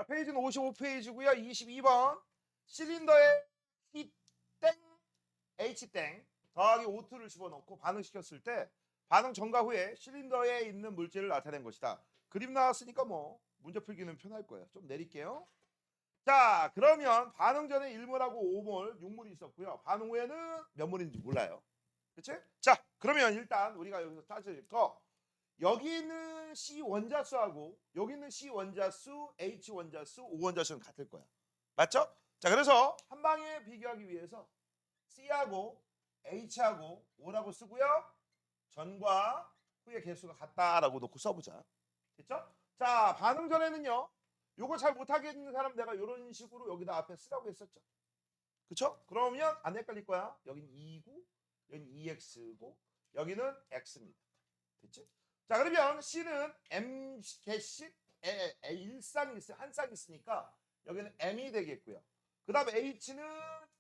페이지는 55페이지고요. 22번. 실린더에 T땡, H땡 더하기 O2를 집어넣고 반응시켰을 때 반응 전과 후에 실린더에 있는 물질을 나타낸 것이다. 그림 나왔으니까 뭐 문제 풀기는 편할 거예요. 좀 내릴게요. 자, 그러면 반응 전에 1몰하고 5몰, 6몰이 있었고요. 반응 후에는 몇 몰인지 몰라요. 그치? 자, 그러면 일단 우리가 여기서 따질 거, 여기는 C 원자수하고 여기는 C 원자수, H 원자수, O 원자수는 같을 거야. 맞죠? 자, 그래서 한 방에 비교하기 위해서 C하고 H하고 O라고 쓰고요. 전과 후의 개수가 같다라고 놓고 써보자. 됐죠? 자, 반응 전에는요. 요거 잘 못하겠는 사람 내가 이런 식으로 여기다 앞에 쓰라고 했었죠. 그쵸? 그러면 안 헷갈릴 거야. 여기는 2고 여기는 2x고 여기는 x입니다. 됐지? 자, 그러면 C는 M 개씩 일쌍이 있어, 한 쌍이 있으니까 여기는 M이 되겠고요. 그 다음 H는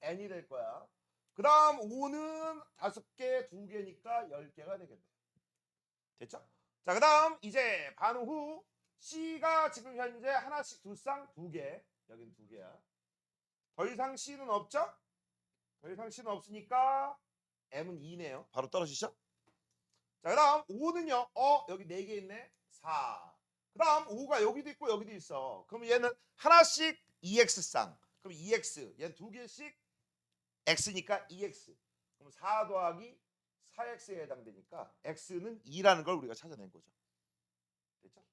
N이 될 거야. 그 다음 O는 5개, 2개니까 10개가 되겠네. 됐죠? 자, 그 다음 이제 반응 후 C가 지금 현재 하나씩 두 쌍, 2개. 여기는 2개야. 더 이상 C는 없죠? 더 이상 C는 없으니까 M은 2네요. 바로 떨어지죠? 자, 그 다음 5는요. 여기 4개 있네. 4. 그 다음 5가 여기도 있고 여기도 있어. 그럼 얘는 하나씩 2x쌍. 그럼 2x. 얘는 2개씩 x니까 2x. 그럼 4 더하기 4x에 해당되니까 x는 2라는 걸 우리가 찾아낸 거죠. 됐죠?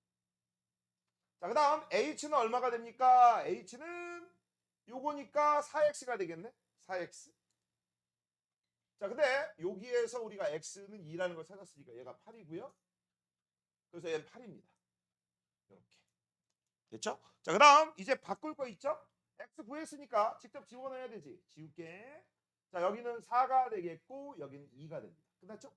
자, 그 다음 h는 얼마가 됩니까? h는 요거니까 4x가 되겠네. 4x. 자, 근데 여기에서 우리가 x는 2라는 걸 찾았으니까 얘가 8이고요. 그래서 얘는 8입니다. 이렇게. 됐죠? 자, 그 다음 이제 바꿀 거 있죠? x 구했으니까 직접 집어넣어야 되지. 지울게. 자, 여기는 4가 되겠고 여기는 2가 됩니다. 끝났죠?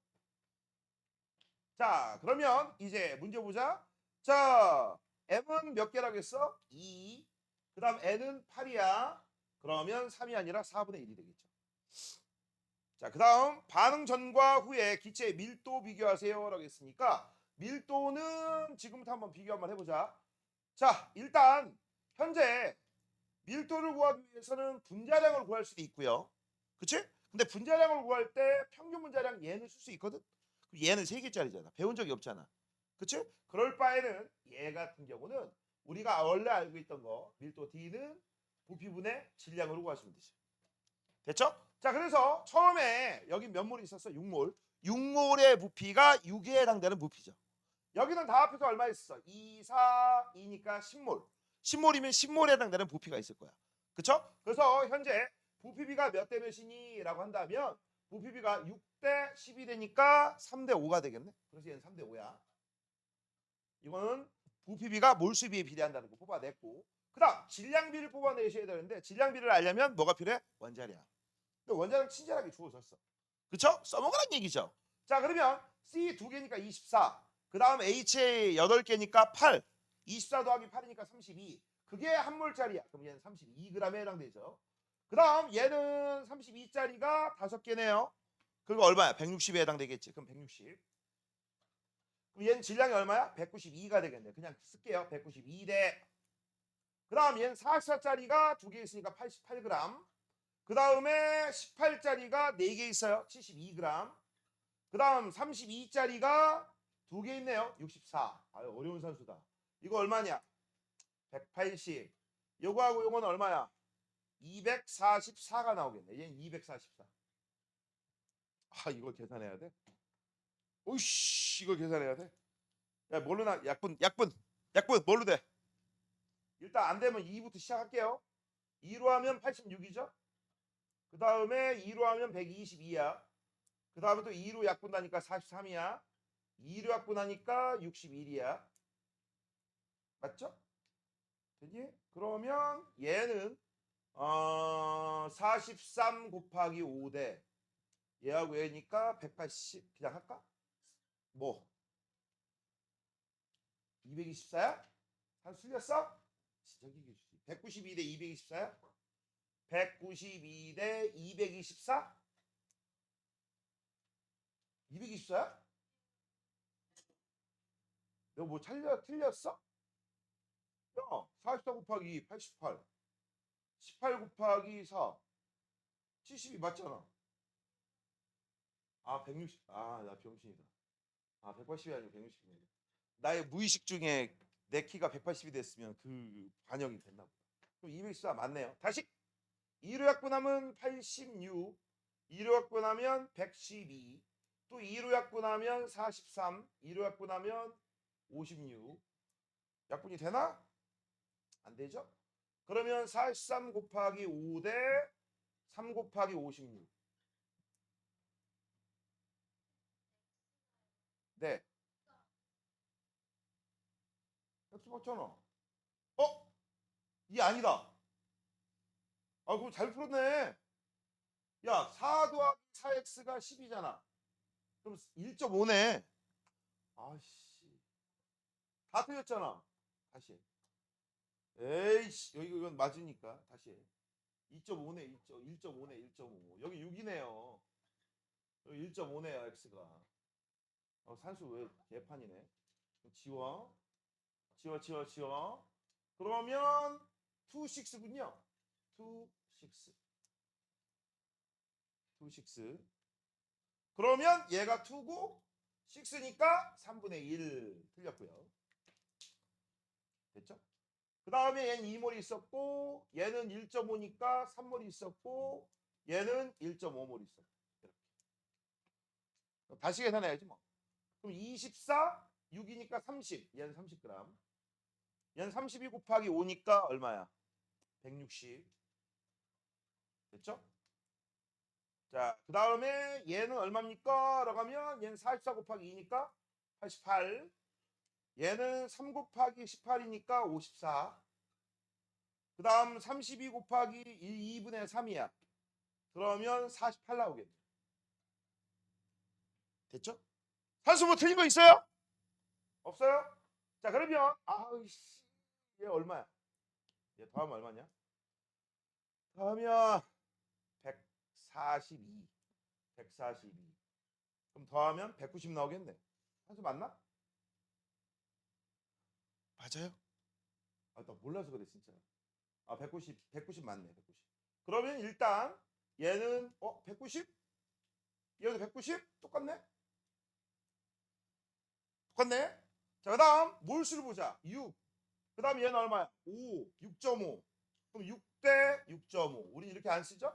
자, 그러면 이제 문제 보자. 자, m은 몇 개라고 했어? 2. 그 다음 n은 8이야. 그러면 3이 아니라 4분의 1이 되겠죠. 자, 그 다음 반응 전과 후에 기체의 밀도 비교하세요 라고 했으니까 밀도는 지금부터 한번 비교 한번 해보자. 자, 일단 현재 밀도를 구하기 위해서는 분자량을 구할 수도 있고요. 그치? 근데 분자량을 구할 때 평균 분자량 얘는 쓸 수 있거든? 얘는 3개짜리잖아. 배운 적이 없잖아. 그치? 그럴 바에는 얘 같은 경우는 우리가 원래 알고 있던 거 밀도 D는 부피분의 질량으로 구하시면 되죠. 됐죠? 자, 그래서 처음에 여기 몇 몰이 있었어? 6몰. 6몰의 부피가 6에 해당되는 부피죠. 여기는 다 합해서 얼마 있어? 2, 4, 2니까 10몰. 10몰이면 10몰에 해당되는 부피가 있을 거야. 그쵸? 그래서 현재 부피비가 몇 대 몇이니? 라고 한다면 부피비가 6대 10이 되니까 3대 5가 되겠네. 그래서 얘는 3대 5야. 이거는 부피비가 몰수비에 비례한다는 거 뽑아냈고, 그 다음 질량비를 뽑아내셔야 되는데 질량비를 알려면 뭐가 필요해? 원자량. 근데 원자량 친절하게 주어졌어. 그쵸? 써먹으란 얘기죠. 자, 그러면 C 2개니까 24. 그 다음 H 8개니까 8. 24 더하기 8이니까 32. 그게 한 몰짜리야. 그럼 얘는 32g에 해당되죠. 그 다음 얘는 32짜리가 5개네요. 그리고 얼마야? 160에 해당되겠지. 그럼 160. 그럼 얘는 질량이 얼마야? 192가 되겠네. 그냥 쓸게요. 192대. 그 다음 얘는 44짜리가 2개 있으니까 88g. 그 다음에 18짜리가 4개 있어요. 72g. 그 다음 32짜리가 2개 있네요. 64. 아유, 어려운 산수다. 이거 얼마냐? 180. 요거하고 요거는 얼마야? 244가 나오겠네. 얘는 244. 아, 이걸 계산해야 돼? 오이씨, 이걸 계산해야 돼? 야, 뭘로 나? 약분 뭘로 돼? 일단 안 되면 2부터 시작할게요. 2로 하면 86이죠? 그 다음에 2로 하면 122야. 그 다음에 또 2로 약분하니까 43이야. 2로 약분하니까 61이야. 맞죠? 되니? 그러면 얘는 43 곱하기 5대 얘하고 얘니까 180 그냥 할까? 뭐 224야? 한 틀렸어? 진짜 기계 192대 224야? 192대 224? 224야? 너 뭐 틀렸어? 야, 44 곱하기 2, 88. 18 곱하기 4, 72 맞잖아. 아, 160. 아, 나 병신이다. 아, 180이 아니고 160이네. 나의 무의식 중에 내 키가 180이 됐으면 그 반영이 됐나 보다. 그럼 214 맞네요. 다시 2로 약분하면 86, 2로 약분하면 112, 또 2로 약분하면 43, 2로 약분하면 56. 약분이 되나? 안 되죠? 그러면 43 곱하기 5 대 3 곱하기 56. 네. X 맞잖아. 어? 이 아니다. 아, 그럼 잘 풀었네. 야, 4 더하기 4x가 10이잖아. 그럼 1.5네. 아씨. 다 틀렸잖아. 다시 해. 에이씨, 여기 이건 맞으니까 다시 해. 2.5네, 1.5네, 1.5. 여기 6이네요. 여기 1.5네요, x가. 산수 왜 개판이네. 지워. 지워, 지워, 지워. 그러면 2, 6군요. 2, 6. 2, 6. 그러면 얘가 2고 6니까 3분의 1 틀렸고요. 됐죠? 그 다음에 얘는 2몰이 있었고 얘는 1.5니까 3몰이 있었고 얘는 1.5몰이 있었고 이렇게. 다시 계산해야지 뭐. 그럼 24, 6이니까 30. 얘는 30g. 얘는 32 곱하기 5니까 얼마야? 160. 됐죠? 자, 그 다음에 얘는 얼마입니까? 라고 하면 얘는 44 곱하기 2니까 88. 얘는 3 곱하기 18이니까 54. 그 다음 32 곱하기 2분의 3이야. 그러면 48 나오겠네. 됐죠? 산수 뭐 틀린 거 있어요? 없어요? 자, 그러면 아우씨 얘 얼마야? 얘 더하면 얼마냐? 더하면 142. 142. 그럼 더하면 190 나오겠네. 산수 맞나? 맞아요? 아, 나 몰라서 그래 진짜. 아, 190 맞네. 190. 그러면 일단 얘는 190? 얘도 190? 똑같네? 똑같네? 자, 그다음 몰수를 보자. 6. 그다음 얘는 얼마야? 5. 6.5. 그럼 6 대 6.5. 우리 이렇게 안 쓰죠?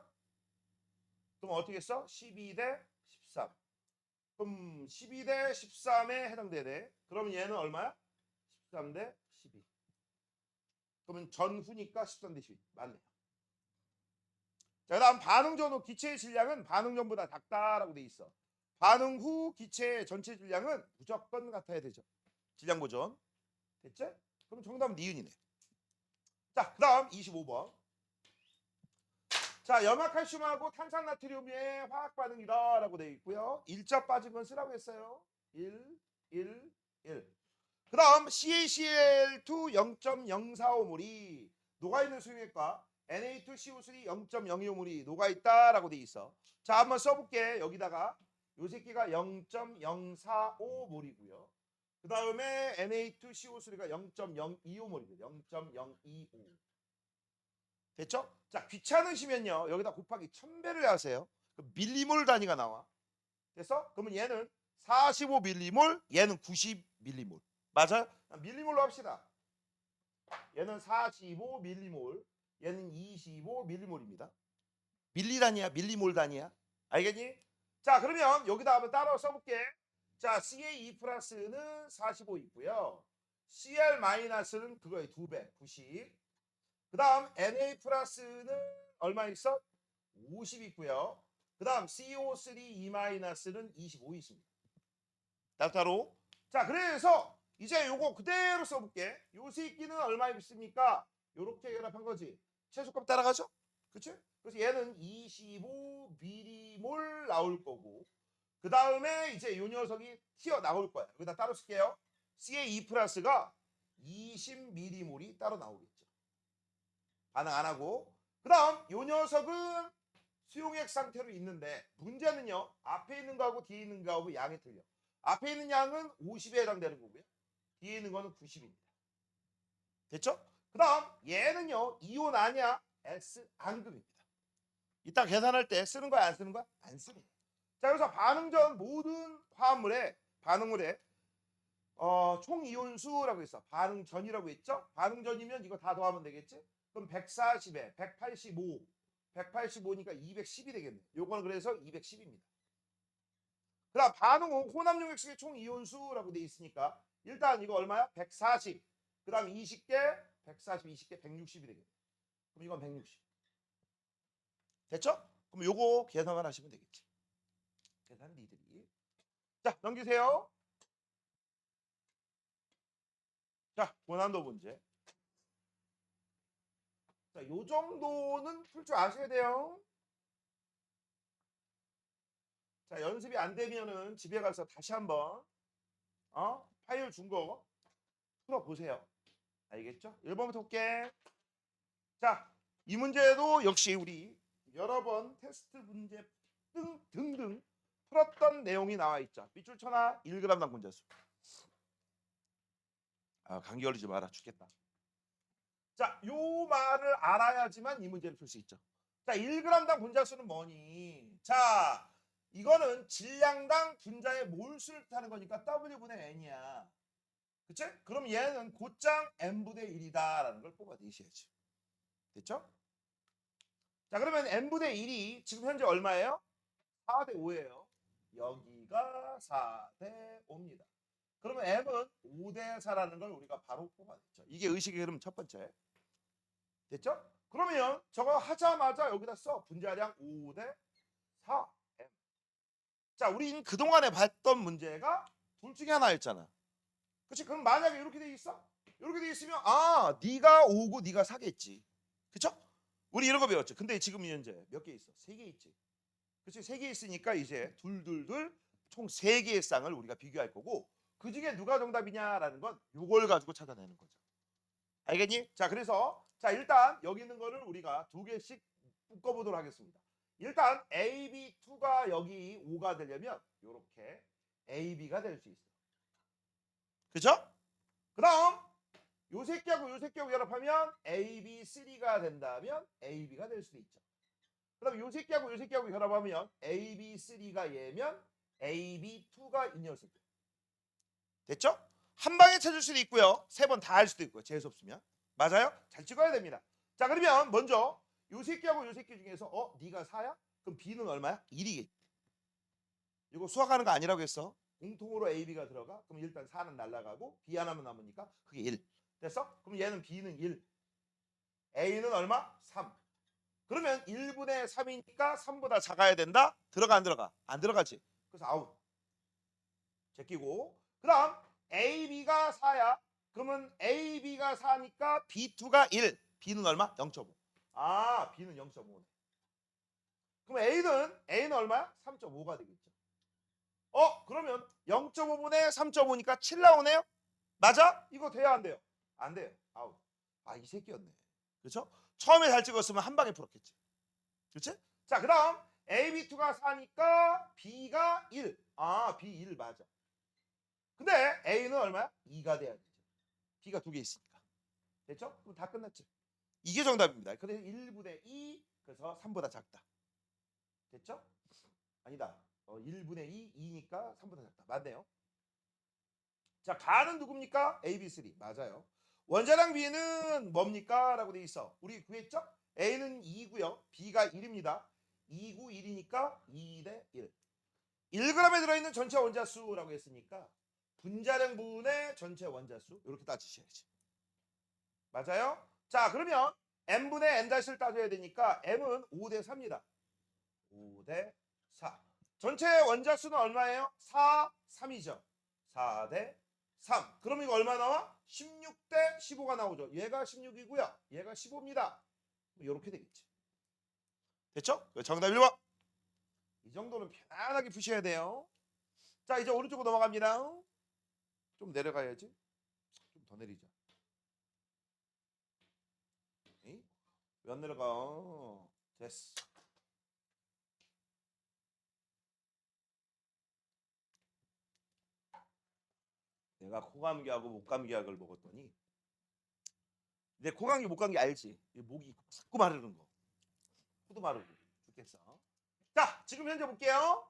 그럼 어떻게 써? 12 대 13. 그럼 12 대 13에 해당되네. 그러면 얘는 얼마야? 13 대 12. 그러면 전후니까 13 대 12. 맞네요. 자, 그다음 반응 전 후 기체의 질량은 반응 전보다 작다라고 돼 있어. 반응 후 기체의 전체 질량은 무조건 같아야 되죠. 질량 보존. 됐지? 그럼 정답은 니은이네. 자, 그다음 25번. 자, 염화칼슘하고 탄산나트륨의 화학 반응이다라고 되어 있고요. 일자 빠진 건 쓰라고 했어요. 1, 1, 1. 그다음 CaCl2 0.045몰이 녹아있는 수용액과 Na2CO3 0.025몰이 녹아있다라고 되어 있어. 자, 한번 써볼게. 여기다가 요 새끼가 0.045몰이고요. 그 다음에 Na2CO3가 0.025몰이거든요. 0.025. 됐죠? 자, 귀찮으시면요. 여기다 곱하기 1000배를 하세요. 밀리몰 단위가 나와. 됐어? 그러면 얘는 45밀리몰, 얘는 90밀리몰. 맞아요? 밀리몰로 합시다. 얘는 45밀리몰, 얘는 25밀리몰입니다. 밀리 단위야, 밀리몰 단위야. 알겠니? 자, 그러면 여기다 한번 따라 써볼게. 자, CA2 플러스는 45 있고요. CR 마이너스는 그거의 2배, 90. 그 다음 Na 플러스는 얼마 있어? 50 있고요. 그 다음 CO3 E-는 25 있습니다. 따로. 자, 그래서 이제 요거 그대로 써볼게. 요 새끼는 얼마 있습니까? 요렇게 연합한 거지. 최소값 따라가죠? 그치? 그래서 얘는 25m몰 나올 거고 그 다음에 이제 요 녀석이 튀어나올 거야. 여기다 따로 쓸게요. CA2 플러스가 20m몰이 따로 나오겠죠. 반응 안 하고 그 다음 요 녀석은 수용액 상태로 있는데 문제는요. 앞에 있는 거하고 뒤에 있는 거하고 양이 틀려. 앞에 있는 양은 50에 해당되는 거고요. 뒤에 있는 거는 90입니다. 됐죠? 그 다음 얘는요 이온 아니야? S 앙금입니다. 이따 계산할 때 쓰는 거야 안 쓰는 거야? 안 씁니다. 자 그래서 반응 전 모든 화합물의 반응물의 총 이온수라고 했어. 반응 전이라고 했죠? 반응 전이면 이거 다 더하면 되겠지? 그럼 140에 185 185니까 210이 되겠네. 요거는 그래서 210입니다. 그다음 반응 혼합 용액식의 총 이온수라고 돼 있으니까 일단 이거 얼마야? 140. 그다음 20개 140 20개 160이 되겠네. 그럼 이건 160. 됐죠? 그럼 요거 계산만 하시면 되겠지. 계산 니들이. 자, 넘기세요. 자, 고난도 문제. 자, 요 정도는 풀 줄 아셔야 돼요. 자, 연습이 안 되면은 집에 가서 다시 한번 파일 준 거 풀어 보세요. 알겠죠? 1번부터 볼게. 자, 이 문제도 역시 우리 여러 번 테스트 문제 등등 풀었던 내용이 나와 있죠. 밑줄 쳐놔. 1g당 분자수. 아, 감기 걸리지 마라. 죽겠다. 자, 요 말을 알아야지만 이 문제를 풀 수 있죠. 자, 1g당 분자수는 뭐니? 자, 이거는 질량당 분자의 몰수를 뜻하는 거니까 W분의 N이야. 그치? 그럼 얘는 곧장 N분의 1이다라는 걸 뽑아내셔야지. 됐죠? 자, 그러면 N분의 1이 지금 현재 얼마예요? 4대 5예요. 여기가 4대 5입니다. 그러면 M은 5대 4라는 걸 우리가 바로 뽑아냈죠. 이게 의식의 흐름 첫 번째. 됐죠? 그러면 저거 하자마자 여기다 써. 분자량 5대 4. M. 자, 우린 그동안에 봤던 문제가 둘 중에 하나였잖아. 그치? 그럼 만약에 이렇게 돼 있어? 이렇게 돼 있으면 네가 5고 네가 4겠지. 그쵸? 우리 이런 거 배웠죠. 근데 지금 현재 몇 개 있어? 3개 있지. 그치? 3개 있으니까 이제 둘둘둘 총 3개의 쌍을 우리가 비교할 거고 그 중에 누가 정답이냐라는 건 요걸 가지고 찾아내는 거죠. 알겠니? 자, 그래서 자 일단 여기 있는 거를 우리가 2개씩 묶어보도록 하겠습니다. 일단 AB2가 여기 5가 되려면 이렇게 AB가 될 수 있어. 그죠? 그 다음 요 새끼하고 요 새끼하고 연합하면 AB3가 된다면 AB가 될 수도 있죠. 그 다음 요 새끼하고 요 새끼하고 결합하면 AB3가 얘면 AB2가 이 녀석. 됐죠? 한 방에 찾을 수도 있고요. 3번 다 할 수도 있고요. 재수 없으면. 맞아요? 잘 찍어야 됩니다. 자, 그러면 먼저 요 새끼하고 요 새끼 중에서 네가 4야? 그럼 B는 얼마야? 1이겠지. 이거 수학하는 거 아니라고 했어. 공통으로 A, B가 들어가. 그럼 일단 4는 날라가고 B 하나만 남으니까 그게 1. 됐어? 그럼 얘는 B는 1. A는 얼마? 3. 그러면 1분의 3이니까 3보다 작아야 된다? 들어가 안 들어가? 안 들어가지. 그래서 아웃. 제끼고. 그 다음 AB가 4야. 그러면 AB가 4니까 B2가 1. B는 얼마? 0.5. 아, B는 0.5네. 그럼 A는 얼마야? 3.5가 되겠죠. 그러면 0.5분의 3.5니까 7 나오네요? 맞아? 이거 돼야 안 돼요? 안 돼요. 아웃. 아, 이 새끼였네. 그렇죠? 처음에 잘 찍었으면 한 방에 풀었겠지. 그렇지? 자, 그 다음 AB2가 4니까 B가 1. 아, B1 맞아. 근데 A는 얼마야? 2가 돼야 되죠. B가 2개 있으니까. 됐죠? 그럼 다 끝났죠. 이게 정답입니다. 그래서 1분의 2, 그래서 3보다 작다. 됐죠? 아니다. 1분의 2, 2니까 3보다 작다. 맞네요. 자, 가는 누굽니까? AB3. 맞아요. 원자량 B는 뭡니까? 라고 돼 있어. 우리 구했죠? A는 2고요. B가 1입니다. 2구 1이니까 2대 1. 1g에 들어있는 전체 원자수라고 했으니까 분자량분의 전체 원자수 이렇게 따지셔야지. 맞아요? 자, 그러면 M분의 N-를 따져야 되니까 M은 5대 4입니다. 5대 4. 전체 원자수는 얼마예요? 4, 3이죠. 4대 3. 그럼 이거 얼마 나와? 16대 15가 나오죠. 얘가 16이고요. 얘가 15입니다. 이렇게 되겠지. 됐죠? 정답 1번. 이 정도는 편안하게 푸셔야 돼요. 자, 이제 오른쪽으로 넘어갑니다. 좀 내려가야지. 좀 더 내리자. 왜 안 내려가? 됐어. 내가 코감기하고 목감기약을 먹었더니 내 코감기 목감기 알지? 목이 자꾸 마르는 거. 코도 마르고 죽겠어. 자, 지금 현재 볼게요.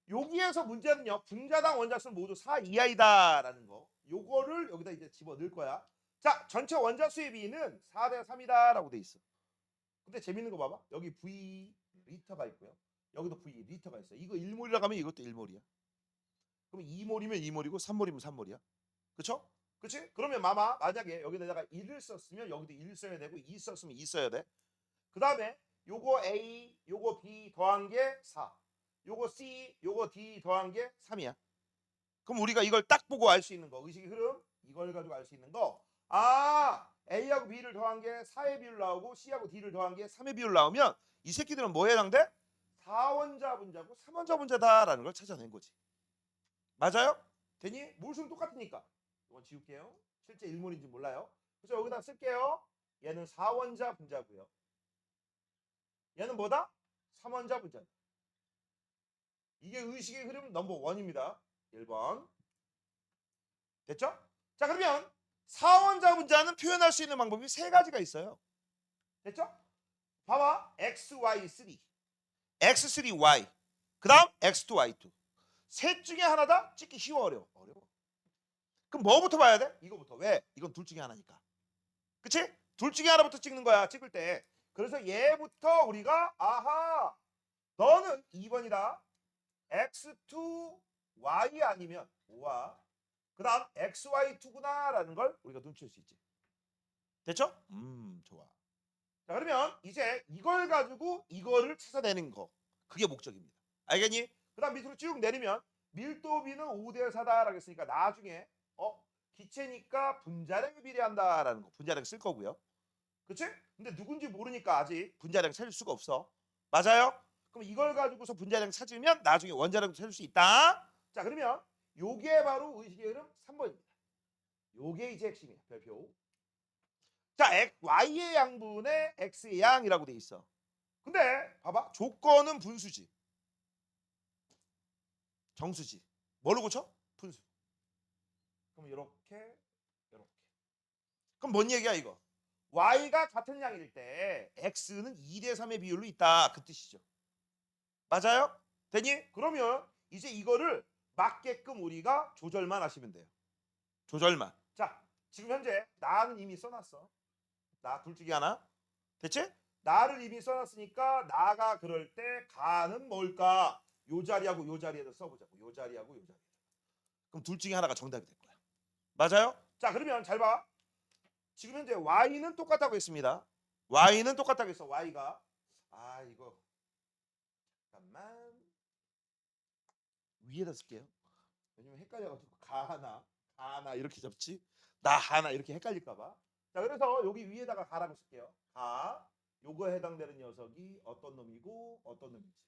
여기에서 문제는요. 분자당 원자수 모두 4 이하이다라는 거. 요거를 여기다 이제 집어 넣을 거야. 자, 전체 원자수의 비는 4대 3이다라고 돼 있어. 근데 재밌는 거 봐봐. 여기 V 리터가 있고요. 여기도 V 리터가 있어. 이거 1몰이라고 하면 이것도 1몰이야. 그럼 2몰이면 2몰이고 3몰이면 3몰이야. 그쵸? 그치? 그러면 만약에 여기다가 1을 썼으면 여기도 1 써야 되고 2 썼으면 2 써야 돼. 그 다음에 요거 A, 요거 B 더한 게 4. 요거 C, 요거 D 더한 게 3이야. 그럼 우리가 이걸 딱 보고 알 수 있는 거. 의식의 흐름. 이걸 가지고 알 수 있는 거. 아, A하고 B를 더한 게 4의 비율 나오고 C하고 D를 더한 게 3의 비율 나오면 이 새끼들은 뭐에 해당돼? 4원자 분자고 3원자 분자다라는 걸 찾아낸 거지. 맞아요? 되니? 물수는 똑같으니까. 이건 지울게요. 실제 일몰인지 몰라요. 그래서 여기다 쓸게요. 얘는 4원자 분자고요. 얘는 뭐다? 3원자 분자. 이게 의식의 흐름 넘버 1입니다. 1번. 됐죠? 자, 그러면 4원자 분자는 표현할 수 있는 방법이 세 가지가 있어요. 됐죠? 봐봐. XY3, X3Y, 그 다음 X2Y2. 셋 중에 하나다? 찍기 쉬워, 어려워? 어려워. 그럼 뭐부터 봐야 돼? 이거부터. 왜? 이건 둘 중에 하나니까. 그치? 둘 중에 하나부터 찍는 거야, 찍을 때. 그래서 얘부터 우리가 아하, 너는 2번이다. X2Y 아니면 5와 그 다음 XY2구나 라는 걸 우리가 눈치챌 수 있지. 됐죠? 좋아. 자, 그러면 이제 이걸 가지고 이거를 찾아내는 거. 그게 목적입니다. 알겠니? 그 다음 밑으로 쭉 내리면 밀도비는 5대 4다라고 했으니까 나중에 기체니까 분자량에 비례한다라는 거. 분자량 쓸 거고요. 그치? 근데 누군지 모르니까 아직 분자량 찾을 수가 없어. 맞아요? 그럼 이걸 가지고서 분자량 찾으면 나중에 원자량도 찾을 수 있다. 자, 그러면 요게 바로 의식의 흐름 3번입니다. 요게 이제 핵심이야. 별표. 자, Y의 양분의 X의 양이라고 돼 있어. 근데 봐봐. 조건은 분수지. 정수지. 뭘로 고쳐? 분수. 그럼 이렇게. 그럼 뭔 얘기야 이거? Y가 같은 양일 때 X는 2대 3의 비율로 있다. 그 뜻이죠. 맞아요? 되니? 그러면 이제 이거를 맞게끔 우리가 조절만 하시면 돼요. 조절만. 자, 지금 현재 나는 이미 써놨어. 나 둘 중에 하나. 됐지? 나를 이미 써놨으니까 나가 그럴 때 가는 뭘까? 요 자리하고 요 자리에다 써보자고. 요 자리하고 요 자리. 그럼 둘 중에 하나가 정답이 될 거야. 맞아요? 자, 그러면 잘 봐. 지금 현재 Y는 똑같다고 했습니다. Y는 똑같다고 했어. Y가. 아, 이거. 잠깐만. 위에다 쓸게요. 왜냐면 헷갈려가지고 가하나 이렇게 잡지. 나 하나 이렇게 헷갈릴까봐. 자, 그래서 여기 위에다가 가라고 쓸게요. 가. 요거에 해당되는 녀석이 어떤 놈이고 어떤 놈인지.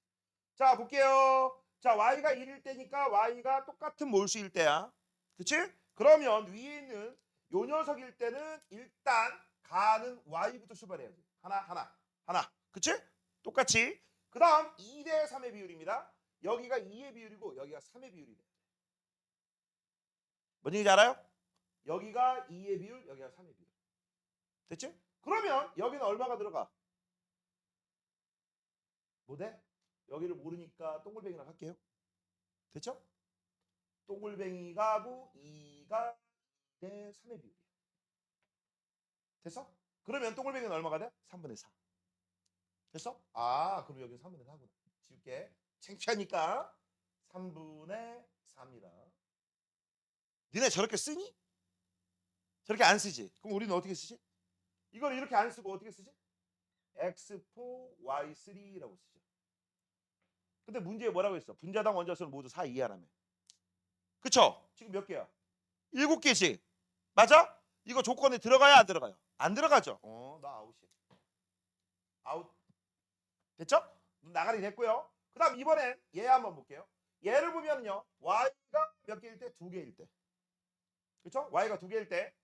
자, 볼게요. 자, Y가 1일 때니까 Y가 똑같은 몰수일 때야. 그치? 그러면 위에 있는 요 녀석일 때는 일단 가는 Y부터 출발해야지. 하나. 그치? 똑같이. 그 다음 2대 3의 비율입니다. 여기가 2의 비율이고 여기가 3의 비율이 돼. 뭔 얘기인지 알아요? 여기가 2의 비율, 여기가 3의 비율. 됐지? 그러면 여기는 얼마가 들어가? 뭐 돼? 여기를 모르니까 동글뱅이랑 할게요. 됐죠? 동글뱅이가고 2가 2대 3의 비율이야. 됐어? 그러면 동글뱅이는 얼마가 돼? 3분의 4. 됐어? 아, 그럼 여기 3분의 4구나. 지울게. 창피하니까 3분의 4입니다. 니네 저렇게 쓰니? 저렇게 안 쓰지? 그럼 우리는 어떻게 쓰지? 이걸 이렇게 안 쓰고 어떻게 쓰지? X4, Y3라고 쓰죠. 근데 문제에 뭐라고 했어? 분자당 원자수는 모두 4 이하라며. 그쵸? 지금 몇 개야? 7개지. 맞아? 이거 조건에 들어가요? 안 들어가요? 안 들어가죠? 나 아웃이야. 아웃. 됐죠? 나가리 됐고요. 그 다음 이번엔 얘 한번 볼게요. 얘를 보면요. Y가 몇 개일 때? 2개일 때. 그쵸? Y가 2개일 때.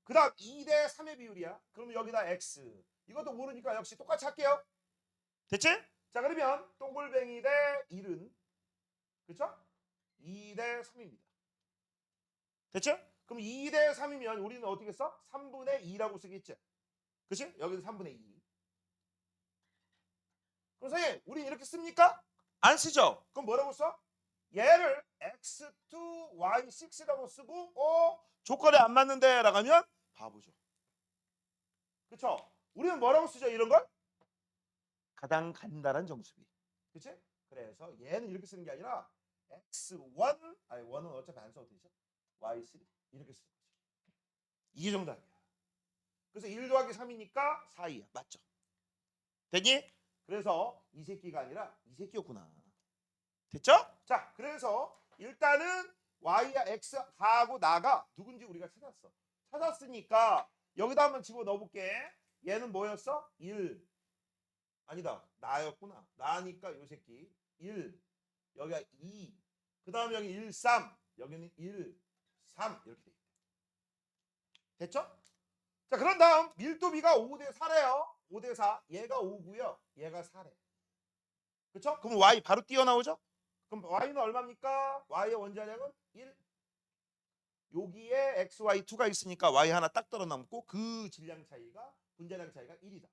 그 다음 2대 3의 비율이야. 그럼 여기다 X. 이것도 모르니까 역시 똑같이 할게요. 됐지? 자, 그러면 동글뱅이 대 1은 그쵸? 2대 3입니다. 됐죠? 그럼 2대 3이면 우리는 어떻게 써? 3분의 2라고 쓰겠지. 그치? 여기는 3분의 2. 그럼 선생님, 우리 이렇게 씁니까? 안 쓰죠? 그럼 뭐라고 써? 얘를 x2, y6라고 쓰고 조건에 안 맞는데 라고 하면 바보죠. 그쵸? 우리는 뭐라고 쓰죠? 이런 걸? 가장 간단한 정수비. 그치? 그래서 얘는 이렇게 쓰는 게 아니라 x1, 아니 1은 어차피 안 써도 되죠? y3 이렇게 쓰는 거죠. 이게 정답이야. 그래서 1 더하기 3이니까 4이야. 맞죠? 됐니? 그래서 이 새끼가 아니라 이 새끼였구나. 됐죠? 자, 그래서 일단은 y야 x 가하고 나가 누군지 우리가 찾았어. 찾았으니까 여기다 한번 집어넣어 볼게. 얘는 뭐였어? 1. 아니다. 나였구나. 나니까 요 새끼 1. 여기가 2. 그 다음에 여기 1, 3. 여기는 1, 3 이렇게 돼 있다. 됐죠? 자, 그런 다음 밀도비가 5대 4래요. 5대 4. 얘가 5고요. 얘가 4래. 그렇죠? 그럼 y 바로 뛰어나오죠? 그럼 y는 얼마입니까? y의 원자량은 1. 여기에 x, y, 2가 있으니까 y 하나 딱 떨어 남고 그 질량 차이가 분자량 차이가 1이다.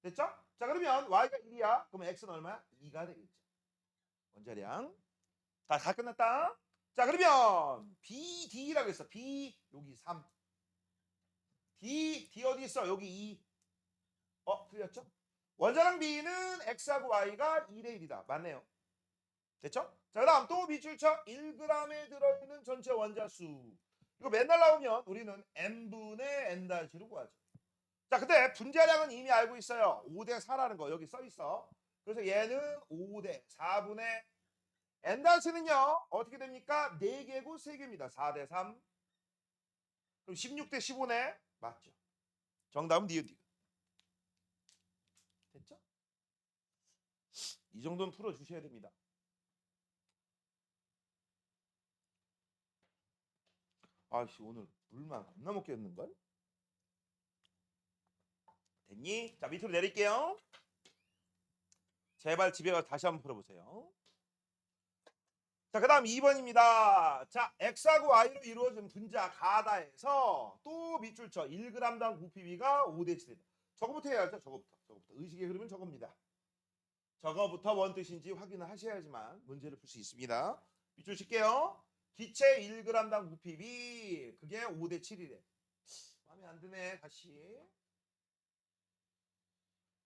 됐죠? 자, 그러면 y가 1이야. 그러면 x는 얼마야? 2가 되겠죠. 원자량. 다 끝났다. 자, 그러면 B, D라고 했어. B 여기 3. D 어디 있어? 여기 2. 틀렸죠? 원자량 B는 X하고 Y가 2대 1이다. 맞네요. 됐죠? 자, 그 다음 또 비출처 1g에 들어있는 전체 원자수. 이거 맨날 나오면 우리는 N분의 N-로 구하죠. 자, 근데 분자량은 이미 알고 있어요. 5대 4라는 거 여기 써 있어. 그래서 얘는 5대 4분의 N-는요. 어떻게 됩니까? 4개고 3개입니다. 4대 3. 그럼 16대 15네. 맞죠? 정답은 니은디. 됐죠? 이 정도는 풀어주셔야 됩니다. 아씨 오늘 물만 겁나 먹겠는걸? 됐니? 자 밑으로 내릴게요. 제발 집에 가서 다시 한번 풀어보세요. 자, 그 다음 2번입니다. 자, X하고 Y로 이루어진 분자 가다에서 또 밑줄쳐 1g당 부피비가 5대 7이다. 저거부터 해야죠. 저거부터. 의식의 흐름은 저겁니다. 저거부터 뭔 뜻인지 확인을 하셔야지만 문제를 풀 수 있습니다. 밑줄 칠게요. 기체 1g당 부피비 그게 5대 7이래. 마음에 안 드네. 다시.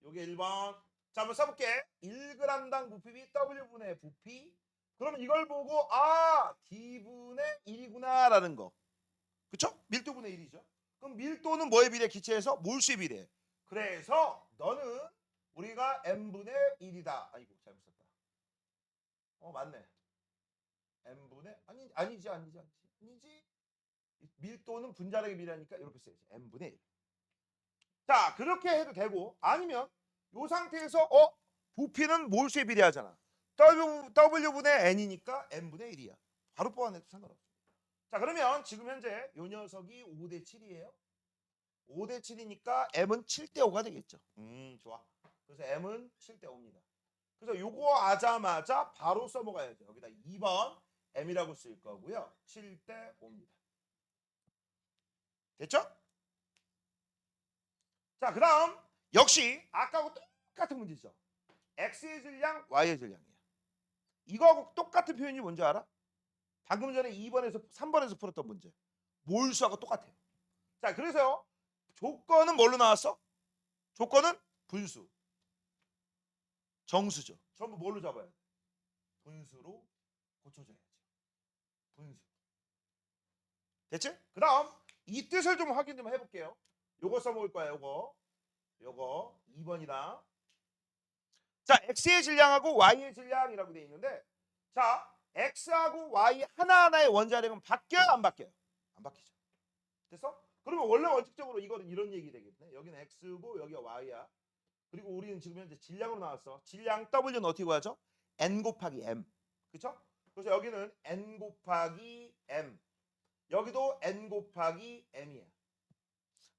요게 1번. 자, 한번 써볼게. 1g당 부피비 W분의 부피. 그럼 이걸 보고 D분의 1이구나 라는 거. 그쵸? 밀도분의 1이죠. 그럼 밀도는 뭐에 비례? 기체에서 몰수에 비례. 그래서 너는 우리가 N분의 1이다. 아이고 잘못 썼다. 맞네. N분의 아니지. 밀도는 분자량에 비례하니까 이렇게 써야지. N분의 1. 자, 그렇게 해도 되고 아니면 이 상태에서 부피는 몰수에 비례하잖아. W분의 N이니까 N분의 1이야. 바로 뽑아내도 상관없어. 자, 그러면 지금 현재 이 녀석이 5대 7이에요. 5대 7이니까 M은 7대 5가 되겠죠. 좋아. 그래서 M은 7대 5입니다. 그래서 요거 하자마자 바로 써먹어야죠. 여기다 2번 M이라고 쓸 거고요. 7대 5입니다. 됐죠? 자, 그 다음 역시 아까하고 똑같은 문제죠. X의 질량, Y의 질량이에요. 이거하고 똑같은 표현이 뭔지 알아? 방금 전에 2번에서 3번에서 풀었던 문제. 몰수하고 똑같아요. 자, 그래서 조건은 뭘로 나왔어? 조건은 분수. 정수죠. 전부 뭘로 잡아야 돼? 분수로 고쳐줘야죠. 분수. 됐지? 그 다음 이 뜻을 좀 확인 좀 해볼게요. 요거 써먹을 거야. 요거 2번이다. 자, X의 질량하고 Y의 질량이라고 돼 있는데 자, X하고 Y 하나하나의 원자량은 바뀌어요? 안 바뀌어요? 안 바뀌죠. 됐어? 그러면 원래 원칙적으로 이거는 이런 얘기 되겠네. 여기는 X고 여기가 Y야. 그리고 우리는 지금 현재 질량으로 나왔어. 질량 W는 어떻게 구하죠? N 곱하기 M. 그쵸? 그래서 여기는 N 곱하기 M. 여기도 N 곱하기 M이야.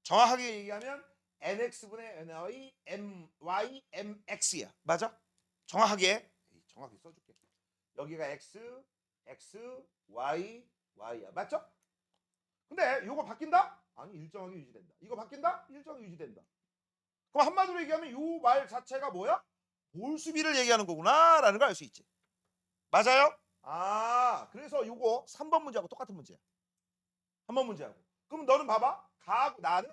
정확하게 얘기하면 NX분의 NY, MY, MX야. 맞아? 정확하게 써줄게. 여기가 X, X, Y, Y야. 맞죠? 근데 이거 바뀐다? 아니 일정하게 유지된다. 이거 바뀐다? 일정하게 유지된다. 그럼 한마디로 얘기하면 이 말 자체가 뭐야? 몰수비를 얘기하는 거구나라는 걸 알 수 있지. 맞아요? 아, 그래서 요거 3번 문제하고 똑같은 문제야. 3번 문제하고. 그럼 너는 봐봐. 나는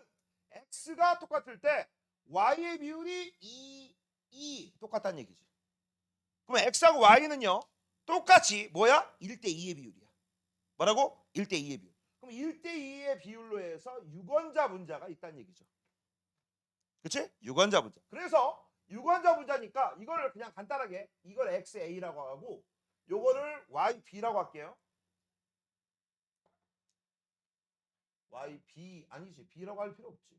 x가 똑같을 때 y의 비율이 2 똑같다는 얘기지. 그럼 x하고 y는요. 똑같이 뭐야? 1대2의 비율이야. 뭐라고? 1대2의 비율. 그럼 1대2의 비율로 해서 유권자 분자가 있다는 얘기죠. 그치? 유권자 분자. 그래서 유권자 분자니까 이거를 그냥 간단하게 이걸 XA라고 하고 요거를 YB라고 할게요. YB 아니지. B라고 할 필요 없지.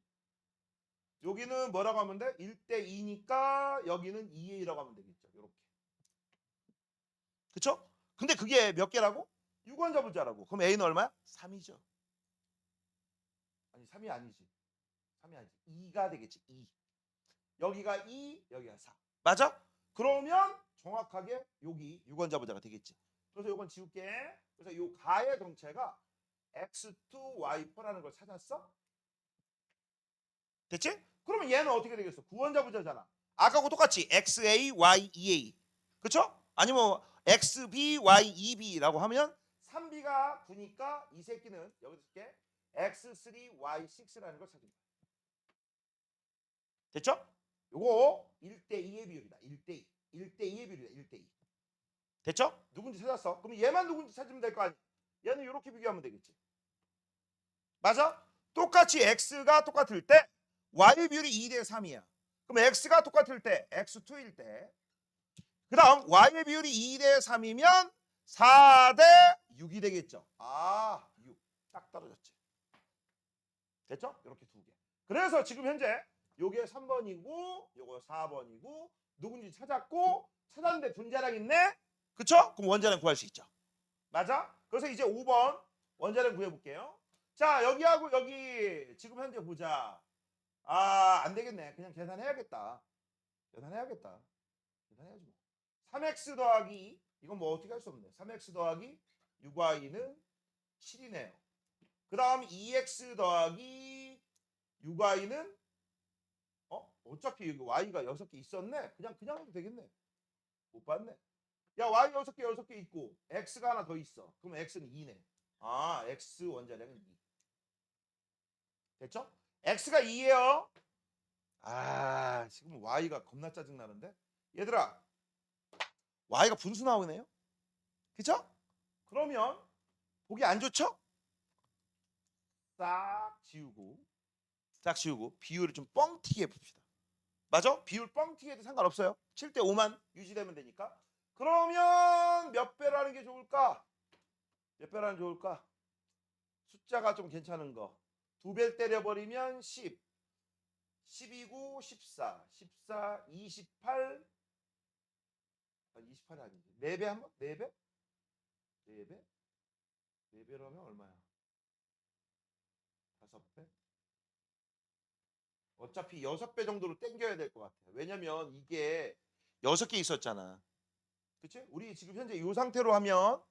여기는 뭐라고 하면 돼? 1대2니까 여기는 2A라고 하면 되겠죠. 이렇게. 그쵸? 근데 그게 몇 개라고? 유권자 분자라고. 그럼 A는 얼마야? 3이죠. 아니 3이 아니지. 3이 아니지. 2가 되겠지. 2. 여기가 2, 여기가 4. 맞아? 그러면 정확하게 여기 유권자 분자가 되겠지. 그래서 이건 지울게. 그래서 이 가의 정체가 x2, y4라는 걸 찾았어? 됐지? 그러면 얘는 어떻게 되겠어? 구원자 분자잖아. 아까하고 똑같이 xa, y, 2a. 그쵸? 아니면 xb, y, 2b라고 하면 3b가 9니까 이 새끼는 여기서 쓸게 x3, y6라는 걸 찾은 거야. 됐죠? 요거 1대2의 비율이다. 1대2. 1대2의 비율이다. 1대2. 됐죠? 누군지 찾았어. 그럼 얘만 누군지 찾으면 될 거 아니야. 얘는 이렇게 비교하면 되겠지. 맞아? 똑같이 x가 똑같을 때 y 비율이 2대 3이야. 그럼 x가 똑같을 때 x2일 때 그 다음 y의 비율이 2대 3이면 4대 6이 되겠죠. 아, 6. 딱 떨어졌지. 됐죠? 이렇게 두 개. 그래서 지금 현재 요게 3번이고 요거 4번이고 누군지 찾았는데 분자량 있네? 그쵸? 그럼 원자량 구할 수 있죠. 맞아? 그래서 이제 5번 원자량 구해볼게요. 자, 여기하고 여기 지금 현재 보자. 아, 안 되겠네. 그냥 계산해야겠다. 계산해야지 뭐. 3x 더하기 이건 뭐 어떻게 할 수 없네. 3x 더하기 6y는 7이네요. 그 다음 2x 더하기 6y는 어차피 여기 y가 6개 있었네. 그냥 해도 되겠네. 못 봤네. 야, y 6개 있고 x가 하나 더 있어. 그럼 x는 2네. 아, x 원자량은 2. 됐죠? x가 2예요. 아, 지금 y가 겁나 짜증나는데? 얘들아, y가 분수 나오네요? 그쵸? 그러면 보기 안 좋죠? 싹 지우고 비율을 좀 뻥튀기 해봅시다. 맞아? 비율 뻥튀기 해도 상관없어요. 7대 5만 유지되면 되니까. 그러면 몇 배로 하는 게 좋을까? 몇 배로 하는 게 좋을까? 숫자가 좀 괜찮은 거. 2배 때려버리면 10, 12고 14, 14, 28, 28이 아니지. 4배 한번? 4배? 4배? 4배로 하면 얼마야? 5배? 어차피 6배 정도로 땡겨야 될 것 같아. 왜냐면 이게 6개 있었잖아. 그치? 우리 지금 현재 이 상태로 하면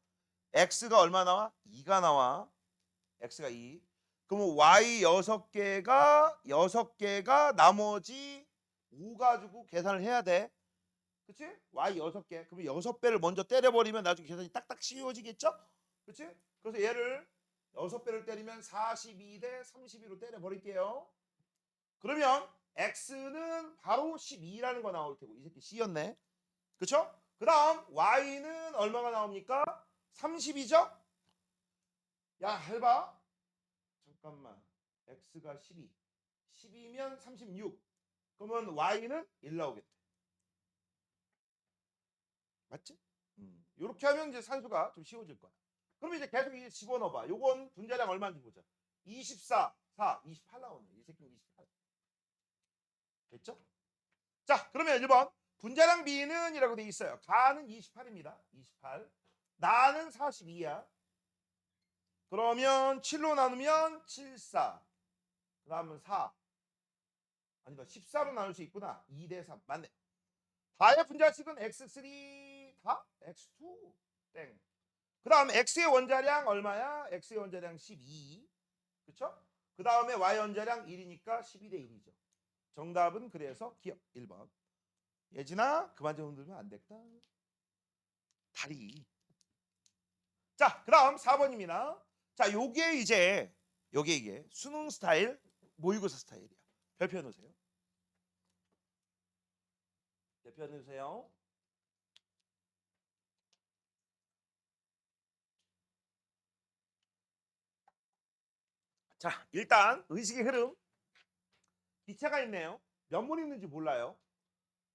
x가 얼마 나와? 2가 나와. x가 2. 그러면 y 6개가 나머지 5 가지고 계산을 해야 돼. 그치? y 6개. 그러면 6배를 먼저 때려버리면 나중에 계산이 딱딱 쉬워지겠죠? 그치? 그래서 얘를 6배를 때리면 42대 32로 때려버릴게요. 그러면 x는 바로 12라는 거 나올 테고 이 새끼 c였네. 그쵸? 그 다음 y는 얼마가 나옵니까? 30이죠? 야, 해봐. 잠깐만. x가 12. 12면 36. 그러면 y는 1 나오겠대. 맞지? 이렇게 하면 이제 산수가 좀 쉬워질 거야. 그럼 이제 계속 이제 집어넣어봐. 요건 분자량 얼마인지 보자. 24, 4, 28 나오네. 이 새끼는 28. 됐죠? 자, 그러면 1번. 분자량 B는 이라고 돼 있어요. 가는 28입니다. 28. 나는 42야. 그러면 7로 나누면 7, 4. 그 다음은 4. 아니다. 14로 나눌 수 있구나. 2대 3. 맞네. 다의 분자식은 x3 다? x2 땡. 그 다음 x의 원자량 얼마야? x의 원자량 12. 그쵸? 그 다음에 y 원자량 1이니까 12대 1이죠. 정답은 그래서 기억 1번. 예진아 그만 좀 흔들면 안 될까? 다리. 자, 그다음 4번입니다. 자, 요게 이제 요게 이게 수능 스타일, 모의고사 스타일이야. 별표 넣으세요. 별표 넣으세요. 자, 일단 의식의 흐름 기체가 있네요. 몇 문 있는지 몰라요.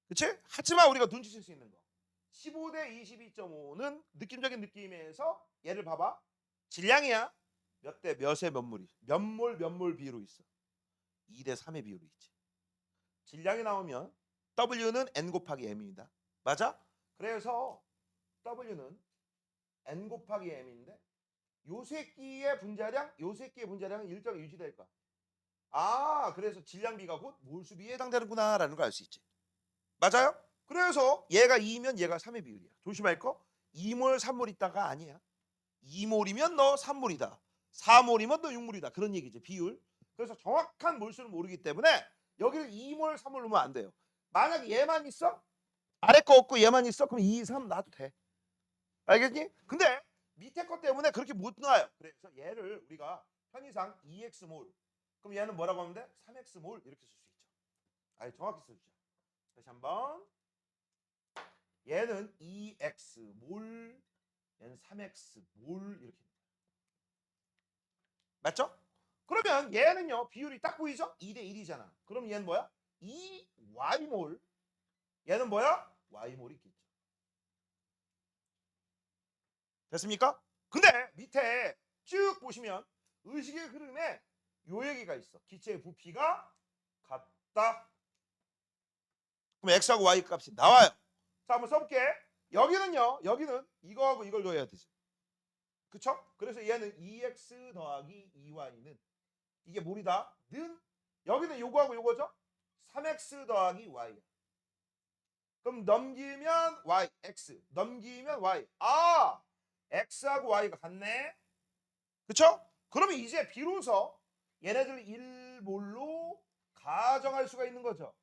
그치? 하지만 우리가 눈치챌 수 있는 거. 15대 22.5는 느낌적인 느낌에서 얘를 봐봐. 질량이야. 몇 대 몇의 몇 물이. 몇 몰 비율로 있어. 2대 3의 비율이 있지. 질량이 나오면 W는 N 곱하기 M입니다. 맞아? 그래서 W는 N 곱하기 M인데 요 새끼의 분자량, 요 새끼의 분자량은 일정히 유지될 거야. 아, 그래서 질량비가 곧 몰수비에 해당되는구나라는 걸 알 수 있지. 맞아요? 그래서 얘가 2면 얘가 3의 비율이야. 조심할 거. 2몰, 3몰 있다가 아니야. 2몰이면 너 3몰이다. 4몰이면 너 6몰이다. 그런 얘기지. 비율. 그래서 정확한 몰수를 모르기 때문에 여기를 2몰, 3몰 넣으면 안 돼요. 만약에 얘만 있어? 아래 거 없고 얘만 있어? 그럼 2, 3 놔도 돼. 알겠니? 근데 밑에 것 때문에 그렇게 못 놔요. 그래서 얘를 우리가 편의상 2x몰. 그럼 얘는 뭐라고 하면 돼? 3x몰 이렇게 쓸 수 있죠. 아예 정확히 써주죠. 다시 한번. 얘는 2x몰, 얘는 3x몰 이렇게. 맞죠? 그러면 얘는요 비율이 딱 보이죠? 2대 1이잖아. 그럼 얘는 뭐야? 2y몰. 얘는 뭐야? y몰이 있겠죠. 됐습니까? 근데 밑에 쭉 보시면 의식의 흐름에 요 얘기가 있어. 기체의 부피가 같다. 그럼 x하고 y 값이 나와요. 자, 한번 써볼게. 여기는요. 여기는 이거하고 이걸 넣어야 되죠. 그쵸? 그래서 얘는 2x 더하기 2y는 이게 뭘이다? 는 여기는 요거하고 요거죠? 3x 더하기 y. 그럼 넘기면 y, x. 넘기면 y. 아! x하고 y가 같네. 그쵸? 그러면 이제 비로소 얘네들 1몰로 가정할 수가 있는 거죠.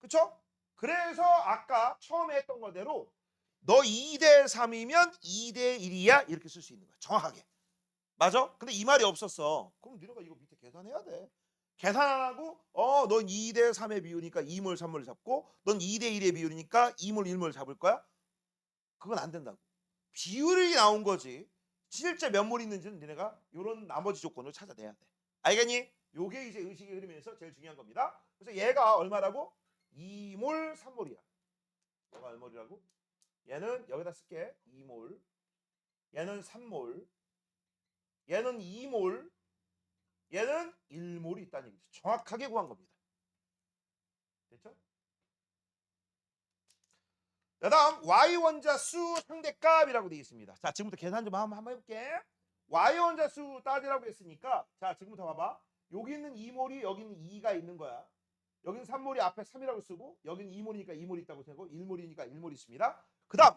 그쵸? 그래서 아까 처음에 했던 거대로 너 2대 3이면 2대 1이야 이렇게 쓸 수 있는 거야. 정확하게. 맞아? 근데 이 말이 없었어. 그럼 너가 이거 밑에 계산해야 돼. 계산 안 하고 넌 2대 3의 비율이니까 2몰 3몰 잡고 넌 2대 1의 비율이니까 2몰 1몰 잡을 거야? 그건 안 된다고. 비율이 나온 거지. 실제 몇 몰 있는지는 너네가 이런 나머지 조건을 찾아내야 돼. 알겠니? 요게 이제 의식의 흐름에서 제일 중요한 겁니다. 그래서 얘가 얼마라고? 2몰 3몰이야. 얘가 얼마라고? 얘는 여기다 쓸게. 2몰. 얘는 3몰. 얘는 2몰. 얘는 1몰이 있다는 얘기죠. 정확하게 구한 겁니다. 됐죠? 그다음 y 원자수 상대값이라고 되어 있습니다. 자, 지금부터 계산 좀 한번 해볼게. y 원자수 따지라고 했으니까 자, 지금부터 봐봐. 여기 있는 2몰이 여기는 2가 있는 거야. 여기는 3몰이 앞에 3이라고 쓰고 여기는 2몰이니까 2몰이 있다고 생각하고 1몰이니까 1몰이 있습니다.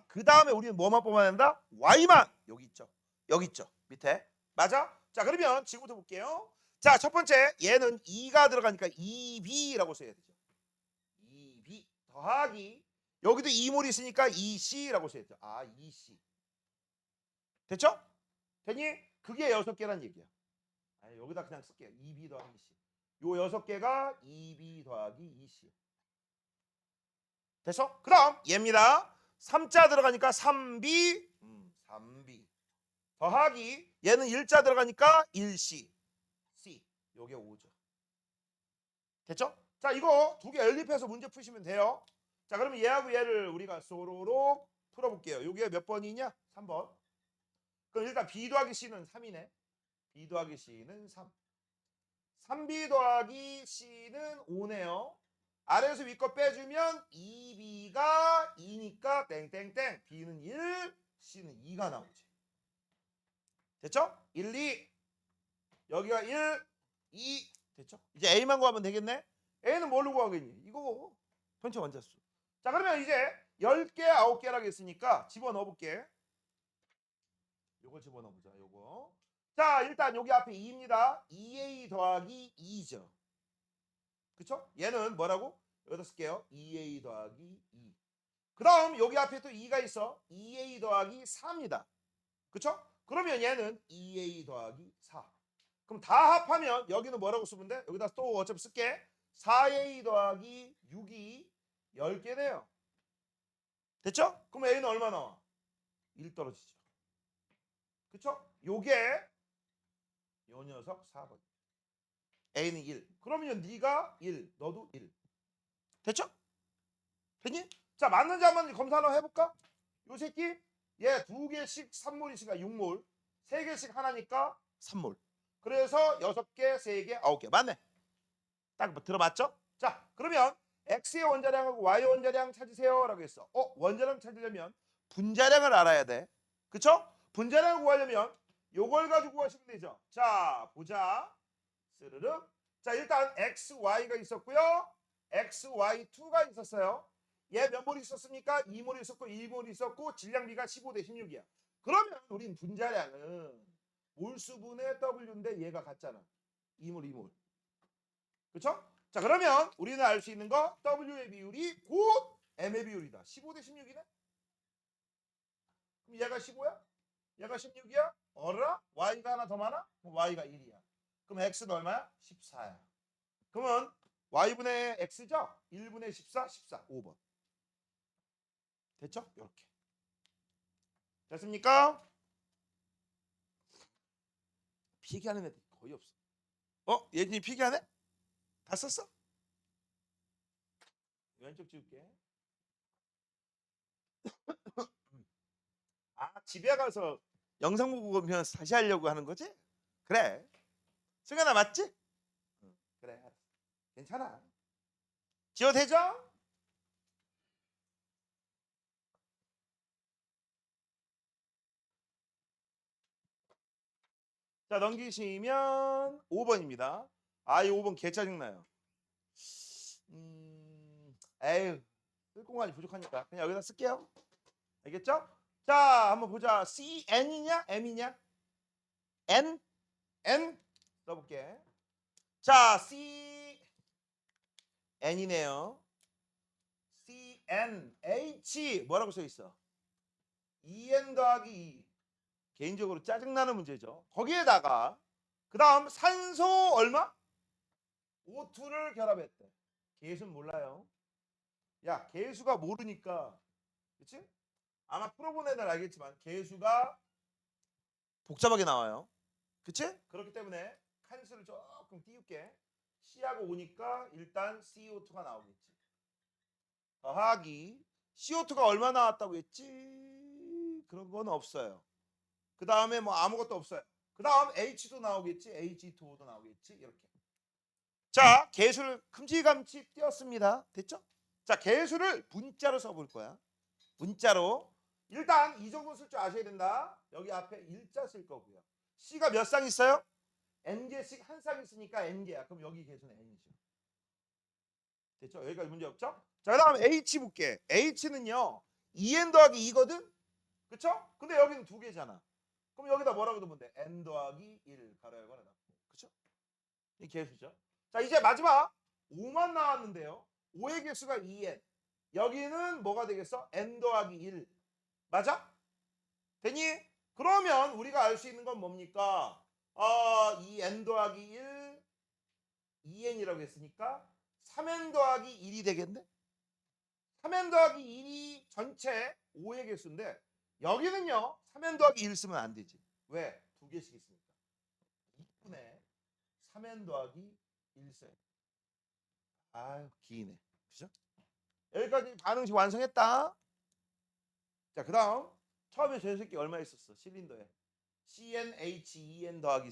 그 다음에 우리는 뭐만 뽑아낸다? y만 여기 있죠. 여기 있죠. 밑에. 맞아? 자, 그러면 지금부터 볼게요. 자, 첫 번째 얘는 2가 들어가니까 2b라고 써야 되죠. 2b 더하기 여기도 2몰이 있으니까 2c라고 써야죠. 아, 2c. 됐죠? 됐니? 그게 6개란 얘기야. 아니, 여기다 그냥 쓸게요. 2b 더하기 2c. 요 6개가 2b 더하기 2c. 됐어? 그 다음 얘입니다. 3자 들어가니까 3b 3b 더하기 얘는 1자 들어가니까 1c c. 요게 5죠. 됐죠? 자, 이거 두 개 연립해서 문제 푸시면 돼요. 자, 그러면 얘하고 얘를 우리가 쏘로록 풀어볼게요. 요게 몇 번이냐? 3번. 그럼 일단 b 더하기 c는 3이네. b 더하기 c는 3. 3b 더하기 c는 5네요. 아래에서 위 거 빼주면 2b가 2니까 땡땡땡. b는 1, c는 2가 나오지. 됐죠? 1, 2. 여기가 1, 2. 됐죠? 이제 a만 구하면 되겠네. a는 뭘로 구하겠니? 이거 전체 원자수. 자, 그러면 이제 10개, 9개라고 했으니까 집어넣어 볼게. 요거 집어넣어 보자. 요거. 자, 일단 여기 앞에 2입니다. 2a 더하기 2죠. 그쵸? 얘는 뭐라고? 여기다 쓸게요. 2a 더하기 2. 그 다음 여기 앞에 또 2가 있어. 2a 더하기 4입니다. 그쵸? 그러면 얘는 2a 더하기 4. 그럼 다 합하면 여기는 뭐라고 쓰면 돼? 여기다 또 어차피 쓸게. 4a 더하기 6이 10개네요. 됐죠? 그럼 a는 얼마 나와? 1 떨어지죠. 그쵸? 요게 요 녀석 4번. a는 1. 그러면 네가 1, 너도 1. 됐죠? 됐니? 자, 맞는지 안 맞는지 검사 한번 해볼까? 요 새끼 얘 2개씩 3몰이니까 6몰, 3개씩 하나니까 3몰. 그래서 6개, 3개, 9개. 맞네. 딱 들어맞죠? 자, 그러면 x의 원자량하고 y의 원자량 찾으세요 라고 했어. 원자량 찾으려면 분자량을 알아야 돼. 그쵸? 분자량을 구하려면 요걸 가지고 구하시면 되죠. 자, 보자. 스르륵. 자, 일단 x, y가 있었고요. x, y2가 있었어요. 얘 몇 몰 있었습니까? 2몰 있었고 1몰 있었고 질량비가 15 대 16이야. 그러면 우린 분자량은 몰수분의 W인데 얘가 같잖아. 2몰, 2몰. 그렇죠? 자, 그러면 우리는 알 수 있는 거 W의 비율이 곧 M의 비율이다. 15 대 16이네? 그럼 얘가 15야? 얘가 16이야? 어라? Y가 하나 더 많아? 그럼 Y가 1이야. 그럼 X는 얼마야? 14야. 그러면 Y분의 X죠? 1분의 14, 14, 5번. 됐죠? 이렇게. 됐습니까? 필기하는 애들 거의 없어. 예진이 필기하네? 다 썼어? 왼쪽 지울게. 집에 가서 영상 보고 보면 다시 하려고 하는 거지? 그래. 승현아 맞지? 그래. 알았어. 괜찮아. 지워 되죠? 자, 넘기시면 5번입니다. 이 5번 개 짜증나요. 에휴, 쓸 공간이 부족하니까 그냥 여기다 쓸게요. 알겠죠? 자, 한번 보자. CN이냐? M이냐? N? N? 써볼게. 자, CN이네요. CNH 뭐라고 써 있어? 2N 더하기 2. 개인적으로 짜증나는 문제죠. 거기에다가 그 다음 산소 얼마? O2를 결합했대. 개수는 몰라요. 야, 개수가 모르니까, 그치? 아마 풀어본 애들 알겠지만 개수가 복잡하게 나와요. 그치? 그렇기 때문에 칸수를 조금 띄울게. C하고 오니까 일단 CO2가 나오겠지. 더하기 CO2가 얼마 나왔다고 했지? 그런 건 없어요. 그 다음에 뭐 아무것도 없어요. 그 다음 H도 나오겠지. H2O도 나오겠지. 이렇게. 자, 개수를 큼직함치 띄웠습니다. 됐죠? 자, 개수를 문자로 써볼 거야. 문자로. 일단 이 정도 쓸 줄 아셔야 된다. 여기 앞에 일자 쓸 거고요. C가 몇 쌍 있어요? N개씩 한 쌍 있으니까 N개야. 그럼 여기 개수는 N이죠. 됐죠? 여기까지 문제 없죠? 자, 그 다음 H 볼게. H는요 2N 더하기 2거든? 그쵸? 근데 여기는 두 개잖아. 그럼 여기다 뭐라고 두면 돼? N 더하기 1 가로 열고 닫고. 그쵸? 이 개수죠. 자, 이제 마지막 5만 나왔는데요. 5의 개수가 2N. 여기는 뭐가 되겠어? N 더하기 1. 맞아? 되니? 그러면 우리가 알 수 있는 건 뭡니까? 이 N 더하기 1, 2N이라고 했으니까 3N 더하기 1이 되겠네? 3N 더하기 1이 전체 5의 개수인데 여기는요 3N 더하기 1 쓰면 안 되지. 왜? 두 개씩 있으니까. 2분의 3N 더하기 1 써야 돼. 아유 기네. 그죠? 여기까지 반응식 완성했다. 자, 그 다음 처음에 저 새끼 얼마 있었어? 실린더에 CnH2n 더하기 2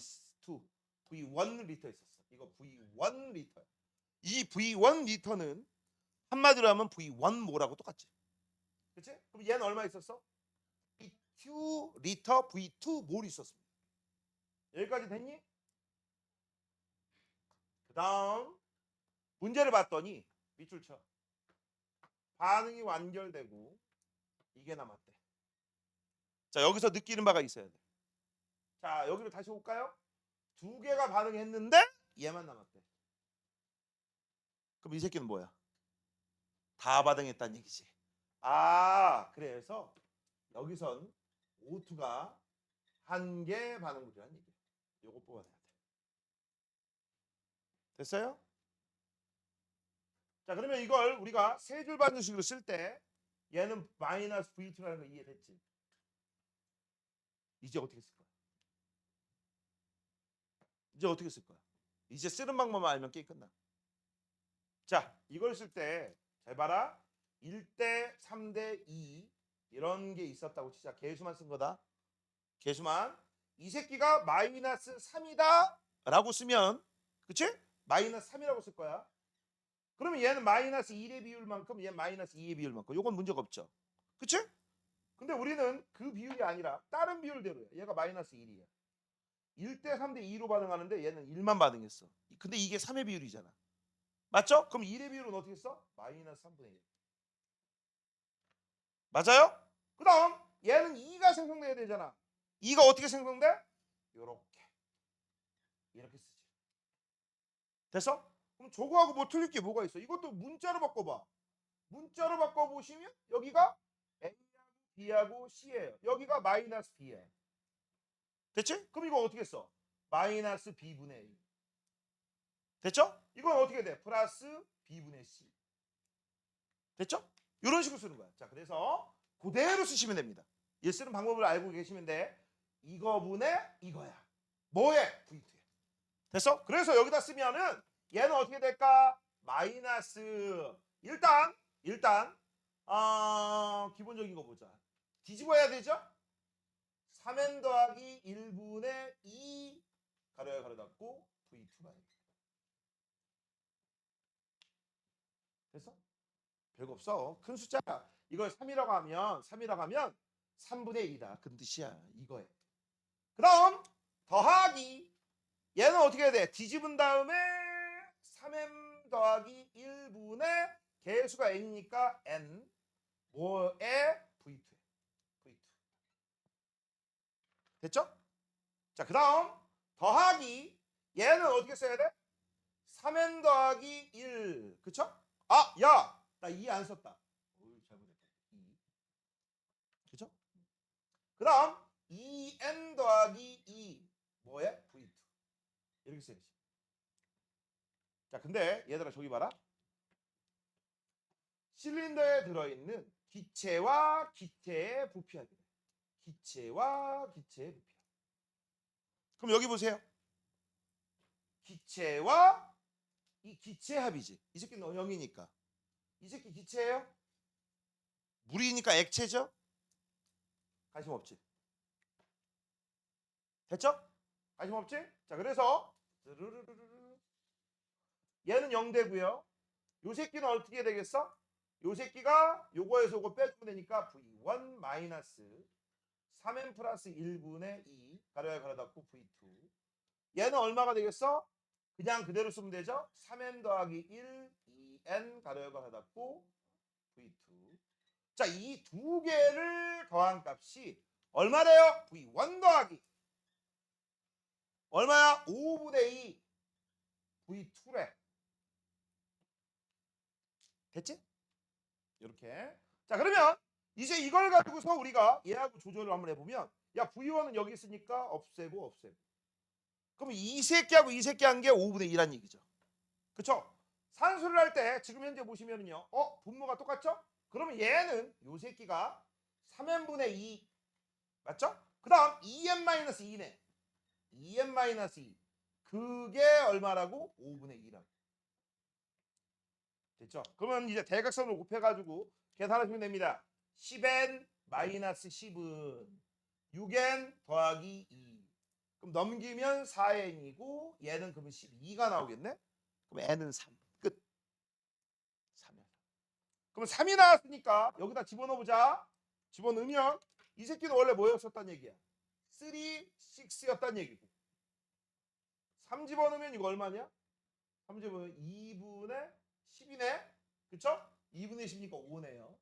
V1 리터 있었어. 이거 V1 리터야. 이 V1 리터는 한마디로 하면 V1 모라고 똑같지. 그치? 그럼 얘는 얼마 있었어? V2 리터 V2 몰 있었습니다. 여기까지 됐니? 그 다음 문제를 봤더니 밑줄 쳐. 반응이 완결되고 이게 남았대. 자, 여기서 느끼는 바가 있어야 돼. 자, 여기로 다시 올까요? 두 개가 반응했는데 얘만 남았대. 그럼 이 새끼는 뭐야? 다 반응했다는 얘기지. 아, 그래서 여기선 O2가 한 개 반응물이라는 얘기야. 요거 뽑아내야 돼. 됐어요? 자, 그러면 이걸 우리가 세 줄 반응식으로 쓸 때 얘는 마이너스 V2라는 거 이해됐지? 이제 어떻게 쓸 거야? 이제 어떻게 쓸 거야? 이제 쓰는 방법만 알면 게임 끝나. 자, 이걸 쓸 때 잘 봐라. 1대 3대 2 이런 게 있었다고 치자. 개수만 쓴 거다. 개수만. 이 새끼가 마이너스 3이다 라고 쓰면, 그치? 마이너스 3이라고 쓸 거야. 그러면 얘는 마이너스 1의 비율만큼 얘 마이너스 2의 비율만큼. 요건 문제가 없죠. 그치? 근데 우리는 그 비율이 아니라 다른 비율대로야. 얘가 마이너스 1이야. 1대 3대 2로 반응하는데 얘는 1만 반응했어. 근데 이게 3의 비율이잖아. 맞죠? 그럼 1의 비율은 어떻게 써? 마이너스 3분의 1. 맞아요? 그 다음 얘는 2가 생성돼야 되잖아. 2가 어떻게 생성돼? 요렇게. 이렇게 쓰지. 됐어? 그럼 저거하고 뭐 틀릴 게 뭐가 있어? 이것도 문자로 바꿔봐. 문자로 바꿔보시면 여기가 A하고 B하고 C예요. 여기가 마이너스 B예요. 됐지? 그럼 이거 어떻게 써? 마이너스 B분의 A. 됐죠? 이건 어떻게 돼? 플러스 B분의 C. 됐죠? 이런 식으로 쓰는 거야. 자, 그래서 그대로 쓰시면 됩니다. 이 쓰는 방법을 알고 계시면 돼. 이거분의 이거야. 뭐에? V2에. 됐어? 그래서 여기다 쓰면은 얘는 어떻게 될까? 마이너스. 일단 기본적인 거 보자. 뒤집어야 되죠? 3n 더하기 1분의 2 가로에 가로 닫고 V2가 돼. 됐어? 별거 없어. 큰 숫자야. 이걸 3이라고 하면 3분의 1이다. 그런 뜻이야. 이거에. 그럼 더하기 얘는 어떻게 해야 돼? 뒤집은 다음에 3m 더하기 1분의 개수가 n이니까 n 뭐에 v2에 v2. 됐죠? 자, 그 다음 더하기 얘는 어떻게 써야 돼? 3n 더하기 1. 그쵸? 아, 야! 나 2 안 썼다. 잘못했다. 2. 그쵸? 그 다음 2n 더하기 2 뭐에? v2. 이렇게 써야지. 자, 근데 얘들아 저기 봐라. 실린더에 들어있는 기체와 기체의 부피합이래. 기체와 기체의 부피합. 그럼 여기 보세요. 기체와 이 기체합이지. 이 새끼는 0이니까. 이 새끼 기체예요? 물이니까 액체죠? 관심 없지? 됐죠? 관심 없지? 자, 그래서 얘는 0되고요. 요 새끼는 어떻게 되겠어? 요 새끼가 요거에서 요거 빼주면 되니까 V1 마이너스 3n 플러스 1분의 2 가로에 가로 닫고 V2. 얘는 얼마가 되겠어? 그냥 그대로 쓰면 되죠? 3n 더하기 1 2n 가로에 가로 닫고 V2. 자, 이 두 개를 더한 값이 얼마 돼요? V1 더하기 얼마야? 5분의 2 V2래. 됐지? 이렇게. 자, 그러면 이제 이걸 가지고서 우리가 얘하고 조절을 한번 해보면, 야, V1은 여기 있으니까 없애고. 그럼 이 새끼하고 이 새끼 한 게 5분의 2란 얘기죠. 그쵸? 산수를 할 때 지금 현재 보시면은요, 분모가 똑같죠? 그러면 얘는 요 새끼가 3n분의 2 맞죠? 그 다음 2n-2네. 2n-2 그게 얼마라고? 5분의 2라고. 됐죠? 그러면 이제 대각선을 곱해가지고 계산하시면 됩니다. 10n-10은 6n 더하기 2. 그럼 넘기면 4n이고 얘는 그러면 12가 나오겠네? 그럼 n은 3. 끝. 3이야. 그럼 3이 나왔으니까 여기다 집어넣어보자. 집어넣으면 이 새끼는 원래 뭐였었단 얘기야? 3, 6였단 얘기고. 3 집어넣으면 이거 얼마냐? 3 집어넣으면 2분의 10이네? 그쵸? 2분의 10이니까 5네요.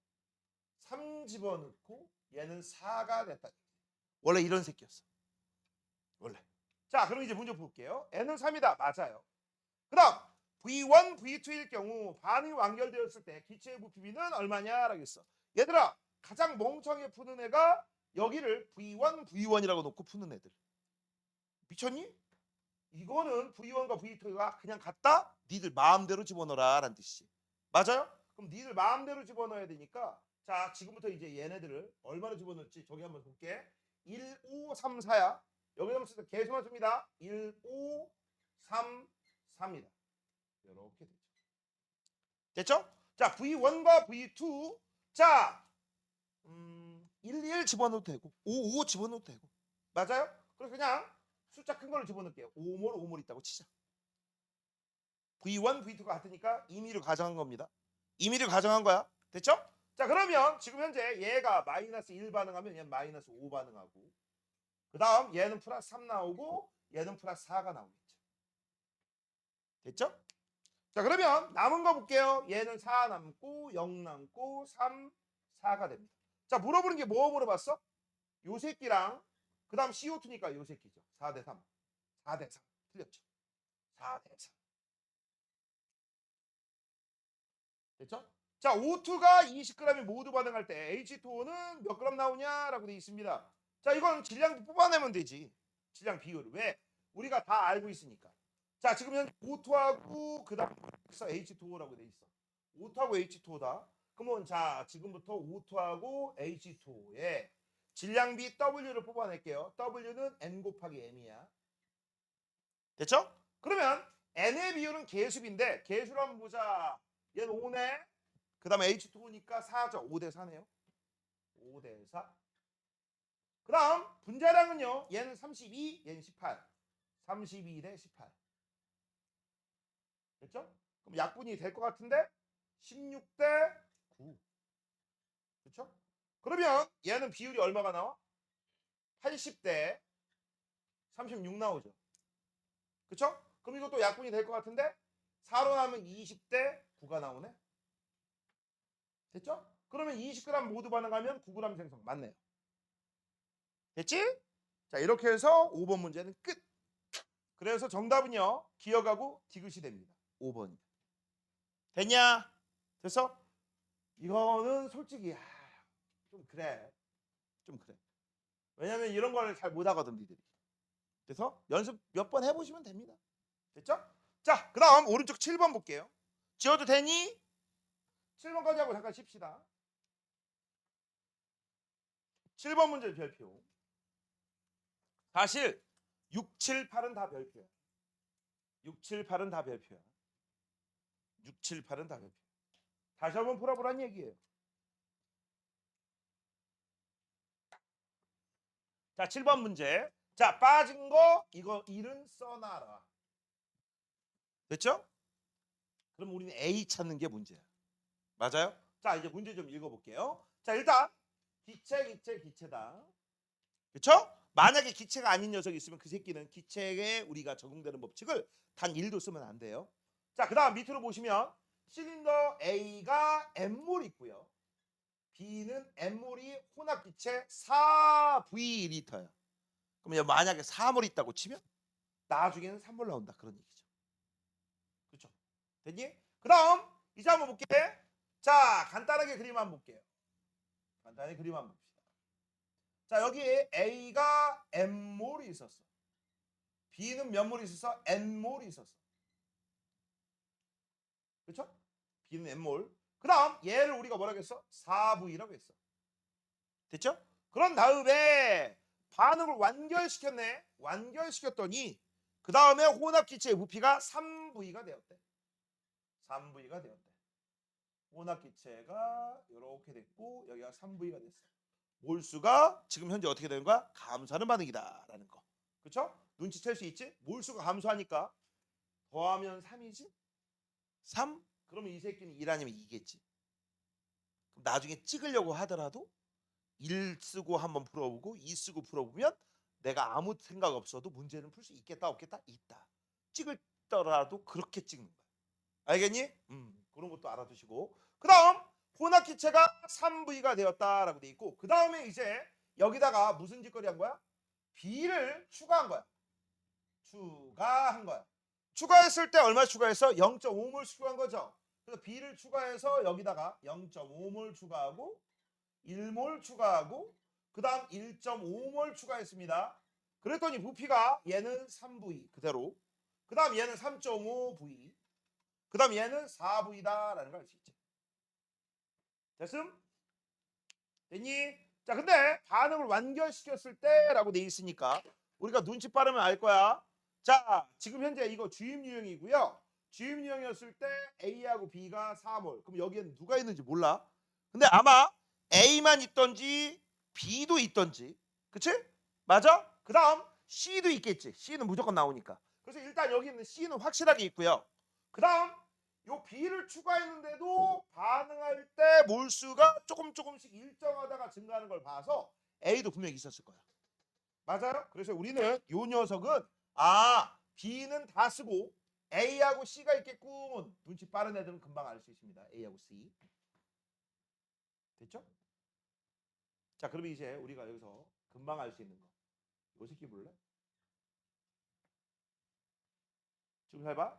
3 집어넣고 얘는 4가 됐다. 원래 이런 새끼였어. 원래. 자, 그럼 이제 문제 볼게요. n은 3이다. 맞아요. 그 다음 V1, V2일 경우 반응이 완결되었을 때 기체의 부피비는 얼마냐라고 했어. 얘들아, 가장 멍청하게 푸는 애가 여기를 V1, V1이라고 놓고 푸는 애들. 미쳤니? 이거는 V1과 V2가 그냥 같다? 니들 마음대로 집어넣어라 라는 뜻이지. 맞아요? 그럼 니들 마음대로 집어넣어야 되니까 자, 지금부터 이제 얘네들을 얼마나 집어넣을지 저기 한번 볼게. 1, 5, 3, 4야. 여기다 쓰면 계수만 씁니다. 1, 5, 3, 4입니다. 이렇게 되죠. 됐죠? 자, V1과 V2. 자, 1, 1 집어넣어도 되고 5, 5 집어넣어도 되고. 맞아요? 그래서 그냥 숫자 큰 걸로 집어넣을게요. 5몰, 5몰 있다고 치자. V1, V2가 같으니까 임의를 가정한 겁니다. 임의를 가정한 거야. 됐죠? 자, 그러면 지금 현재 얘가 마이너스 1 반응하면 얘는 마이너스 5 반응하고 그 다음 얘는 플러스 3 나오고 얘는 플러스 4가 나오겠죠. 됐죠? 자, 그러면 남은 거 볼게요. 얘는 4 남고 0 남고 3, 4가 됩니다. 자, 물어보는 게 뭐 물어봤어? 요 새끼랑 그 다음 CO2니까 요 새끼죠. 4대 3. 4대 3. 틀렸죠? 4대 3. 됐죠? 자, O2가 20g이 모두 반응할 때 H2O는 몇 g 나오냐라고 되어 있습니다. 자, 이건 질량 뽑아내면 되지. 질량 비율. 왜? 우리가 다 알고 있으니까. 자, 지금 현 O2하고 그다음 H2O라고 되어 있어. O2하고 H2O다. 그러면 자, 지금부터 O2하고 H2O의 질량비 W를 뽑아낼게요. W는 N 곱하기 M이야. 됐죠? 그러면 N의 비율은 계수비인데 계수를 한번 보자. 얘는 5네. 그 다음에 H2O니까 4죠. 5대 4네요. 5대 4. 그 다음 분자량은요. 얘는 32, 얘는 18. 32 대 18. 됐죠? 그럼 약분이 될 것 같은데 16 대 9. 그렇죠? 그러면 얘는 비율이 얼마가 나와? 80 대 36 나오죠. 그렇죠? 그럼 이것도 약분이 될 것 같은데 4로 나면 20 대 9가 나오네. 됐죠? 그러면 20g 모두 반응하면 9g 생성. 맞네요. 됐지? 자, 이렇게 해서 5번 문제는 끝. 그래서 정답은요. 기억하고 디귿이 됩니다. 5번이. 됐냐? 됐어? 이거는 솔직히 좀 그래. 좀 그래. 왜냐면 이런 걸 잘 못하거든 니들이. 그래서 연습 몇 번 해보시면 됩니다. 됐죠? 자, 그 다음 오른쪽 7번 볼게요. 지워도 되니? 7번까지 하고 잠깐 쉽시다. 7번 문제 별표. 사실 6, 7, 8은 다 별표야. 6, 7, 8은 다 별표야. 6, 7, 8은 다 별표. 다시 한번 풀어보란 얘기예요. 자, 7번 문제. 자, 빠진 거 이거 1은 써놔라. 됐죠? 그럼 우리는 A 찾는 게 문제야. 맞아요? 자, 이제 문제 좀 읽어볼게요. 자, 일단 기체다. 그렇죠? 만약에 기체가 아닌 녀석이 있으면 그 새끼는 기체에 우리가 적용되는 법칙을 단 1도 쓰면 안 돼요. 자, 그 다음 밑으로 보시면 실린더 A가 M몰 있고요. B는 M몰이 혼합기체 4V1리터야. 그럼 만약에 4몰 있다고 치면 나중에는 3몰 나온다. 그런 얘기죠. 그렇죠? 됐니? 그 다음 이제 한번 볼게. 자, 간단하게 그림 한번 볼게요. 간단히 그림 한번 봅시다. 자, 여기 A가 M몰이 있었어. B는 몇 몰이 있었어? N몰이 있었어. 그렇죠? B는 N몰. 그 다음 얘를 우리가 뭐라고 했어? 4V라고 했어. 됐죠? 그런 다음에 반응을 완결시켰네. 완결시켰더니 그 다음에 혼합기체의 부피가 3V가 되었대. 3V가 되었대. 혼합기체가 이렇게 됐고 여기가 3V가 됐어. 몰수가 지금 현재 어떻게 되는 거야? 감소하는 반응이다라는 거. 그렇죠? 눈치챌 수 있지? 몰수가 감소하니까 더하면 3이지? 3? 그러면 이 새끼는 1 아니면 2겠지. 그럼 나중에 찍으려고 하더라도 1 쓰고 한번 풀어보고 2 쓰고 풀어보면 내가 아무 생각 없어도 문제는 풀 수 있겠다 없겠다? 있다. 찍을더라도 그렇게 찍는 거야. 알겠니? 그런 것도 알아두시고 그 다음 혼합기체가 3V가 되었다라고 돼 있고 그 다음에 이제 여기다가 무슨 짓거리 한 거야? B를 추가한 거야. 추가한 거야. 추가했을 때 얼마 추가했어? 0.5몰 추가한 거죠. 그래서 B를 추가해서 여기다가 0.5몰 추가하고 1몰 추가하고 그 다음 1.5몰 추가했습니다. 그랬더니 부피가 얘는 3V 그대로, 그 다음 얘는 3.5V, 그 다음 얘는 4V다 라는 걸 알 수 있지. 됐음? 됐니? 자, 근데 반응을 완결시켰을 때 라고 돼 있으니까 우리가 눈치 빠르면 알 거야. 자, 지금 현재 이거 주입 유형이고요. 주입 유형이었을 때 A하고 B가 4몰. 그럼 여기에는 누가 있는지 몰라. 근데 아마 A만 있던지 B도 있던지, 그치? 맞아? 그 다음 C도 있겠지. C는 무조건 나오니까. 그래서 일단 여기 있는 C는 확실하게 있고요. 그 다음 요 B를 추가했는데도 반응할 때 몰수가 조금씩 일정하다가 증가하는 걸 봐서 A도 분명히 있었을 거야. 맞아요? 그래서 우리는 요 녀석은 B는 다 쓰고 A하고 C가 있겠군. 눈치 빠른 애들은 금방 알 수 있습니다. A하고 C. 됐죠? 자, 그러면 이제 우리가 여기서 금방 알 수 있는 거. 요 새끼 볼래? 지금 잘 봐.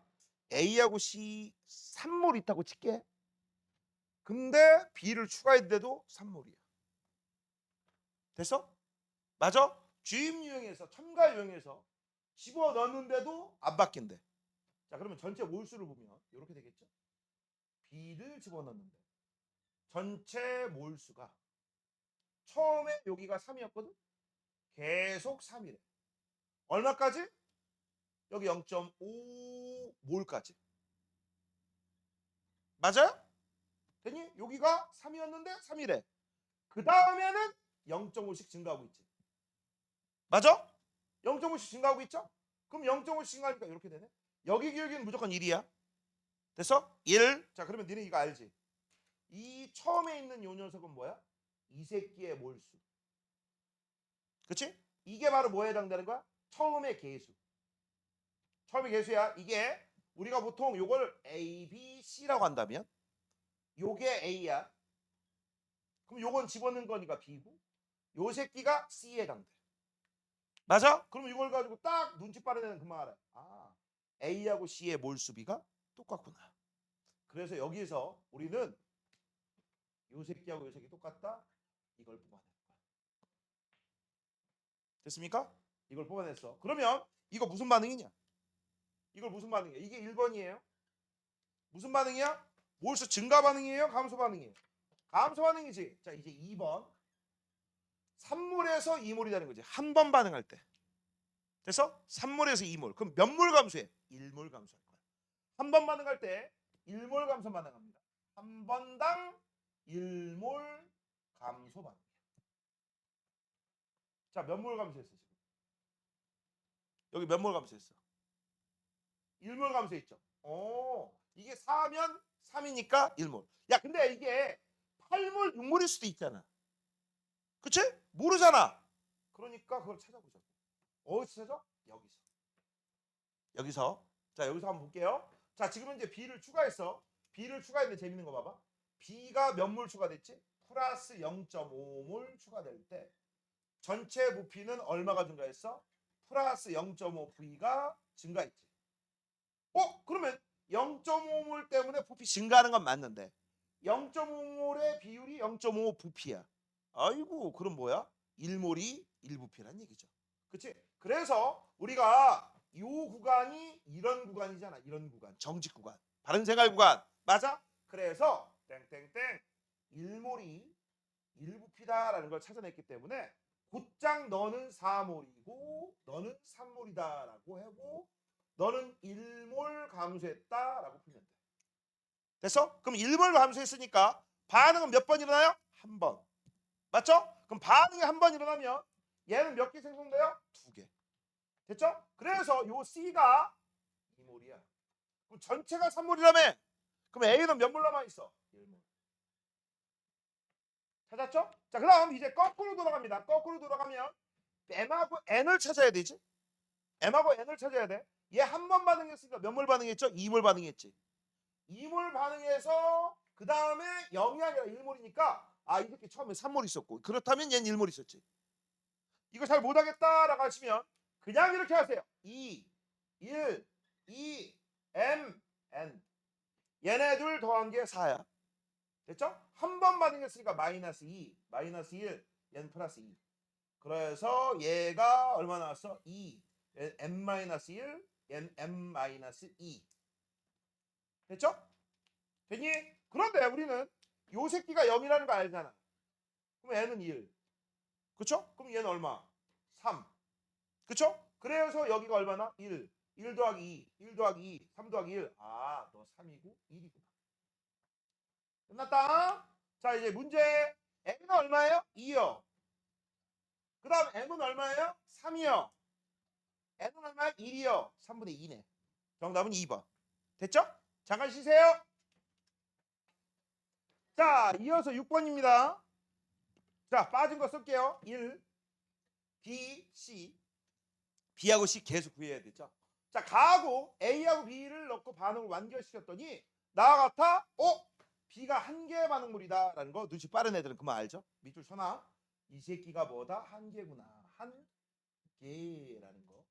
A하고 C 3몰 있다고 칠게. 근데 B를 추가했는데도 3몰이야. 됐어? 맞아? 주입 유형에서 첨가 유형에서 집어 넣는데도 안 바뀐대. 자, 그러면 전체 몰수를 보면 이렇게 되겠죠? B를 집어 넣는데 전체 몰수가 처음에 여기가 3이었거든? 계속 3이래. 얼마까지? 여기 0.5몰까지. 맞아요? 됐니? 여기가 3이었는데 3이래. 그 다음에는 0.5씩 증가하고 있지. 맞아? 0.5씩 증가하고 있죠? 그럼 0.5씩 증가하니까 이렇게 되네. 여기 기울기는 무조건 1이야. 됐어? 1. 자, 그러면 니네 이거 알지? 이 처음에 있는 요 녀석은 뭐야? 이 새끼의 몰수. 그치? 이게 바로 뭐에 해당되는 거야? 처음의 개수. 처음의 개수야. 이게 우리가 보통 요걸 A, B, C라고 한다면 요게 A야. 그럼 요건 집어넣은 거니까 B고 요 새끼가 C에 해당돼. 맞아? 그럼 이걸 가지고 딱 눈치 빠른 애는 그만 알아. A하고 C의 몰수비가 똑같구나. 그래서 여기에서 우리는 요 새끼하고 요 새끼 똑같다. 이걸 뽑아낸 거야. 됐습니까? 이걸 뽑아냈어. 그러면 이거 무슨 반응이냐? 이걸 무슨 반응이야? 이게 1번이에요. 무슨 반응이야? 몰수 증가 반응이에요? 감소 반응이에요? 감소 반응이지. 자, 이제 2번. 3몰에서 2몰이라는 거지. 한 번 반응할 때. 됐어? 3몰에서 2몰. 그럼 몇 몰 감소해? 1몰 감소할 거야. 한 번 반응할 때 1몰 감소 반응합니다. 한 번당 1몰 감소 반응. 자, 몇 몰 감소했어 지금? 여기 몇 몰 감소했어? 1몰 감소했죠. 이게 4면 3이니까 1몰. 야, 근데 이게 8몰, 6몰일 수도 있잖아. 그치? 모르잖아. 그러니까 그걸 찾아보자고. 어디서 찾아? 여기서. 여기서. 자, 여기서 한번 볼게요. 자, 지금 이제 B를 추가했어. B를 추가했는데 재밌는 거 봐봐. B가 몇 몰 추가됐지? 플러스 0.5몰 추가될 때 전체 부피는 얼마가 증가했어? 플러스 0.5V가 증가했지. 그러면 0.5몰 때문에 부피 증가하는 건 맞는데 0.5몰의 비율이 0.5 부피야. 아이고, 그럼 뭐야? 1몰이 1부피란 얘기죠. 그치? 그래서 우리가 이 구간이 이런 구간이잖아. 이런 구간. 정직 구간. 바른 생활 구간. 맞아? 그래서 땡땡땡 1몰이 1부피다라는 걸 찾아냈기 때문에 곧장 너는 4몰이고 너는 3몰이다라고 하고 너는 1몰 감소했다라고 풀면 돼. 됐어? 그럼 1몰 감소했으니까 반응은 몇 번 일어나요? 한 번. 맞죠? 그럼 반응이 한 번 일어나면 얘는 몇 개 생성돼요? 2개. 됐죠? 그래서 요 C가 2몰이야. 그럼 전체가 3몰이라며? 그럼 A는 몇 몰 남아있어? 1몰. 찾았죠? 자, 그럼 이제 거꾸로 돌아갑니다. 거꾸로 돌아가면 M하고 N을 찾아야 되지. M하고 N을 찾아야 돼. 얘 한 번 반응했으니까 몇 몰 반응했죠? 2몰 반응했지. 2몰 반응해서 그 다음에 0이 아니라 1몰이니까 이 새끼 처음에 3몰 있었고 그렇다면 얘는 1몰 있었지. 이거 잘 못하겠다라고 하시면 그냥 이렇게 하세요. 2, 1, 2, m, n. 얘네 둘 더한 게 4야. 됐죠? 한 번 반응했으니까 마이너스 2, 마이너스 1, 얘는 플러스 2. 그래서 얘가 얼마 나왔어? 2, m-1, m-2. 됐죠? 됐니? 그런데 우리는 요 새끼가 0이라는 거 알잖아. 그럼 얘는 1. 그쵸? 그럼 얘는 얼마? 3. 그쵸? 그래서 여기가 얼마나? 1. 1 더하기 2, 1 더하기 2, 3 더하기 1. 아, 너 3이고 1이구나. 끝났다. 자, 이제 문제. n은 얼마예요? 2요. 그 다음 m은 얼마예요? 3이요. n은 얼마예요? 1이요. 3분의 2네. 정답은 2번. 됐죠? 잠깐 쉬세요. 자, 이어서 6번입니다. 자, 빠진 거 쓸게요. 1, B, C. B하고 C 계속 구해야 되죠. 자, 가하고 A하고 B를 넣고 반응을 완결시켰더니 나와 같아? B가 한 개의 반응물이다 라는 거 눈치 빠른 애들은 그만 알죠? 밑줄 쳐놔. 이 새끼가 뭐다? 한 개구나. 한 개라는 거.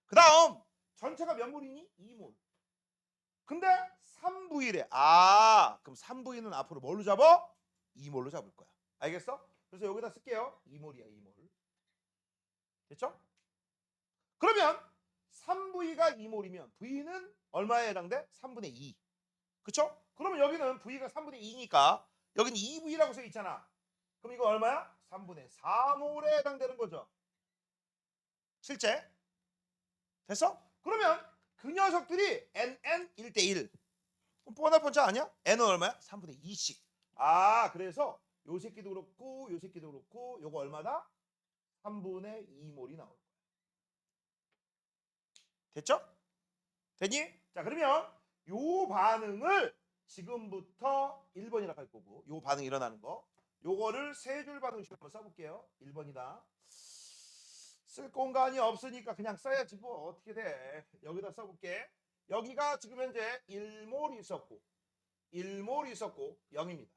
그 다음 전체가 몇 몰이니? 2몰. 근데 3V래. 아, 그럼 3V는 앞으로 뭘로 잡아? 2몰로 잡을 거야. 알겠어? 그래서 여기다 쓸게요. 2몰이야, 2몰. 됐죠? 그러면 3V가 2몰이면 V는 얼마에 해당돼? 3분의 2. 그쵸? 그러면 여기는 V가 3분의 2니까 여기는 2V라고 써 있잖아. 그럼 이거 얼마야? 3분의 4몰에 해당되는 거죠. 실제. 됐어? 그러면 그 녀석들이 NN 1대1. 그럼 뻔할뻔짜 아니야? N은 얼마야? 3분의 2씩. 아, 그래서 요 새끼도 그렇고 요 새끼도 그렇고 요거 얼마다? 3분의 2몰이 나올 거야. 됐죠? 됐니? 자, 그러면 요 반응을 지금부터 1번이라고 할 거고 요 반응 일어나는 거 요거를 세 줄 반응식 한번 써볼게요. 1번이다. 쓸 공간이 없으니까 그냥 써야지 뭐 어떻게 돼. 여기다 써볼게. 여기가 지금 현재 1몰이 있었고 1몰이 있었고 0입니다.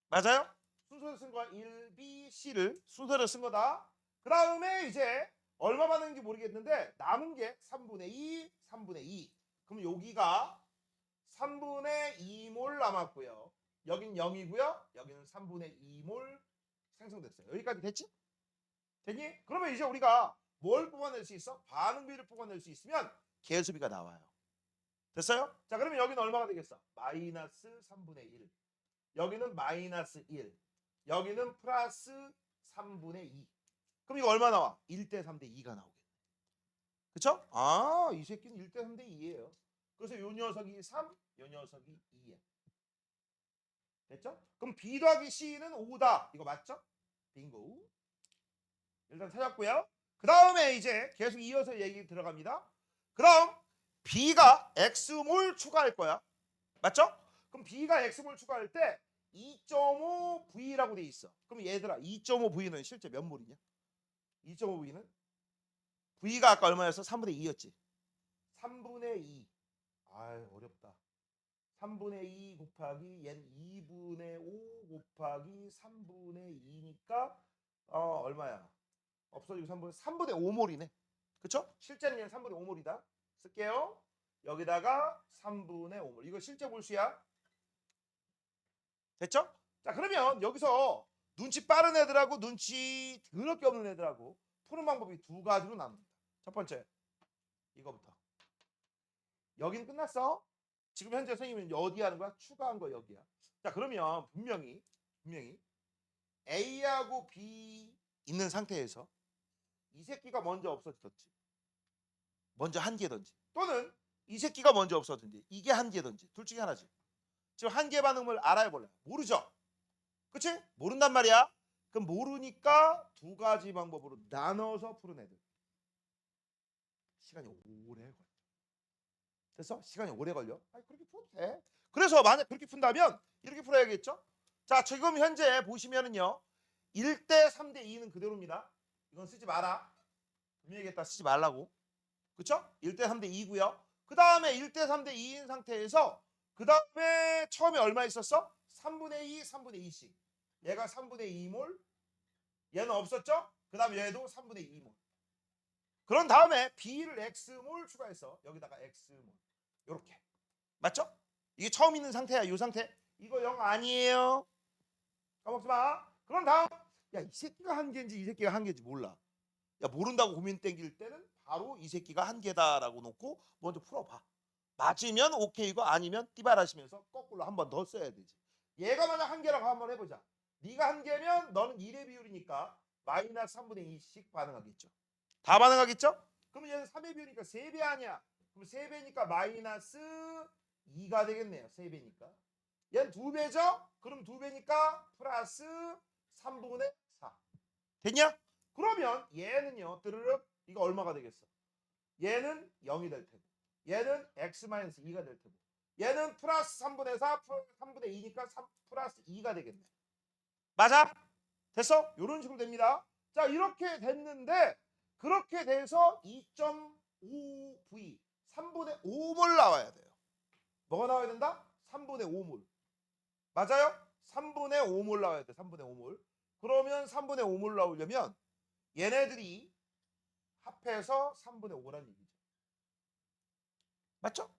맞아요? 순서를 쓴 거야. 1, B, C를 순서를 쓴 거다. 그 다음에 이제 얼마 받는지 모르겠는데 남은 게 3분의 2, 3분의 2. 그럼 여기가 3분의 2몰 남았고요. 여긴 0이고요. 여기는 3분의 2몰 생성됐어요. 여기까지 됐지? 됐니? 그러면 이제 우리가 뭘 뽑아낼 수 있어? 반응비를 뽑아낼 수 있으면 계수비가 나와요. 됐어요? 자, 그러면 여기는 얼마가 되겠어? 마이너스 3분의 1. 여기는 마이너스 1. 여기는 플러스 3분의 2. 그럼 이거 얼마 나와? 1대 3대 2가 나오겠네. 그쵸? 아, 이 새끼는 1대 3대 2예요. 그래서 요 녀석이 3, 요 녀석이 2야. 됐죠? 그럼 B 더하기 C는 5다. 이거 맞죠? 빙고. 일단 찾았고요. 그 다음에 이제 계속 이어서 얘기 들어갑니다. 그럼 B가 X몰 추가할 거야. 맞죠? 그럼 B가 X몰 추가할 때 2.5V라고 돼 있어. 그럼 얘들아 2.5V는 실제 몇 몰이냐? 2.5V는 V가 아까 얼마였어? 3분의 2였지. 3분의 2. 아, 어렵다. 3분의 2 곱하기 얘는 2분의 5 곱하기 3분의 2니까 얼마야? 없어지고 3분의 5몰이네. 그쵸? 실제는 얘는 3분의 5몰이다. 쓸게요. 여기다가 3분의 5몰. 이거 실제 몰수야. 됐죠? 자, 그러면 여기서 눈치 빠른 애들하고 눈치 더럽게 없는 애들하고 푸는 방법이 두 가지로 나눕니다. 첫 번째, 이거부터. 여기는 끝났어. 지금 현재 선생님은 어디 하는 거야? 추가한 거 여기야. 자, 그러면 분명히 A하고 B 있는 상태에서 이 새끼가 먼저 없어졌지. 먼저 한 개든지 또는 이 새끼가 먼저 없어졌든지 이게 한 개든지 둘 중에 하나지. 지금 한 개 반응을 알아야 몰라요. 모르죠? 그치? 모른단 말이야. 그럼 모르니까 두 가지 방법으로 나눠서 푸는 애들. 시간이 오래 걸려. 됐어? 시간이 오래 걸려. 아니, 그렇게 풀어도 돼. 그래서 만약 그렇게 푼다면 이렇게 풀어야겠죠? 자, 지금 현재 보시면은요. 1대 3대 2는 그대로입니다. 이건 쓰지 마라. 분명히 했다 쓰지 말라고. 그쵸? 1대 3대 2고요. 그 다음에 1대 3대 2인 상태에서 그 다음에 처음에 얼마 있었어? 3분의 2, 3분의 2씩. 얘가 3분의 2몰. 얘는 없었죠? 그 다음에 얘도 3분의 2몰. 그런 다음에 B를 X몰 추가해서 여기다가 X몰. 요렇게. 맞죠? 이게 처음 있는 상태야. 요 상태. 이거 0 아니에요. 까먹지 마. 그런 다음 야, 이 새끼가 한 개인지 이 새끼가 한 개인지 몰라. 야, 모른다고 고민 땡길 때는 바로 이 새끼가 한 개다라고 놓고 먼저 풀어봐. 맞으면 오케이고 아니면 띠바라시면서 거꾸로 한 번 더 써야 되지. 얘가 만약 한 개라고 한번 해보자. 네가 한 개면 너는 1의 비율이니까 마이너스 3분의 2씩 반응하겠죠. 다 반응하겠죠? 그럼 얘는 3의 비율이니까 3배 아니야. 그럼 3배니까 마이너스 2가 되겠네요. 3배니까. 얘는 2배죠? 그럼 2배니까 플러스 3분의 4. 됐냐? 그러면 얘는요. 뜨르륵 이거 얼마가 되겠어? 얘는 0이 될 테고 얘는 x-2가 될 테고 얘는 플러스 3분의 4 3분의 2니까 3 플러스 2가 되겠네. 맞아? 됐어? 이런 식으로 됩니다. 자, 이렇게 됐는데 그렇게 돼서 2.5V 3분의 5몰 나와야 돼요. 뭐가 나와야 된다? 3분의 5몰. 맞아요? 3분의 5몰 나와야 돼. 3분의 5몰. 그러면 3분의 5몰 나오려면 얘네들이 합해서 3분의 5라는 얘기죠. 맞죠?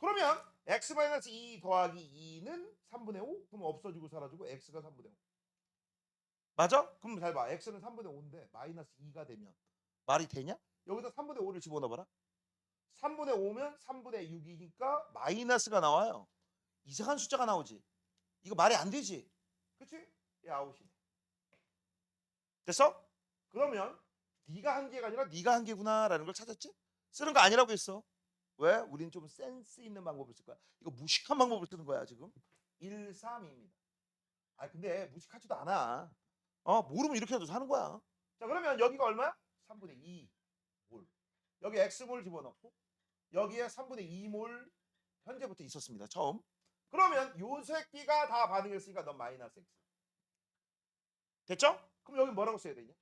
그러면 x-2 더하기 2는 3분의 5? 그럼 없어지고 사라지고 x가 3분의 5. 맞아? 그럼 잘 봐. x는 3분의 5인데 마이너스 2가 되면 말이 되냐? 여기다 3분의 5를 집어넣어봐라. 3분의 5면 3분의 6이니까 마이너스가 나와요. 이상한 숫자가 나오지. 이거 말이 안 되지. 그치? 얘 아웃이네. 됐어? 그러면 네가 한 개가 아니라 네가 한 개구나라는 걸 찾았지? 쓰는 거 아니라고 했어. 왜? 우리는 좀 센스 있는 방법을 쓸 거야. 이거 무식한 방법을 쓰는 거야 지금. 1, 3입니다. 아 근데 무식하지도 않아. 모르면 이렇게 해도 사는 거야. 자 그러면 여기가 얼마야? 3분의 2몰. 여기 x몰 집어넣고 여기에 3분의 2몰 현재부터 있었습니다. 처음. 그러면 요 새끼가 다 반응했으니까 넌 마이너스 x. 됐죠? 그럼 여기 뭐라고 써야 되냐?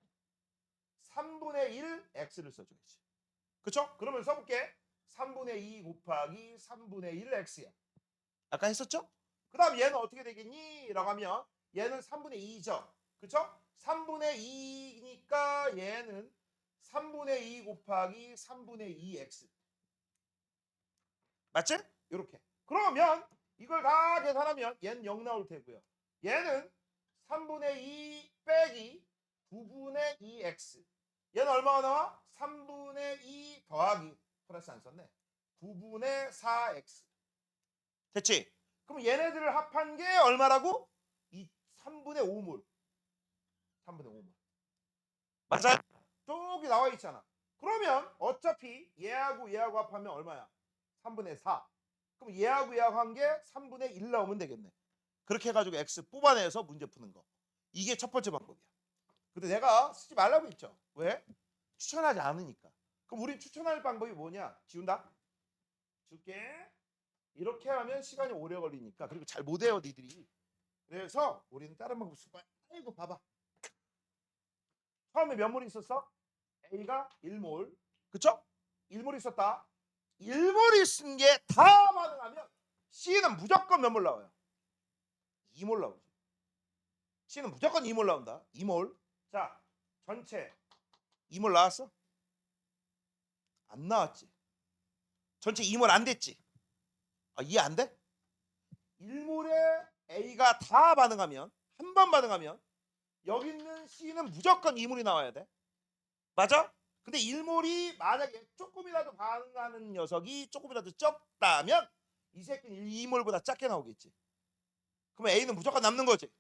3분의 1 x를 써줘야지. 그쵸? 그러면 써볼게. 3분의 2 곱하기 3분의 1 x야. 아까 했었죠? 그 다음 얘는 어떻게 되겠니? 라고 하면 얘는 3분의 2죠. 그쵸? 3분의 2니까 얘는 3분의 2 곱하기 3분의 2x. 맞지? 이렇게. 그러면 이걸 다 계산하면 얘는 0 나올 테고요. 얘는 3분의 2 빼기 9분의 2x. 얘는 얼마가 나와? 3분의 2 더하기 플러스 안 썼네. 9분의 4x. 됐지? 그럼 얘네들을 합한 게 얼마라고? 이 3분의 5몰. 3분의 5몰. 맞아요? 저기 나와 있잖아. 그러면 어차피 얘하고 얘하고 합하면 얼마야? 3분의 4. 그럼 얘하고 얘하고 한 게 3분의 1 나오면 되겠네. 그렇게 해가지고 x 뽑아내서 문제 푸는 거. 이게 첫 번째 방법이야. 근데 내가 쓰지 말라고 했죠. 왜? 추천하지 않으니까. 그럼 우리 추천할 방법이 뭐냐? 지운다. 줄게. 이렇게 하면 시간이 오래 걸리니까. 그리고 잘 못해요 니들이. 그래서 우리는 다른 방법 쓸 거야. 아이고 봐봐. 처음에 몇 몰 있었어? A가 1몰. 그쵸? 1몰 있었다. 1몰이 쓴 게 다 반응하면 C는 무조건 몇 몰 나와요? 2몰 나오지. C는 무조건 2몰 나온다. 2몰. 자, 전체 2몰 나왔어? 안 나왔지. 전체 2몰 안 됐지. 이해 안 돼? 1몰에 A가 다 반응하면 한 번 반응하면 여기 있는 C는 무조건 2몰이 나와야 돼. 맞아? 근데 1몰이 만약에 조금이라도 반응하는 녀석이 조금이라도 적다면 이 새끼는 2몰보다 작게 나오겠지. 그러면 A는 무조건 남는 거지.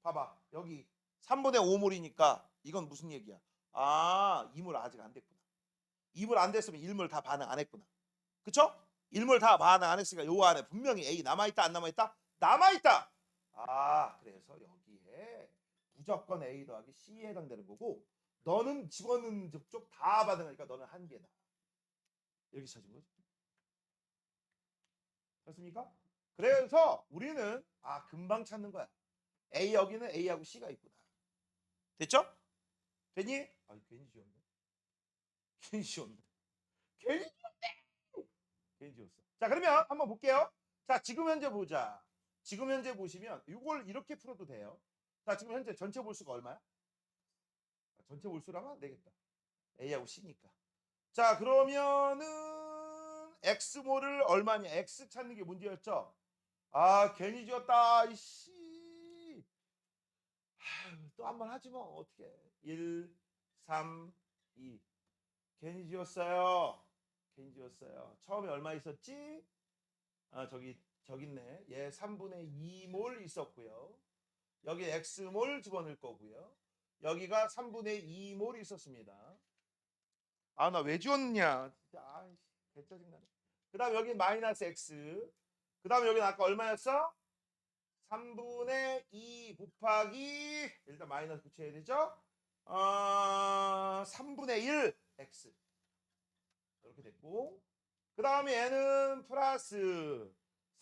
봐봐. 여기 3분의 5몰이니까 이건 무슨 얘기야? 2몰 아직 안 됐구나. 2몰 안 됐으면 1몰 다 반응 안 했구나. 그쵸? 1몰 다 반응 안 했으니까 요 안에 분명히 A 남아있다 안 남아있다? 남아있다. 그래서 여기에 무조건 A 더하기 C에 해당되는 거고 너는 집어넣는 쪽 다 반응하니까 너는 한 개다. 이렇게 찾은 거지. 됐습니까? 그래서 우리는 금방 찾는 거야. A 여기는 A하고 C가 있구나. 됐죠? 됐니? 괜히 지웠네. 괜히 지웠네. 괜히 지웠네. 괜히 지웠어. 자 그러면 한번 볼게요. 자 지금 현재 보자. 지금 현재 보시면 이걸 이렇게 풀어도 돼요. 자 지금 현재 전체 볼수가 얼마야? 전체 볼수라면 안 되겠다. A하고 C니까. 자, 그러면은 x모를 얼마냐? x 찾는 게 문제였죠? 아, 괜히 지었다. 이씨. 또 한 번 하지 뭐. 어떻게? 1, 3, 2. 괜히 지었어요. 괜히 지었어요. 처음에 얼마 있었지? 아, 저기 있네. 얘 3분의 2몰 있었고요. 여기 x몰 집어넣을 거고요. 여기가 3분의 2몰 있었습니다. 아, 나 왜 지웠냐? 진짜 아이씨, 개짜증나네. 그다음 여기 마이너스 x. 그다음 여기는 아까 얼마였어? 3분의 2 곱하기 일단 마이너스 붙여야 되죠? 3분의 1 x 이렇게 됐고 그 다음에 얘는 플러스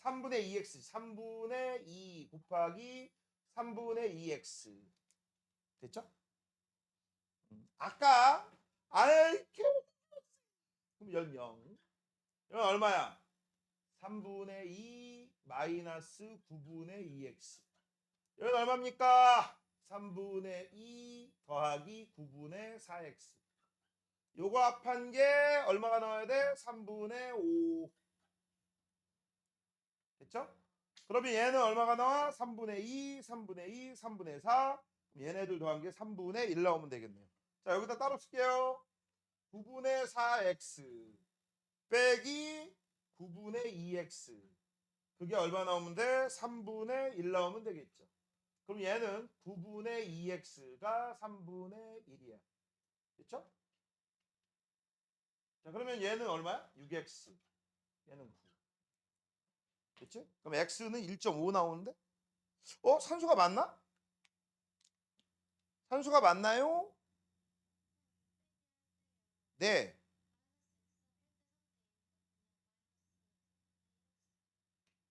3분의 2x 3분의 2 곱하기 3분의 2x 됐죠? 아까 알게 그럼 10 이건 얼마야? 3분의 2 마이너스 9분의 2x 이건 얼마입니까? 3분의 2 더하기 9분의 4x 요거 합한 게 얼마가 나와야 돼? 3분의 5 됐죠? 그러면 얘는 얼마가 나와? 3분의 2, 3분의 2, 3분의 4 얘네들 더한 게 3분의 1 나오면 되겠네요. 자, 여기다 따로 쓸게요. 9분의 4x 빼기 9분의 2x 그게 얼마 나오면 돼? 3분의 1 나오면 되겠죠. 그럼 얘는 9분의 2x가 3분의 1이야. 됐죠? 자, 그러면 얘는 얼마야? 6x. 얘는 9. 됐지? 그럼 x는 1.5 나오는데? 산수가 맞나? 산수가 맞나요? 네.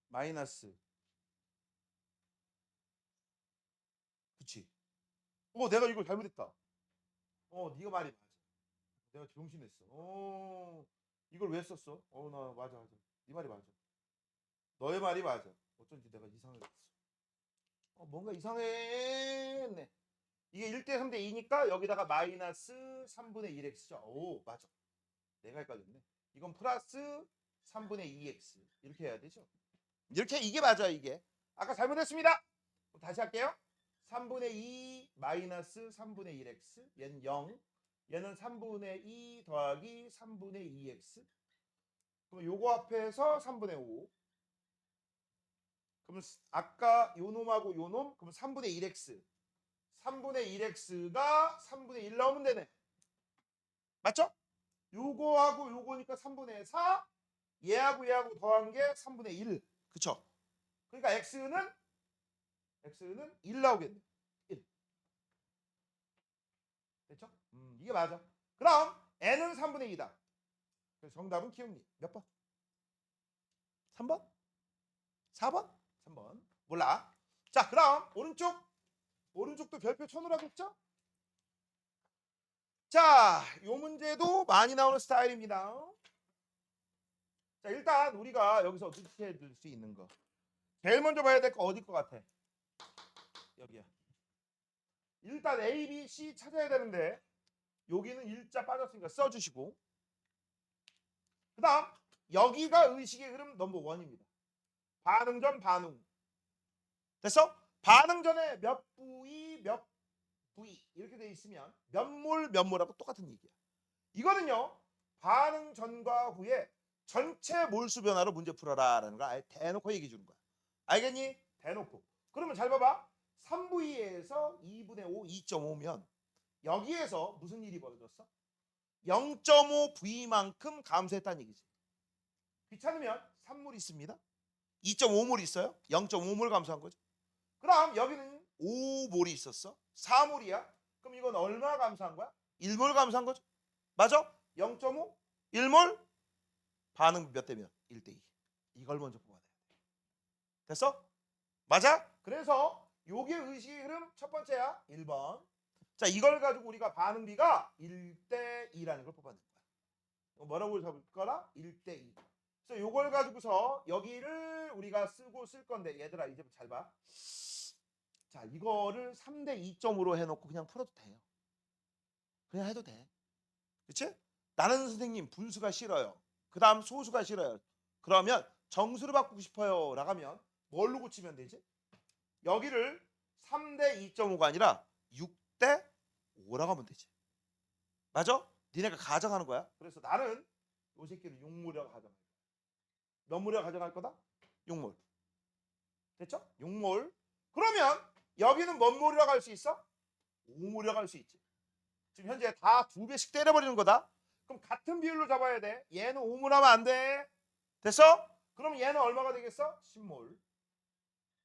마이너스. 그치? 내가 이거 잘못했다. 네가 말이 맞아. 내가 병신했어. 이걸 왜 썼어? 나 맞아. 네 말이 맞아. 너의 말이 맞아. 어쩐지 내가 이상했어. 뭔가 이상했네. 이게 1대 3대 2니까 여기다가 마이너스 3분의 1x죠. 오, 맞아. 내가 헷갈렸네. 이건 플러스 3분의 2x. 이렇게 해야 되죠. 이렇게 이게 맞아요, 이게. 아까 잘못했습니다. 다시 할게요. 3분의 2 마이너스 3분의 1x. 얘는 0. 얘는 3분의 2 더하기 3분의 2x. 그럼 요거 앞에서 3분의 5. 그럼 아까 요 놈하고 요 놈, 그럼 3분의 1x. 3분의 1x가 3분의 1 나오면 되네. 맞죠? 요거하고 요거니까 3분의 4. 얘하고 더한 게 3분의 1. 그쵸? 그러니까 x는 1 나오겠네. 1. 됐죠? 이게 맞아. 그럼 n은 3분의 2다. 그래서 정답은 키움니. 몇 번? 3번? 4번? 3번. 몰라. 자, 그럼 오른쪽도 별표 쳐놓으라고 했죠? 자, 요 문제도 많이 나오는 스타일입니다. 자, 일단 우리가 여기서 어떻게 들 수 있는 거. 제일 먼저 봐야 될 거 어디 것 같아? 여기야. 일단 A, B, C 찾아야 되는데 여기는 일자 빠졌으니까 써주시고 그 다음 여기가 의식의 흐름 넘버 원입니다. 반응전 반응. 됐어? 반응전에 몇 부위 몇 부위 이렇게 돼 있으면 몇 몰하고 똑같은 얘기야. 이거는요. 반응 전과 후에 전체 몰수 변화로 문제 풀어라라는 걸 아예 대놓고 얘기해 주는 거야. 알겠니? 대놓고. 그러면 잘 봐봐. 3부위에서 2분의 5, 2.5면 여기에서 무슨 일이 벌어졌어? 0.5V만큼 감소했다는 얘기지. 귀찮으면 3몰 있습니다. 2.5몰 있어요. 0.5몰 감소한 거죠. 그럼 여기는 5몰이 있었어. 4몰이야. 그럼 이건 얼마 감소한 거야? 1몰 감소한 거죠. 맞아? 0.5? 1몰? 반응 몇 대면? 1대2. 이걸 먼저 뽑아야 돼. 됐어? 맞아? 그래서 요게 의식의 흐름 첫 번째야. 1번. 자, 이걸 가지고 우리가 반응비가 1대2라는 걸 뽑아낸 거야. 뭐라고 잡을 거라? 1대2. 그래서 요걸 가지고서 여기를 우리가 쓰고 쓸 건데 얘들아 이제 잘 봐. 자, 이거를 3대 2점으로 해놓고 그냥 풀어도 돼요. 그냥 해도 돼. 그치? 나는 선생님 분수가 싫어요. 그 다음 소수가 싫어요. 그러면 정수로 바꾸고 싶어요. 라고 하면 뭘로 고치면 되지? 여기를 3대 2.5가 아니라 6대 5라고 하면 되지. 맞아? 니네가 가정하는 거야. 그래서 나는 요 새끼를 6몰이라고 가정할 거야. 몇 몰이라고 가정할 거다? 6몰. 됐죠? 6몰. 그러면 여기는 뭔 몰이라고 할 수 있어? 5몰이라고 할 수 있지. 지금 현재 다 2배씩 때려버리는 거다. 그럼 같은 비율로 잡아야 돼. 얘는 5몰 하면 안 돼. 됐어? 그럼 얘는 얼마가 되겠어? 10몰.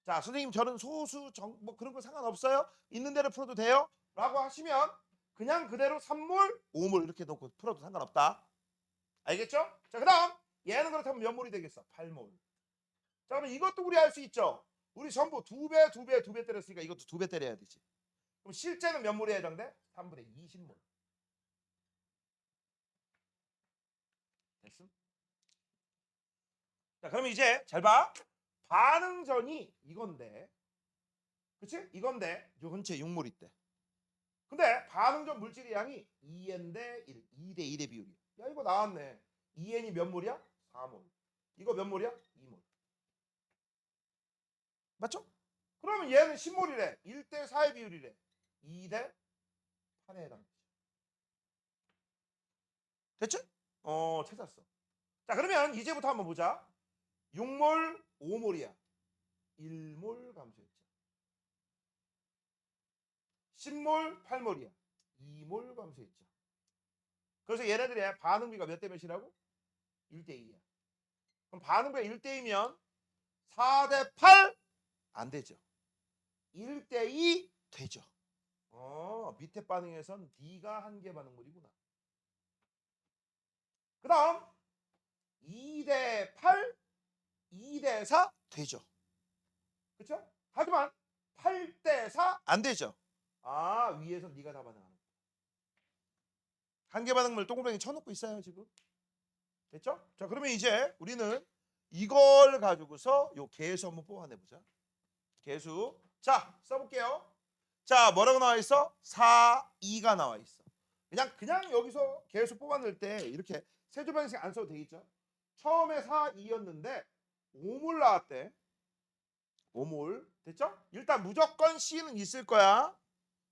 자, 선생님 저는 소수 뭐 그런 거 상관없어요? 있는 대로 풀어도 돼요? 라고 하시면 그냥 그대로 3몰, 5몰 이렇게 놓고 풀어도 상관없다. 알겠죠? 자, 그 다음 얘는 그렇다면 몇 몰이 되겠어? 8몰. 자, 그럼 이것도 우리 알 수 있죠? 우리 전부 2배, 2배, 2배 때렸으니까 이것도 2배 때려야 되지. 그럼 실제는 몇 몰에 해당돼? 3분의 20몰. 됐음? 자, 그럼 이제 잘 봐. 반응전이 이건데, 그치? 이건데 요 근처에 6몰 있대. 근데 반응전 물질의 양이 2n 대 1, 2대 1의 비율이야. 야, 이거 나왔네. 2n이 몇 몰이야? 4몰. 이거 몇 몰이야? 2몰. 맞죠? 그러면 얘는 10몰이래. 1대 4의 비율이래. 2대 8에 해당되죠. 됐지? 찾았어. 자, 그러면 이제부터 한번 보자. 6몰, 5몰이야. 1몰 감소했죠. 10몰, 8몰이야. 2몰 감소했죠. 그래서 얘네들의 반응비가 몇 대 몇이라고? 1대 2야. 그럼 반응비가 1대 2면 4대 8? 안 되죠. 1대 2 되죠. 밑에 반응에선 D가 한계 반응물이구나. 그 다음 2대 8, 2대 4 되죠. 그렇죠? 하지만 8대 4 안 되죠. 위에서 네가 다 반응하는 거야. 한계 반응물 동그라미 쳐놓고 있어요 지금. 됐죠? 자, 그러면 이제 우리는 이걸 가지고서 요 개수 한번 뽑아내보자. 개수. 자, 써볼게요. 자, 뭐라고 나와 있어? 4, 2가 나와 있어. 그냥 여기서 개수 뽑아낼 때 이렇게 세조 방식 안 써도 되겠죠? 처음에 4, 2였는데 5몰 나왔대. 5몰. 됐죠? 일단 무조건 C는 있을 거야.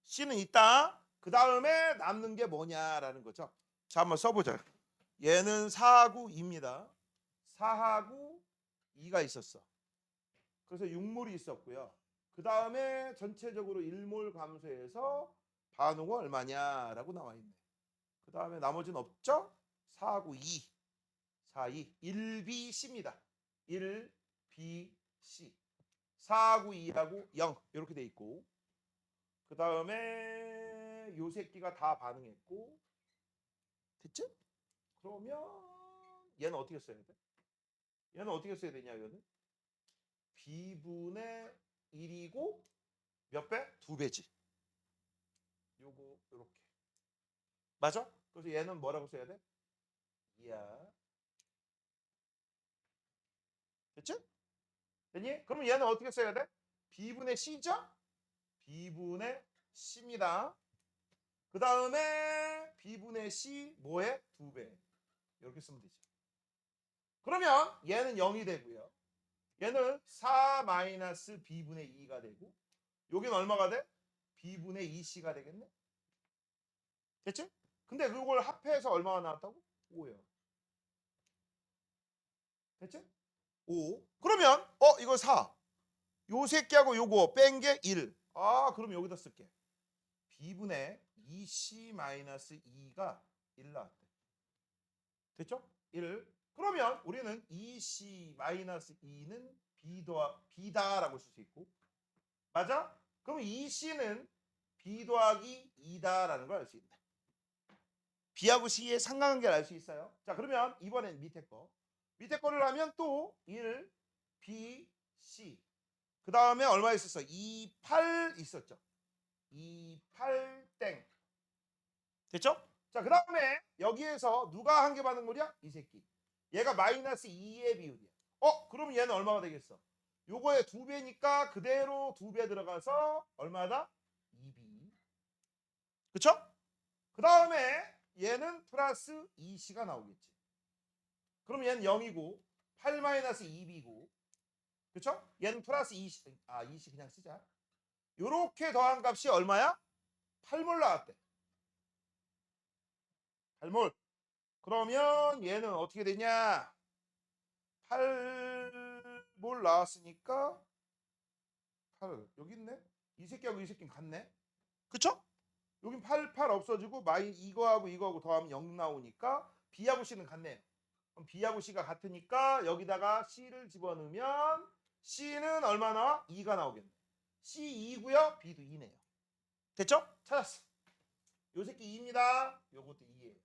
C는 있다. 그 다음에 남는 게 뭐냐라는 거죠. 자, 한번 써보자. 얘는 4하고 2입니다. 4하고 2가 있었어. 그래서 6몰이 있었고요. 그 다음에 전체적으로 1몰 감소해서 반응은 얼마냐라고 나와 있네. 그 다음에 나머지는 없죠? 4하고 2. 4, 2. 1B, C입니다. 1, B, C. 4하고 2하고 0 이렇게 돼 있고, 그 다음에 요 새끼가 다 반응했고, 됐지? 그러면 얘는 어떻게 써야 돼? 얘는 어떻게 써야 되냐? 얘는 B분의 1이고 몇 배? 2배지. 요거 요렇게. 맞아? 그래서 얘는 뭐라고 써야 돼? 이야. 됐지? 됐니? 그러면 얘는 어떻게 써야 돼? B분의 C죠? B분의 C입니다. 그 다음에 B분의 C 뭐해? 2배. 이렇게 쓰면 되죠. 그러면 얘는 0이 되고요. 얘는 4 마이너스 B분의 2가 되고, 여기는 얼마가 돼? B분의 2C가 되겠네? 됐지? 근데 그걸 합해서 얼마가 나왔다고? 5예요. 됐지? 5. 그러면 이거 4. 요 새끼하고 요거 뺀 게 1. 그럼 여기다 쓸게. B분의 2C-2가 1 나왔대. 됐죠? 1. 그러면 우리는 2C-2는 B다라고 쓸 수 있고, 맞아? 그럼 2C는 B 더하기 2다라는 걸 알 수 있네. B하고 C의 상관관계를 알 수 있어요. 자, 그러면 이번엔 밑에 거. 밑에 거를 하면 또 1, B, C. 그 다음에 얼마 있었어? 2, 8 있었죠. 2, 8 땡. 됐죠? 자, 그 다음에 여기에서 누가 한계 반응물이야? 이 새끼. 얘가 마이너스 2의 비율이야. 그럼 얘는 얼마가 되겠어? 요거의 2배니까 그대로 2배 들어가서 얼마다? 2B. 그쵸? 그 다음에 얘는 플러스 2c가 나오겠지. 그럼 얘는 0이고 8 마이너스 2b고 그쵸? 얘는 플러스 2c, 2c 그냥 쓰자. 요렇게 더한 값이 얼마야? 8몰 나왔대. 8몰. 그러면 얘는 어떻게 되냐? 8몰 나왔으니까 8 여기 있네. 이 새끼하고 이 새끼는 같네. 그쵸? 여긴 8 없어지고 이거하고 더하면 0 나오니까 B하고 C는 같네요. 그럼 B하고 C가 같으니까 여기다가 C를 집어넣으면 C는 얼마 나와? 2가 나오겠네. C 2고요. B도 2네요. 됐죠? 찾았어. 요 새끼 2입니다. 요것도 2예요.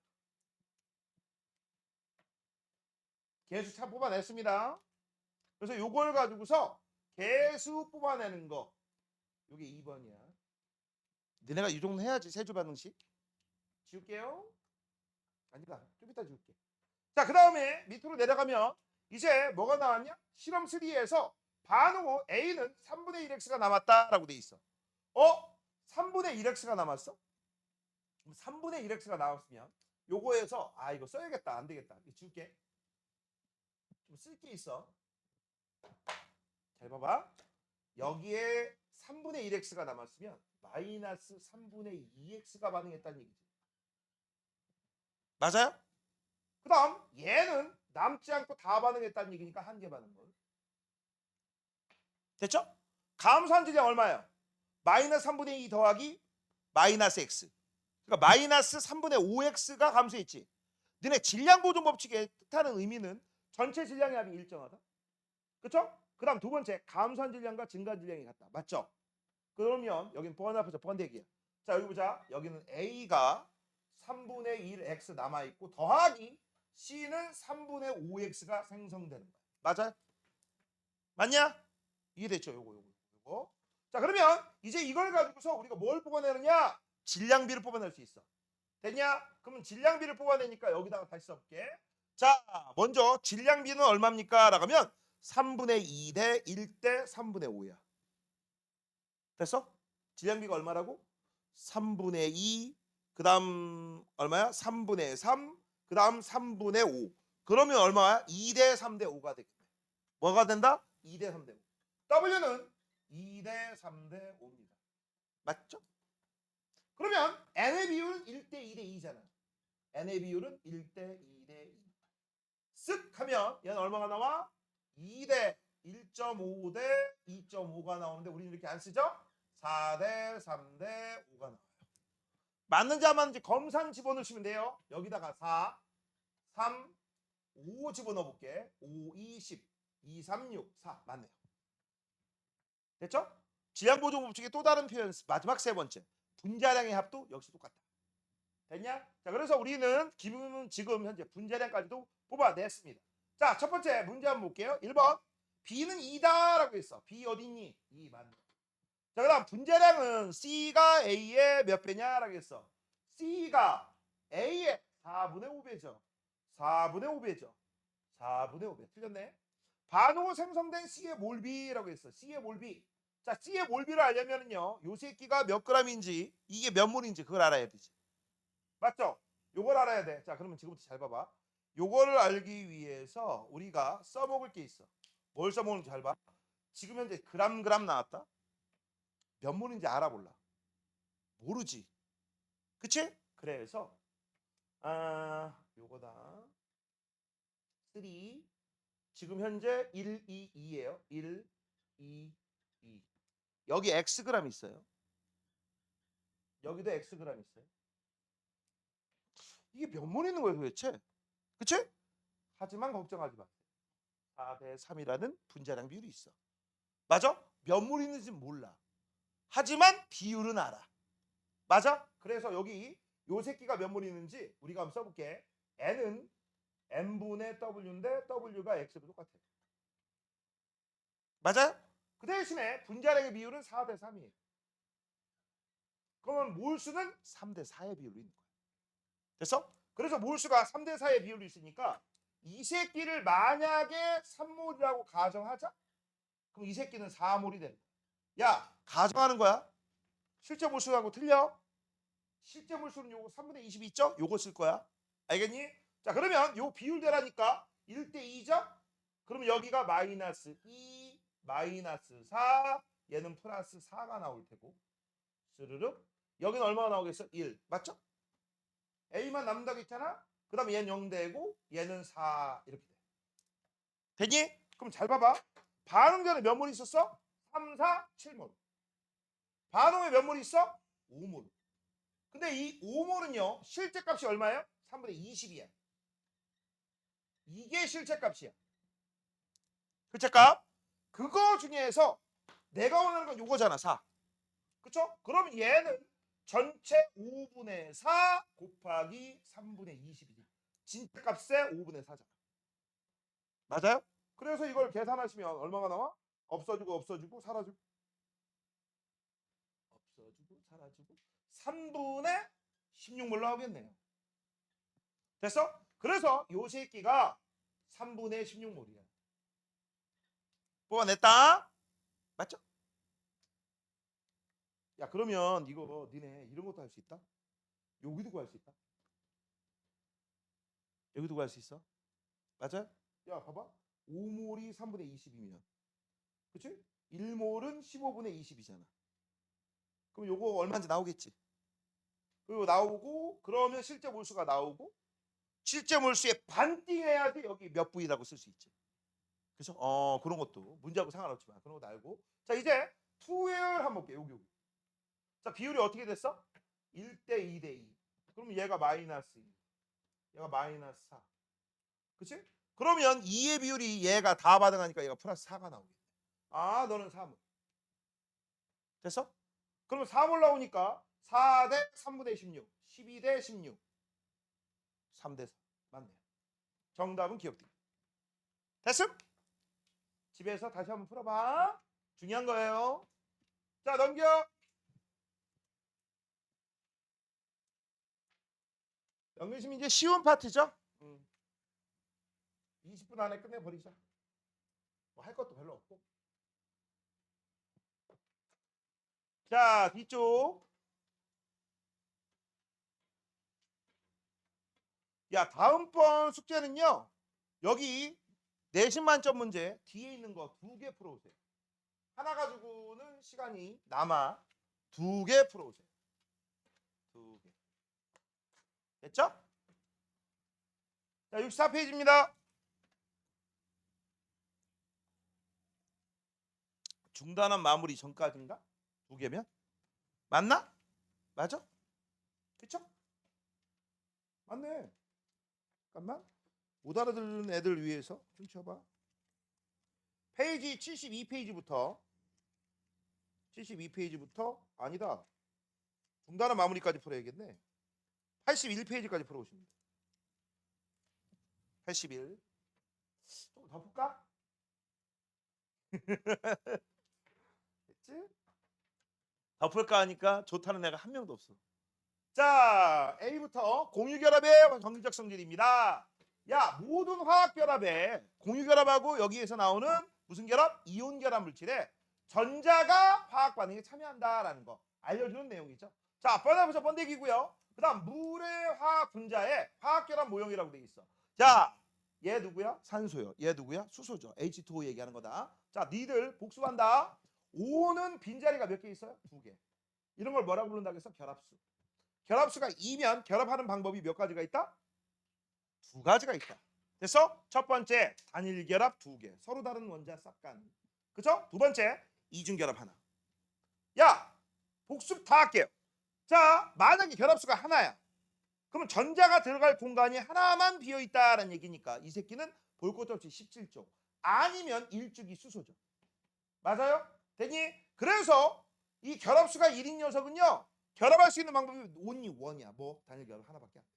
개수 참 뽑아냈습니다. 그래서 요걸 가지고서 개수 뽑아내는 거. 요게 2번이야. 너네가 이 정도 해야지. 세줄 반응식. 지울게요. 아니다. 좀 이따 지울게. 자, 그 다음에 밑으로 내려가면 이제 뭐가 나왔냐? 실험 3에서 반응호 A는 3분의 1x가 남았다라고 돼 있어. 3분의 1x가 남았어? 그럼 3분의 1x가 나왔으면 요거에서 이거 써야겠다. 안 되겠다. 이거 지울게. 좀 쓸 게 있어. 잘 봐봐. 여기에 3분의 1x가 남았으면 마이너스 3분의 2x가 반응했다는 얘기지. 맞아요? 그 다음 얘는 남지 않고 다 반응했다는 얘기니까 한 개 반응을. 됐죠? 감소한 질량 얼마예요? 마이너스 3분의 2 더하기 마이너스 x. 그러니까 마이너스 3분의 5x가 감소했지. 너네 질량 보존 법칙의 뜻하는 의미는 전체 질량의 합이 일정하다. 그렇죠? 그 다음 두 번째 감소한 질량과 증가한 질량이 같다. 맞죠? 그러면 여기는 번합해서 번대기야. 자 여기 보자. 여기는 A가 3분의 1x 남아있고 더하기 C는 3분의 5x가 생성되는 거야. 맞아요? 맞냐? 이해됐죠? 요거. 자 그러면 이제 이걸 가지고서 우리가 뭘 뽑아내느냐? 질량비를 뽑아낼 수 있어. 됐냐? 그러면 질량비를 뽑아내니까 여기다가 다시 써볼게. 자 먼저 질량비는 얼마입니까? 라고 하면 3분의 2 대 1 대 3분의 5야. 됐어? 질량비가 얼마라고? 3분의 2, 그 다음 얼마야? 3분의 3, 그 다음 3분의 5. 그러면 얼마야? 2 대 3 대 5가 되겠네. 뭐가 된다? 2 대 3 대 5. W는 2 대 3 대 5입니다. 맞죠? 그러면 N의 비율은 1대 2 대 2잖아. N의 비율은 1대 2 대 2. 쓱 하면 얘는 얼마가 나와? 2 대 1.5 대 2.5가 나오는데 우리는 이렇게 안 쓰죠? 4 대 3 대 5가 나와요. 맞는지 안 맞는지 검산 집어넣으시면 돼요. 여기다가 4, 3, 5 집어넣어 볼게. 5, 2, 10, 2, 3, 6, 4 맞네요. 됐죠? 질량보존 법칙의 또 다른 표현 마지막 세 번째 분자량의 합도 역시 똑같다. 됐냐? 자 그래서 우리는 지금 현재 분자량까지도 뽑아냈습니다. 자 첫 번째 문제 한번 볼게요. 1번 B는 2다 라고 했어. B 어디 있니? 2 맞네. 자 그다음 분자량은 C가 A의 몇 배냐 라고 했어. C가 A의 4분의 5배죠. 4분의 5배죠. 4분의 5배. 틀렸네. 반응으로 생성된 C의 몰비라고 했어. C의 몰비. 자 C의 몰비를 알려면요. 요 새끼가 몇 g인지 이게 몇 몰인지 그걸 알아야 되지. 맞죠? 요걸 알아야 돼. 자 그러면 지금부터 잘 봐봐. 요거를 알기 위해서 우리가 써먹을 게 있어. 뭘 써먹는지 잘 봐. 지금 현재 그람 나왔다. 몇 몰인지 알아볼라. 모르지. 그치? 그래서 요거다. 3 지금 현재 1, 2, 2예요. 1, 2, 2. 여기 Xg 있어요. 여기도 Xg 있어요. 이게 몇 몰 있는 거예요 도대체? 그치? 하지만 걱정하지 마세요. 4대 3이라는 분자량 비율이 있어. 맞아? 몇 몰 있는지 몰라. 하지만 비율은 알아. 맞아? 그래서 여기 요 새끼가 몇 몰 있는지 우리가 한번 써볼게. N은 N분의 W인데 W가 X로 똑같아. 맞아요? 그 대신에 분자량의 비율은 4대 3이에요. 그러면 몰수는 3대 4의 비율로 있는 거야. 됐어? 그래서 몰수가 3대 4의 비율이 있으니까 이 새끼를 만약에 3몰이라고 가정하자? 그럼 이 새끼는 4몰이 되는 거야. 야, 가정하는 거야. 실제 몰수하고 틀려? 실제 몰수는 요거 3분의 20 있죠? 요거 쓸 거야. 알겠니? 자, 그러면 요 비율대라니까 1대 2죠? 그럼 여기가 마이너스 2, 마이너스 4, 얘는 플러스 4가 나올 테고. 스르륵. 여기는 얼마가 나오겠어? 1. 맞죠? A만 남는다고 했잖아? 그 다음에 얘는 0 되고 얘는 4 이렇게 돼. 되니? 그럼 잘 봐봐. 반응전에 몇 몰 있었어? 3, 4, 7몰. 반응에 몇 몰 있어? 5몰. 근데 이 5몰은요. 실제 값이 얼마예요? 3분의 20이야. 이게 실제 값이야. 실제 값. 그거 중에서 내가 원하는 건 요거잖아. 4. 그쵸? 그럼 얘는 전체 5분의 4 곱하기 3분의 20이지. 진짜 값의 5분의 4잖아. 맞아요? 그래서 이걸 계산하시면 얼마가 나와? 없어지고 없어지고 사라지고 없어지고 사라지고 3분의 16몰 나오겠네요. 됐어? 그래서 요 새끼가 3분의 16몰이야. 뽑아냈다. 맞죠? 야, 그러면 이거 니네 이런 것도 할 수 있다? 여기도 구할 수 있다? 여기도 구할 수 있어? 맞아요? 야, 봐봐. 5몰이 3분의 20이면 그치? 1몰은 15분의 20이잖아. 그럼 요거 얼마인지 나오겠지? 그리고 나오고 그러면 실제 몰수가 나오고 실제 몰수에 반띵해야지 여기 몇 부위라고 쓸 수 있지. 그래서 그런 것도 문제하고 상관없지만 그런 것도 알고. 자, 이제 투율 한번 볼게요. 여기. 자, 비율이 어떻게 됐어? 1대 2대 2. 그럼 얘가 마이너스 2. 얘가 마이너스 4. 그치? 그러면 2의 비율이 얘가 다 반응하니까 얘가 플러스 4가 나오겠네. 아, 너는 3을. 됐어? 그러면 4몰 나오니까 4대 3분의 16. 12대 16. 3대 4. 맞네. 정답은 기억돼. 됐음? 집에서 다시 한번 풀어봐. 중요한 거예요. 자, 넘겨. 연결심 이제 쉬운 파트죠? 20분 안에 끝내버리자. 뭐 할 것도 별로 없고. 자, 뒤쪽. 야, 다음번 숙제는요. 여기 내신 만점 문제 뒤에 있는 거 2개 풀어오세요. 하나 가지고는 시간이 남아 2개 풀어오세요. 2개. 됐죠? 자, 64페이지입니다. 중단한 마무리 전까지인가? 2개면? 맞나? 맞아? 그쵸? 맞네. 잠깐만. 못 알아듣는 애들 위해서 좀 쳐봐. 페이지 72페이지부터 아니다. 중단한 마무리까지 풀어야겠네. 81페이지까지 풀어오시면 돼. 81. 좀 더 풀까? 됐지? 더 풀까 하니까 좋다는 애가 한 명도 없어. 자, A부터 공유결합의 정기적 성질입니다. 야, 모든 화학결합에 공유결합하고 여기에서 나오는 무슨 결합? 이온결합 물질에 전자가 화학 반응에 참여한다라는 거 알려주는 내용이죠. 자, 번역부터 번데기고요. 그 다음 물의 화학 분자에 화학결합 모형이라고 돼 있어. 자, 얘 누구야? 산소요. 얘 누구야? 수소죠. H2O 얘기하는 거다. 자, 니들 복수한다. O는 빈자리가 몇 개 있어요? 2개. 이런 걸 뭐라고 부른다고 했어? 결합수. 결합수가 2면 결합하는 방법이 몇 가지가 있다? 2가지가 있다. 됐어? 첫 번째 단일 결합 2개. 서로 다른 원자 싹간. 그죠? 두 번째 이중 결합 하나. 야, 복습 다 할게요. 자, 만약에 결합수가 하나야. 그러면 전자가 들어갈 공간이 하나만 비어 있다라는 얘기니까 이 새끼는 볼 것도 없이 17쪽. 아니면 1주기 수소죠. 맞아요? 되니? 그래서 이 결합수가 1인 녀석은요. 결합할 수 있는 방법이 only one이야. 뭐 단일 결합 하나밖에 안 돼.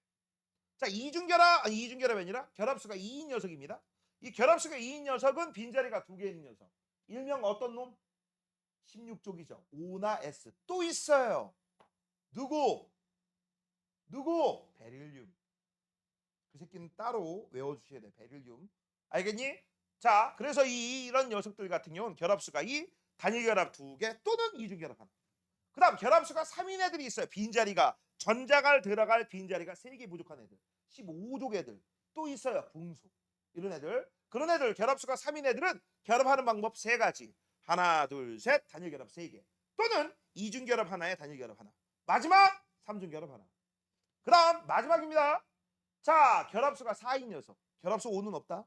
자, 이중결합이 아니라 결합수가 2인 녀석입니다. 이 결합수가 2인 녀석은 빈자리가 2개 있는 녀석. 일명 어떤 놈? 16쪽이죠. O나 S. 또 있어요. 누구? 베릴륨. 그 새끼는 따로 외워주셔야 돼. 베릴륨. 알겠니? 자, 그래서 이런 녀석들 같은 경우는 결합수가 2, 단일 결합 2개 또는 이중 결합 하나. 그 다음 결합수가 3인 애들이 있어요. 빈자리가 전자가 들어갈 빈자리가 3개 부족한 애들, 15족 애들 또 있어요. 궁소 이런 애들. 그런 애들 결합수가 3인 애들은 결합하는 방법 3가지. 하나, 둘, 셋, 단일 결합 3개. 또는 이중 결합 하나에 단일 결합 하나. 마지막 3중 결합 하나. 그다음 마지막입니다. 자, 결합수가 4인 녀석. 결합수 5는 없다.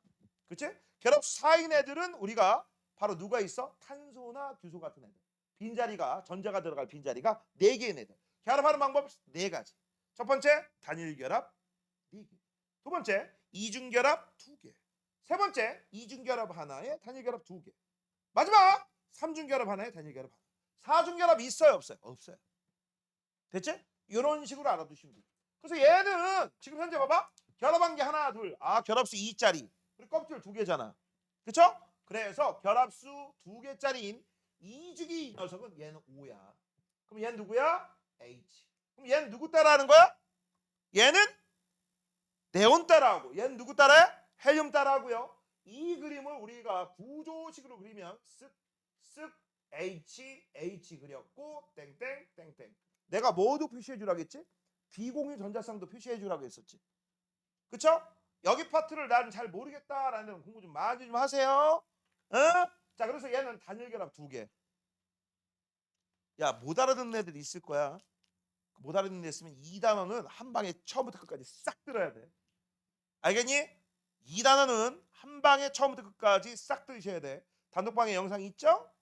그치? 결합수 4인 애들은 우리가 바로 누가 있어? 탄소나 규소 같은 애들. 빈자리가 전자가 들어갈 빈자리가 4개인 애들. 결합하는 방법 4가지. 첫 번째 단일 결합 4개. 두 번째 이중 결합 2개. 세 번째 이중 결합 하나에 단일 결합 2개. 마지막 3중 결합 하나에 단일 결합 하나. 4중 결합 있어요, 없어요? 없어요. 됐지? 이런 식으로 알아두시면 돼요. 그래서 얘는 지금 현재 봐봐. 결합한 게 하나, 둘. 아, 결합수 2짜리. 그리고 껍질 2개잖아. 그쵸? 그래서 결합수 2개짜리인 이주기 녀석은 얘는 O야. 그럼 얘는 누구야? H. 그럼 얘는 누구 따라하는 거야? 얘는 네온 따라하고 얘는 누구 따라해? 헬륨 따라하고요. 이 그림을 우리가 구조식으로 그리면 쓱쓱 H 그렸고 땡땡 땡땡. 내가 뭐도 표시해 주라고 했지? 비공유 전자쌍도 표시해 주라고 했었지. 그쵸? 여기 파트를 난 잘 모르겠다라는 데는 공부 좀 많이 좀 하세요. 어? 자, 그래서 얘는 단일 결합 2개. 야, 못 알아듣는 애들이 있을 거야. 못 알아듣는 애 있으면 이 단어는 한 방에 처음부터 끝까지 싹 들어야 돼. 알겠니? 이 단어는 한 방에 처음부터 끝까지 싹 들으셔야 돼. 단독방에 영상 있죠?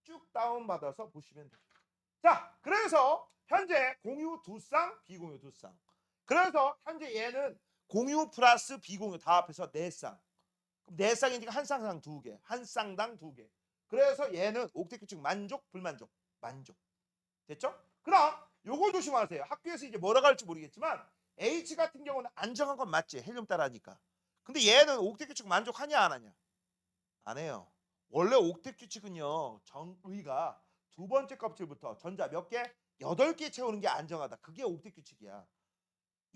쭉 다운받아서 보시면 돼. 자, 그래서 현재 공유 2쌍, 비공유 2쌍. 그래서 현재 얘는 공유 플러스 비공유 다 합해서 4쌍. 그럼 4쌍이니까 한 쌍당 2개, 한 쌍당 2개. 그래서 얘는 옥텟 규칙 만족, 불만족, 만족. 됐죠? 그럼 요걸 조심하세요. 학교에서 이제 뭐라고 할지 모르겠지만 H 같은 경우는 안정한 건 맞지. 헬륨 따라하니까. 근데 얘는 옥텟 규칙 만족하냐 안 하냐? 안 해요. 원래 옥텟 규칙은요. 정의가 두 번째 껍질부터 전자 몇 개? 8개 채우는 게 안정하다. 그게 옥텟 규칙이야.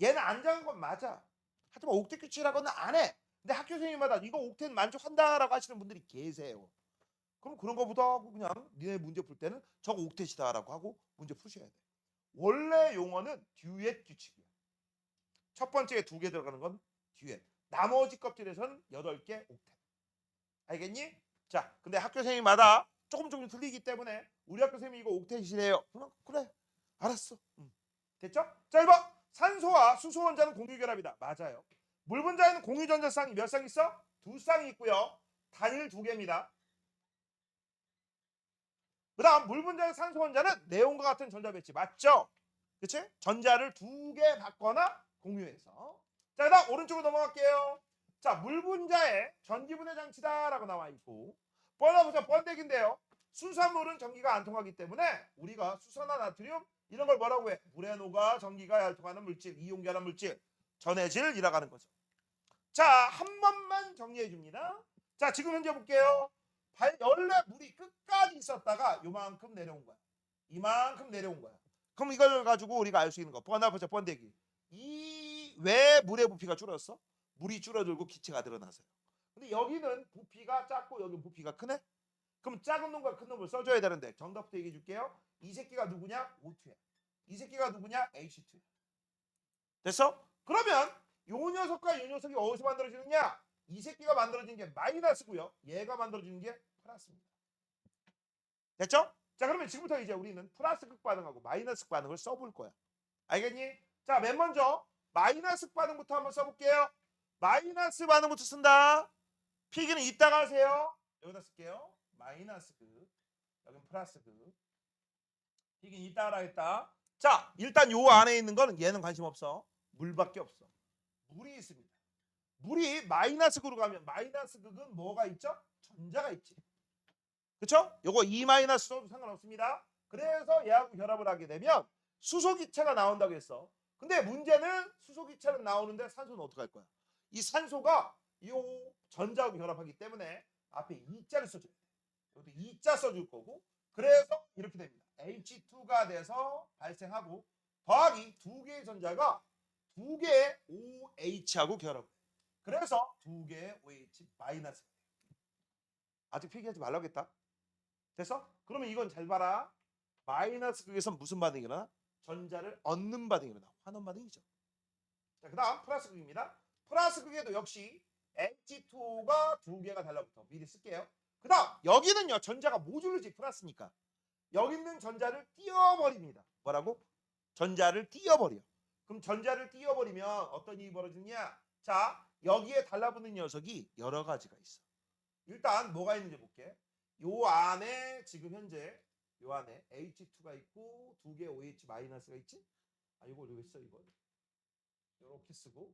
얘는 안정한 건 맞아. 하지만 옥텟 규칙이라고는 안 해. 근데 학교 선생님마다 이거 옥텟 만족한다라고 하시는 분들이 계세요. 그럼 그런 거보다 하고 그냥 니네 문제 풀 때는 저거 옥텟이다라고 하고 문제 푸셔야 돼. 원래 용어는 듀엣 규칙이야. 첫 번째에 2개 들어가는 건 듀엣. 나머지 껍질에서는 8개 옥텟. 알겠니? 자, 근데 학교 선생님마다 조금 틀리기 때문에 우리 학교 선생님이 이거 옥텟이래요. 그래. 알았어. 됐죠? 자, 1번. 산소와 수소 원자는 공유 결합이다. 맞아요. 물 분자에는 공유 전자쌍이 몇 쌍 있어? 2쌍이 있고요. 단일 2개입니다. 그다음 물 분자의 산소 원자는 네온과 같은 전자 배치. 맞죠? 그치? 전자를 2개 받거나 공유해서. 자, 그다음 오른쪽으로 넘어갈게요. 자, 물 분자의 전기 분해 장치다라고 나와 있고 뻔하고서 번데기인데요. 수산물은 전기가 안 통하기 때문에 우리가 수소나 나트륨 이런 걸 뭐라고 해? 물에 녹아 전기가 혈통하는 물질, 이용결합 물질, 전해질이라고 하는 거죠. 자, 한 번만 정리해 줍니다. 자, 지금 현재 볼게요. 원래 물이 끝까지 있었다가 요만큼 내려온 거야. 이만큼 내려온 거야. 그럼 이걸 가지고 우리가 알 수 있는 거. 번화보자 번데기. 이 왜 물의 부피가 줄었어? 물이 줄어들고 기체가 늘어나서요. 근데 여기는 부피가 작고 여기 부피가 크네? 그럼 작은 놈과 큰 놈을 써줘야 되는데 정답부터 얘기해 줄게요. 이 새끼가 누구냐? O2야. 이 새끼가 누구냐? H2야. 됐어? 그러면 요 녀석과 요 녀석이 어디서 만들어지느냐? 이 새끼가 만들어진 게 마이너스고요. 얘가 만들어지는 게 플러스입니다. 됐죠? 자, 그러면 지금부터 이제 우리는 플러스 극 반응하고 마이너스 극 반응을 써볼 거야. 알겠니? 자, 맨 먼저 마이너스 극 반응부터 한번 써볼게요. 마이너스 반응부터 쓴다. 필기는 이따가 하세요. 여기다 쓸게요. 마이너스 극. 여긴 플러스 극. 필기는 이따가 하겠다. 자, 일단 요 안에 있는 거는 얘는 관심 없어. 물밖에 없어. 물이 있습니다. 물이 마이너스 극으로 가면 마이너스 극은 뭐가 있죠? 전자가 있지. 그쵸? 요거 E 마이너스 써도 상관없습니다. 그래서 얘하고 결합을 하게 되면 수소기체가 나온다고 했어. 근데 문제는 수소기체는 나오는데 산소는 어떻게 할 거야? 이 산소가 요 전자하고 결합하기 때문에 앞에 E자를 써줘야 돼. 여기도 E자 써줄 거고 그래서 이렇게 됩니다. H2가 돼서 발생하고 더하기 2개의 전자가 2개의 OH하고 결합을 해. 그래서 2개의 OH 마이너스. 아직 필기하지 말라고 했다. 됐어? 그러면 이건 잘 봐라. 마이너스 극에서 무슨 반응이 일어나? 전자를 얻는 반응이 일어나. 환원 반응이죠. 자, 그다음 플러스 극입니다. 플러스 극에도 역시 H2O가 두 개가 달라붙어. 미리 쓸게요. 그다음 여기는요. 전자가 모듈이지 플러스니까. 여기 있는 전자를 띄워버립니다. 뭐라고? 전자를 띄워버려. 그럼 전자를 띄워버리면 어떤 일이 벌어지냐? 자, 여기에 달라붙는 녀석이 여러 가지가 있어. 일단 뭐가 있는지 볼게. 요 안에 지금 현재 요 안에 H2가 있고 두 개 OH 마이너스가 있지? 아, 이걸 여기 써 이거. 이렇게 쓰고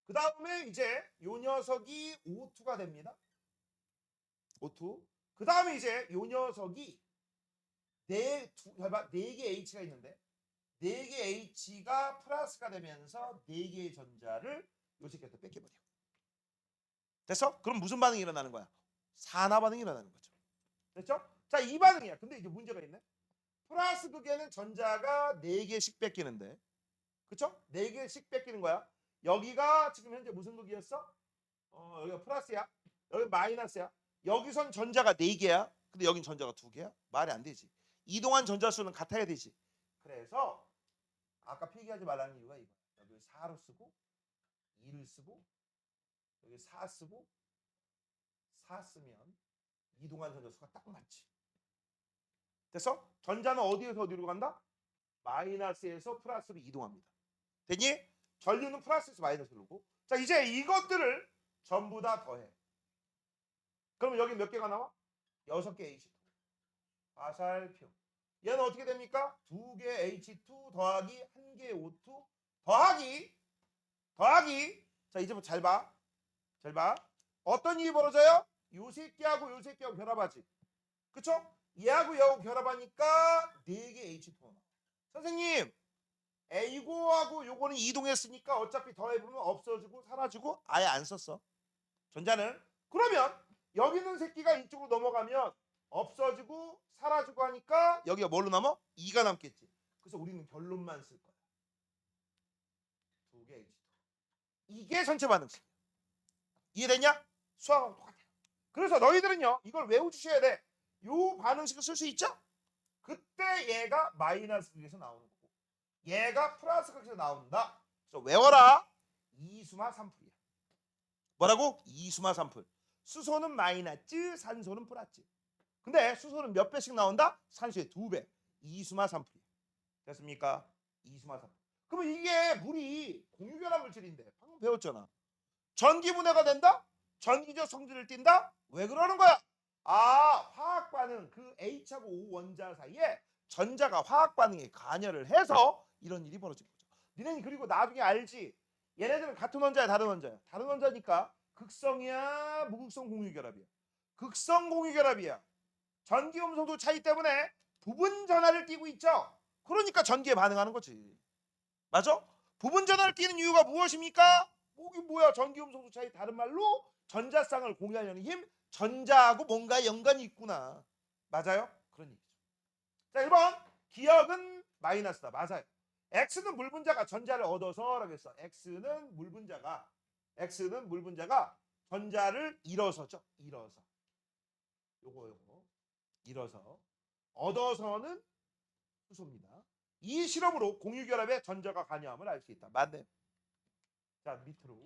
그 다음에 이제 요 녀석이 O2가 됩니다. O2. 그 다음에 이제 요 녀석이 네 개 H가 있는데 네 개 H가 플러스가 되면서 네 개의 전자를 요 새끼한테 뺏겨버려. 됐어? 그럼 무슨 반응이 일어나는 거야? 산화 반응이 일어나는 거죠. 됐죠? 자, 이 반응이야. 근데 이제 문제가 있네. 플러스 극에는 전자가 4개씩 뺏기는데, 그쵸? 4개씩 뺏기는 거야. 여기가 지금 현재 무슨 극이었어? 여기가 플러스야. 여기 마이너스야. 여기선 전자가 4개야. 근데 여긴 전자가 2개야? 말이 안 되지. 이동한 전자 수는 같아야 되지. 그래서 아까 필기하지 말라는 이유가 이거야. 여기 4로 쓰고 2를 쓰고 여기 4 쓰고 4 쓰면 이동한 전자 수가 딱 맞지. 됐어? 전자는 어디에서 어디로 간다? 마이너스에서 플러스로 이동합니다. 됐니? 전류는 플러스에서 마이너스로 오고. 자, 이제 이것들을 전부 다 더해. 그러면 여기 몇 개가 나와? 6개 H2. 화살표. 얘는 어떻게 됩니까? 2개 H2 더하기 1개 O2 더하기. 자, 이제부터 잘 봐. 잘 봐. 어떤 일이 벌어져요? 요 새끼하고 요 새끼하고 결합하지. 그쵸? 얘하고 얘하고 결합하니까 4개 H2 나와. 선생님, 이거하고 요거는 이동했으니까 어차피 더해보면 없어지고 사라지고 아예 안 썼어. 전자는. 그러면 여기 있는 새끼가 이쪽으로 넘어가면 없어지고 사라지고 하니까 여기가 뭘로 남아? 2가 남겠지. 그래서 우리는 결론만 쓸 거야. 2개 H2. 이게 전체 반응식. 이해됐냐? 수학하고 똑같아. 그래서 너희들은요, 이걸 외워주셔야 돼. 요 반응식을 쓸 수 있죠? 그때 얘가 마이너스 극에서 나오는 거고 얘가 플러스 극에서 나온다. 그래서 외워라. 이수마 3풀이야. 뭐라고? 이수마 3풀. 수소는 마이너스, 산소는 플러스. 근데 수소는 몇 배씩 나온다? 산소의 2배. 이수마 3풀이야. 됐습니까? 이수마 3풀. 그러면 이게 물이 공유결합 물질인데 방금 배웠잖아. 전기분해가 된다? 전기적 성질을 띈다? 왜 그러는 거야? 화학 반응 그 H하고 O 원자 사이에 전자가 화학 반응에 관여를 해서 이런 일이 벌어지는 거죠. 니네는 그리고 나중에 알지. 얘네들은 같은 원자야, 다른 원자야. 다른 원자니까 극성이야, 무극성 공유결합이야. 극성 공유결합이야. 전기 음성도 차이 때문에 부분 전하를 띠고 있죠. 그러니까 전기에 반응하는 거지. 맞아? 부분 전하를 띠는 이유가 무엇입니까? 이게 뭐야? 전기 음성도 차이. 다른 말로 전자쌍을 공유하려는 힘. 전자하고 뭔가 연관이 있구나. 맞아요? 그런 얘기죠. 자, 1번 기억은 마이너스다. 맞아요. X는 물 분자가 전자를 얻어서 라고 했어. X는 물 분자가 전자를 잃어서죠. 잃어서. 요거 잃어서 얻어서는 수소입니다. 이 실험으로 공유결합에 전자가 관여함을 알 수 있다. 맞네. 자, 밑으로.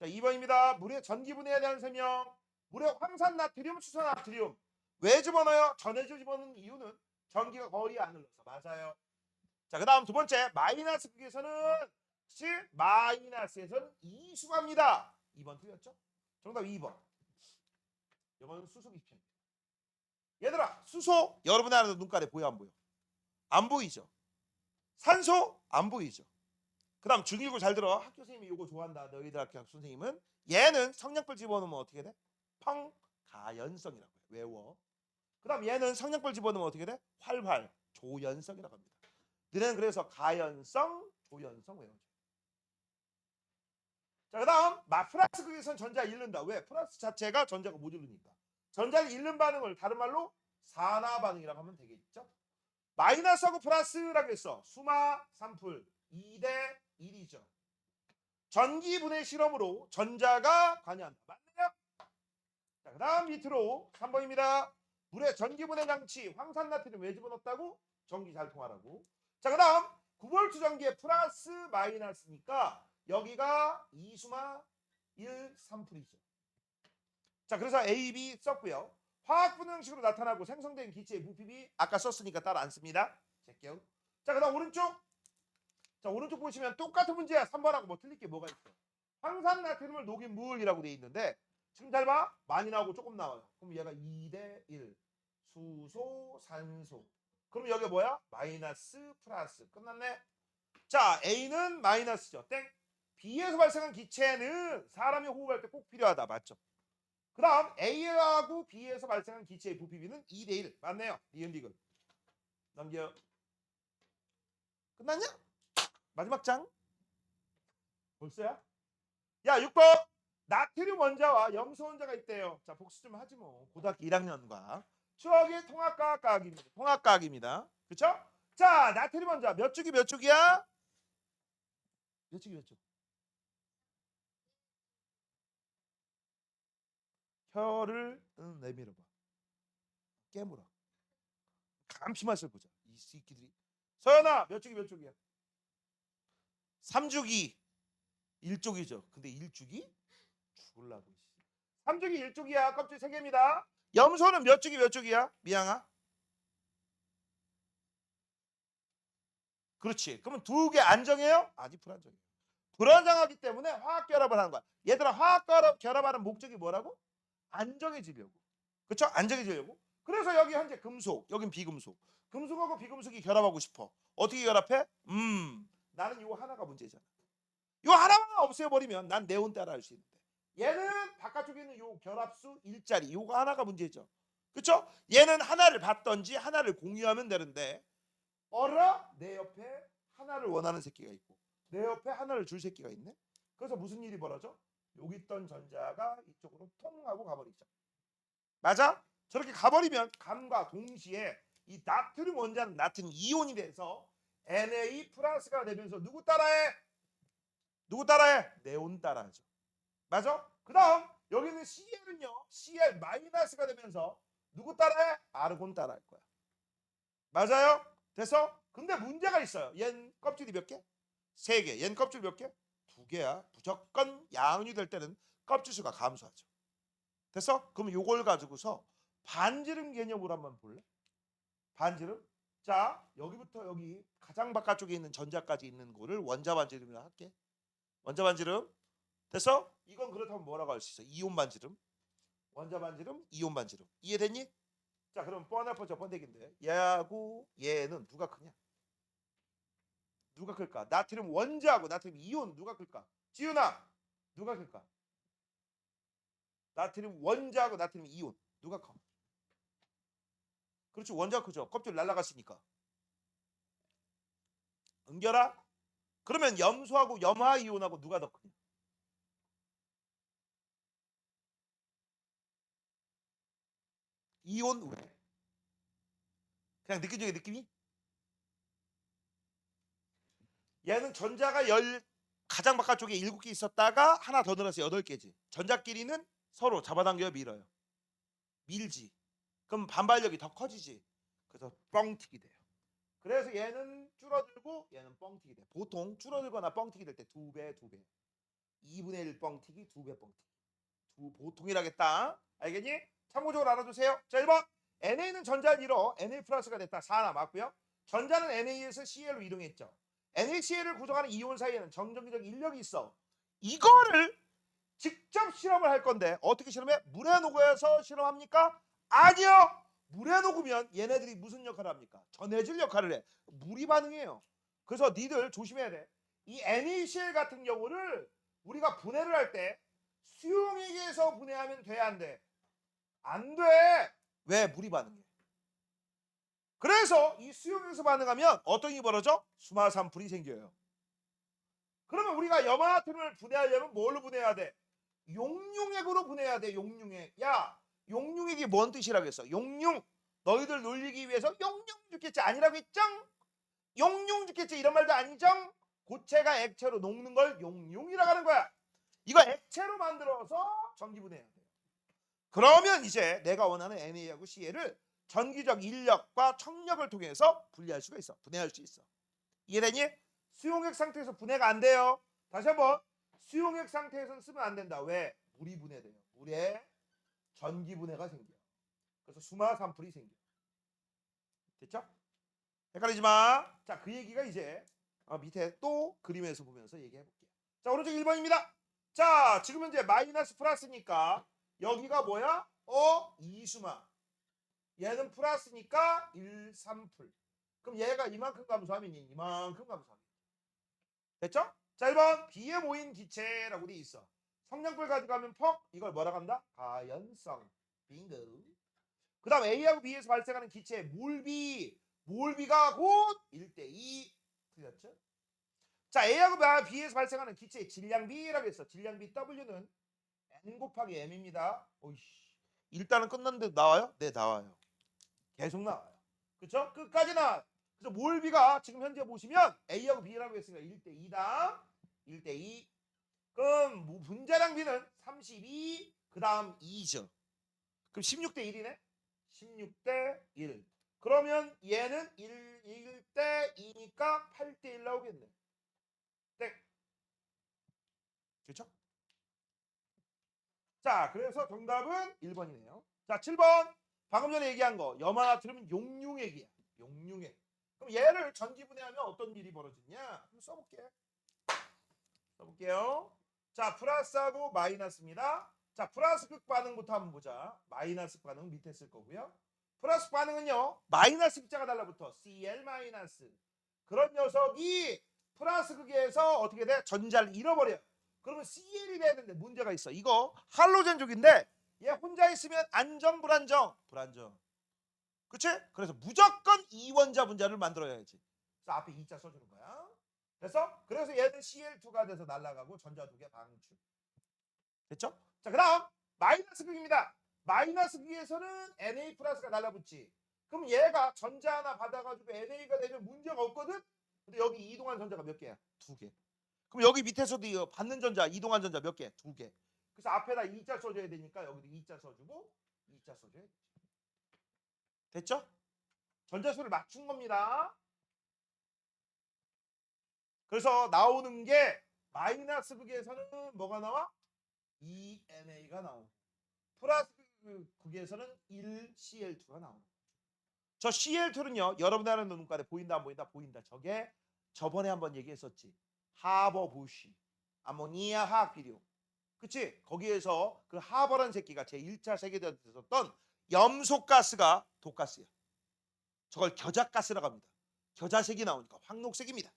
자, 2번입니다. 물의 전기분해에 대한 설명. 물에 황산나트륨, 수소나트륨 왜 집어넣어요? 전해져 집어넣는 이유는 전기가 거의 안 흘러서. 맞아요. 자, 그 다음 두 번째 마이너스 극에서는 마이너스에서는 이수갑니다. 2번 틀렸죠? 정답 2번. 이건 수소 기편. 얘들아, 수소 여러분의 하나도 눈가에 보여 안 보여? 안 보이죠? 산소 안 보이죠? 그 다음 중일구 잘 들어. 학교 선생님이 이거 좋아한다. 너희들 학교 선생님은 얘는 성냥불 집어넣으면 어떻게 돼? 펑가연성이라고 해. 외워. 그 다음 얘는 성냥불 집어넣으면 어떻게 돼? 활활 조연성이라고 합니다. 너네는 그래서 가연성, 조연성 외워줘. 자, 그 다음 플러스 극에서는 전자 잃는다. 왜? 플러스 자체가 전자가 모듈이니까. 전자를 잃는 반응을 다른 말로 산화 반응이라고 하면 되겠죠. 마이너스하고 플러스라고 했어. 수마 3풀 2대 1이죠. 전기분해 실험으로 전자가 관여한다. 맞나요? 자, 그 다음 밑으로 3번입니다. 물에 전기분해 장치 황산나트륨 왜 집어넣었다고? 전기 잘 통하라고. 자, 그다음 9볼트 전기에 플러스 마이너스니까 여기가 2수마 1, 3풀이죠. 자, 그래서 A, B 썼고요. 화학 분형식으로 나타나고 생성된 기체의 부피비 아까 썼으니까 따로 안 씁니다. 제껴. 자, 그다음 오른쪽. 자, 오른쪽 보시면 똑같은 문제야. 3번하고 뭐 틀릴 게 뭐가 있어? 황산 나트륨을 녹인 물이라고 돼 있는데 지금 잘 봐. 많이 나오고 조금 나와요. 그럼 얘가 2대 1. 수소, 산소. 그럼 여기 뭐야? 마이너스, 플러스. 끝났네. 자, A는 마이너스죠. 땡. B에서 발생한 기체는 사람이 호흡할 때 꼭 필요하다. 맞죠? 그럼 A하고 B에서 발생한 기체의 부피비는 2대 1. 맞네요. 니은디귿. 넘겨. 끝났냐? 마지막 장. 벌써야? 야, 6번. 나트륨 원자와 염소 원자가 있대요. 자, 복수 좀 하지 뭐. 고등학교 1학년과. 추억의 통합과학입니다. 통합과학입니다. 그쵸? 자, 나트륨 원자 몇 쪽이 몇 쪽이야? 몇 쪽이 몇 쪽? 혀를 내밀어봐. 깨물어. 감시맛을 보자. 이 새끼들이. 서연아, 몇 쪽이 몇 쪽이야? 3쪽이 1쪽이죠. 근데 1쪽이? 죽을라고. 3쪽이 1쪽이야. 껍질 3개입니다. 염소는 몇 쪽이 몇 쪽이야? 미양아. 그렇지. 그러면 2개 안정해요? 아니, 불안정해요. 불안정하기 때문에 화학 결합을 하는 거야. 얘들아, 화학 결합하는 목적이 뭐라고? 안정해지려고. 그렇죠? 안정해지려고. 그래서 여기 현재 금속, 여긴 비금속. 금속하고 비금속이 결합하고 싶어. 어떻게 결합해? 나는 이거 하나가 문제잖아. 이거 하나만 없애버리면 난 네온 따라 할 수 있는데. 얘는 바깥쪽에 있는 요 결합수 일자리, 요거 하나가 문제죠. 그렇죠? 얘는 하나를 받던지 하나를 공유하면 되는데 어라? 내 옆에 하나를 원하는 새끼가 있고 내 옆에 하나를 줄 새끼가 있네. 그래서 무슨 일이 벌어져? 여기 있던 전자가 이쪽으로 통 하고 가버리죠. 맞아? 저렇게 가버리면 감과 동시에 이 나트륨 원자는 나트륨 이온이 돼서 Na 플러스가 되면서 누구 따라해? 누구 따라해? 네온 따라하죠. 맞아? 그 다음 여기는 Cl은요. Cl 마이너스가 되면서 누구 따라해? 아르곤 따라할 거야. 맞아요? 됐어? 근데 문제가 있어요. 얜 껍질이 몇 개? 3개. 얜 껍질 몇 개? 2개야. 무조건 양은이 될 때는 껍질 수가 감소하죠. 됐어? 그럼 요걸 가지고서 반지름 개념으로 한번 볼래? 반지름? 자, 여기부터 여기 가장 바깥쪽에 있는 전자까지 있는 거를 원자 반지름이라 할게. 원자 반지름. 됐어? 이건 그렇다면 뭐라고 할 수 있어? 이온 반지름. 원자 반지름, 이온 반지름. 이해됐니? 자, 그럼 뻔하고 번데기인데 얘하고 얘는 누가 크냐? 누가 클까? 나트륨 원자하고 나트륨 이온 누가 클까? 지윤아, 누가 클까? 나트륨 원자하고 나트륨 이온 누가 커? 그렇지, 원자가 크죠. 껍질 날아갔으니까. 은결아? 그러면 염소하고 염화 이온하고 누가 더 크냐? 이온 왜? 그냥 느낌적인 느낌이? 얘는 전자가 가장 바깥쪽에 7개 있었다가 하나 더 늘어서 8개지. 전자끼리는 서로 잡아당겨 밀어요. 밀지. 그럼 반발력이 더 커지지. 그래서 뻥튀기 돼요. 그래서 얘는 줄어들고 얘는 뻥튀기 돼. 보통 줄어들거나 뻥튀기 될 때 2배, 2배. 2분의 1 뻥튀기, 2배 뻥튀기. 보통이라겠다. 알겠니? 참고적으로 알아두세요. 자, 1번. NA는 전자를 잃어 Na 플러스가 됐다. 4 남았고요. 전자는 NA에서 Cl로 이동했죠. NaCl을 구성하는 이온 사이에는 정전기적 인력이 있어. 이거를 직접 실험을 할 건데 어떻게 실험해? 물에 녹여서 실험합니까? 아니요. 물에 녹으면 얘네들이 무슨 역할을 합니까? 전해질 역할을 해. 물이 반응해요. 그래서 니들 조심해야 돼. 이 NaCl 같은 경우를 우리가 분해를 할 때 수용액에서 분해하면 돼, 안 돼? 안 돼. 왜? 물이 반응해. 그래서 이 수용액에서 반응하면 어떤 일이 벌어져? 수마산풀이 생겨요. 그러면 우리가 염화나트륨을 분해하려면 뭘로 분해해야 돼? 용융액으로 분해해야 돼. 용융액. 야, 용융액이 뭔 뜻이라고 했어? 용융. 너희들 놀리기 위해서 용융 죽겠지 아니라고 했죠? 용융 죽겠지 이런 말도 아니죠? 고체가 액체로 녹는 걸 용융이라고 하는 거야. 이거 액체로 만들어서 전기 분해해야 돼. 그러면 이제 내가 원하는 NA하고 CL을 전기적 인력과 청력을 통해서 분리할 수가 있어. 분해할 수 있어. 이해되니? 수용액 상태에서 분해가 안 돼요. 다시 한번. 수용액 상태에서는 쓰면 안 된다. 왜? 물이 분해돼요. 물에 전기 분해가 생겨. 그래서 수마 산풀이 생겨. 됐죠? 헷갈리지 마. 자, 그 얘기가 이제 밑에 또 그림에서 보면서 얘기해 볼게요. 자, 오른쪽 1번입니다. 자, 지금 현재 마이너스 플러스니까 여기가 뭐야? 이수마. 얘는 플러스니까 1, 3풀. 그럼 얘가 이만큼 감소하면 이만큼 감소하면. 됐죠? 자, 1번 B에 모인 기체라고 돼 있어. 성냥불 가져가면 퍽. 이걸 뭐라 한다? 가연성. 빙고. 그 다음 A하고 B에서 발생하는 기체 몰비가 곧 1대2. 틀렸죠? 자, A하고 B에서 발생하는 기체의 질량비라고 했어. 질량비 W는 N 곱하기 M입니다. 오이씨. 일단은 끝났는데 나와요? 네, 나와요. 계속 나와요. 그쵸? 끝까지 나와요. 그래서 몰비가 지금 현재 보시면 A하고 B라고 했으니까 1대2다. 1대2. 그럼 분자량비는 32, 그 다음 2죠. 그럼 16대1이네? 16대1. 그러면 얘는 1대2니까 8대1 나오겠네. 땡. 그렇죠? 자, 그래서 정답은 1번이네요. 자, 7번. 방금 전에 얘기한 거. 염화나트륨은 용융액이야. 용융액. 그럼 얘를 전기분해하면 어떤 일이 벌어지냐? 한번 써볼게요. 자, 플러스하고 마이너스입니다. 자, 플러스 극 반응부터 한번 보자. 마이너스 반응 밑에 쓸 거고요. 플러스 반응은요. 마이너스 극자가 달라붙어. Cl 마이너스. 그런 녀석이 플러스 극에서 어떻게 돼? 전자를 잃어버려. 그러면 Cl이 돼야 되는데 문제가 있어. 이거 할로젠족인데 얘 혼자 있으면 안정 불안정. 그치? 그래서 무조건 이원자 분자를 만들어야지. 그래서 앞에 2자 써주는 거야. 그래서 얘는 Cl2가 돼서 날아가고 전자 2개 방출. 됐죠? 자, 그 다음 마이너스 극입니다. 마이너스 극에서는 Na 플러스가 날라붙지. 그럼 얘가 전자 하나 받아가지고 Na가 되면 문제가 없거든? 근데 여기 이동한 전자가 몇 개야? 2개. 그럼 여기 밑에서도 받는 전자, 이동한 전자 몇 개? 2개. 그래서 앞에다 2자 써줘야 되니까 여기도 2자 써주고 2자 써줘야 돼. 됐죠? 전자수를 맞춘 겁니다. 그래서 나오는 게 마이너스 극에서는 뭐가 나와? 2NA가 나오고 플러스 극에서는 1CL2가 나오고. 저 CL2는요. 여러분이 하는 눈깔에 보인다 안 보인다? 보인다. 저게 저번에 한번 얘기했었지. 하버부시 아모니아 화학비료. 그치? 거기에서 그 하버란 새끼가 제1차 세계대전에 있었던 염소가스가 독가스야. 저걸 겨자가스라고 합니다. 겨자색이 나오니까 황록색입니다.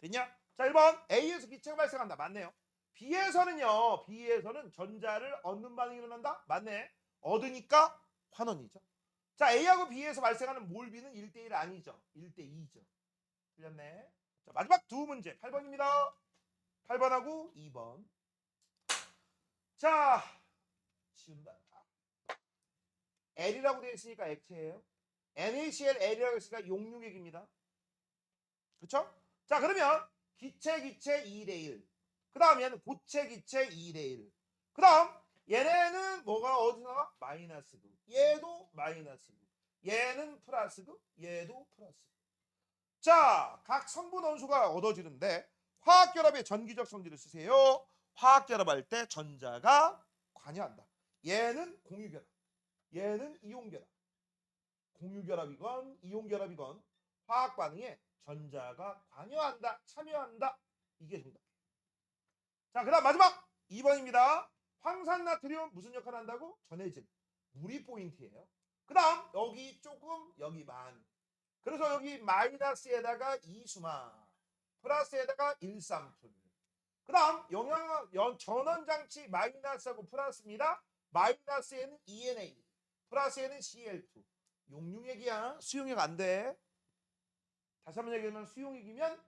됐냐? 자, 1번 A에서 기체가 발생한다. 맞네요. B에서는 전자를 얻는 반응이 일어난다. 맞네. 얻으니까 환원이죠. 자, A하고 B에서 발생하는 몰비는 1대1 아니죠. 1대2죠. 틀렸네. 자, 마지막 두 문제 8번입니다. 8번하고 2번. 자, 치운다. L이라고 되어 있으니까 액체예요. NaClL이라고 했으니까 용융액입니다. 그렇죠? 자, 그러면 기체 2대1. 그 다음 얘는 고체 기체 2대1. 그 다음 얘네는 뭐가 어디서 나와? 마이너스고. 얘도 마이너스고. 얘는 플러스고. 얘도 플러스고. 자, 각 성분 원소가 얻어지는데 화학결합의 전기적 성질을 쓰세요. 화학결합할 때 전자가 관여한다. 얘는 공유결합. 얘는 이온결합. 공유결합이건 이온결합이건 화학 반응에 전자가 관여한다, 참여한다. 이게 정답. 자, 그다음 마지막 2번입니다. 황산나트륨 무슨 역할을 한다고? 전해질. 물이 포인트예요. 그다음 여기 조금 여기 만. 그래서 여기 마이너스에다가 이수마, 플러스에다가 1,3풀. 그다음 전원장치 마이너스하고 플러스입니다. 마이너스에는 ENA, 플러스에는 Cl2. 용융액이야. 수용액 안 돼. 다시 한번 얘기하면 수용액이면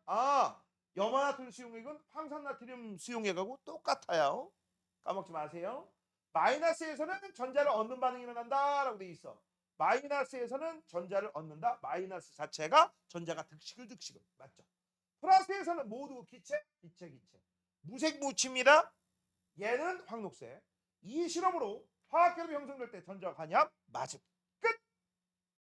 염화나트륨 수용액은 황산나트륨 수용액하고 똑같아요. 까먹지 마세요. 마이너스에서는 전자를 얻는 반응이 일어난다라고 돼 있어. 마이너스에서는 전자를 얻는다. 마이너스 자체가 전자가 득식을 맞죠. 플러스에서는 모두 기체. 무색 무치입니다. 얘는 황록색. 이 실험으로 화학결합이 형성될 때 전자 관여 맞음.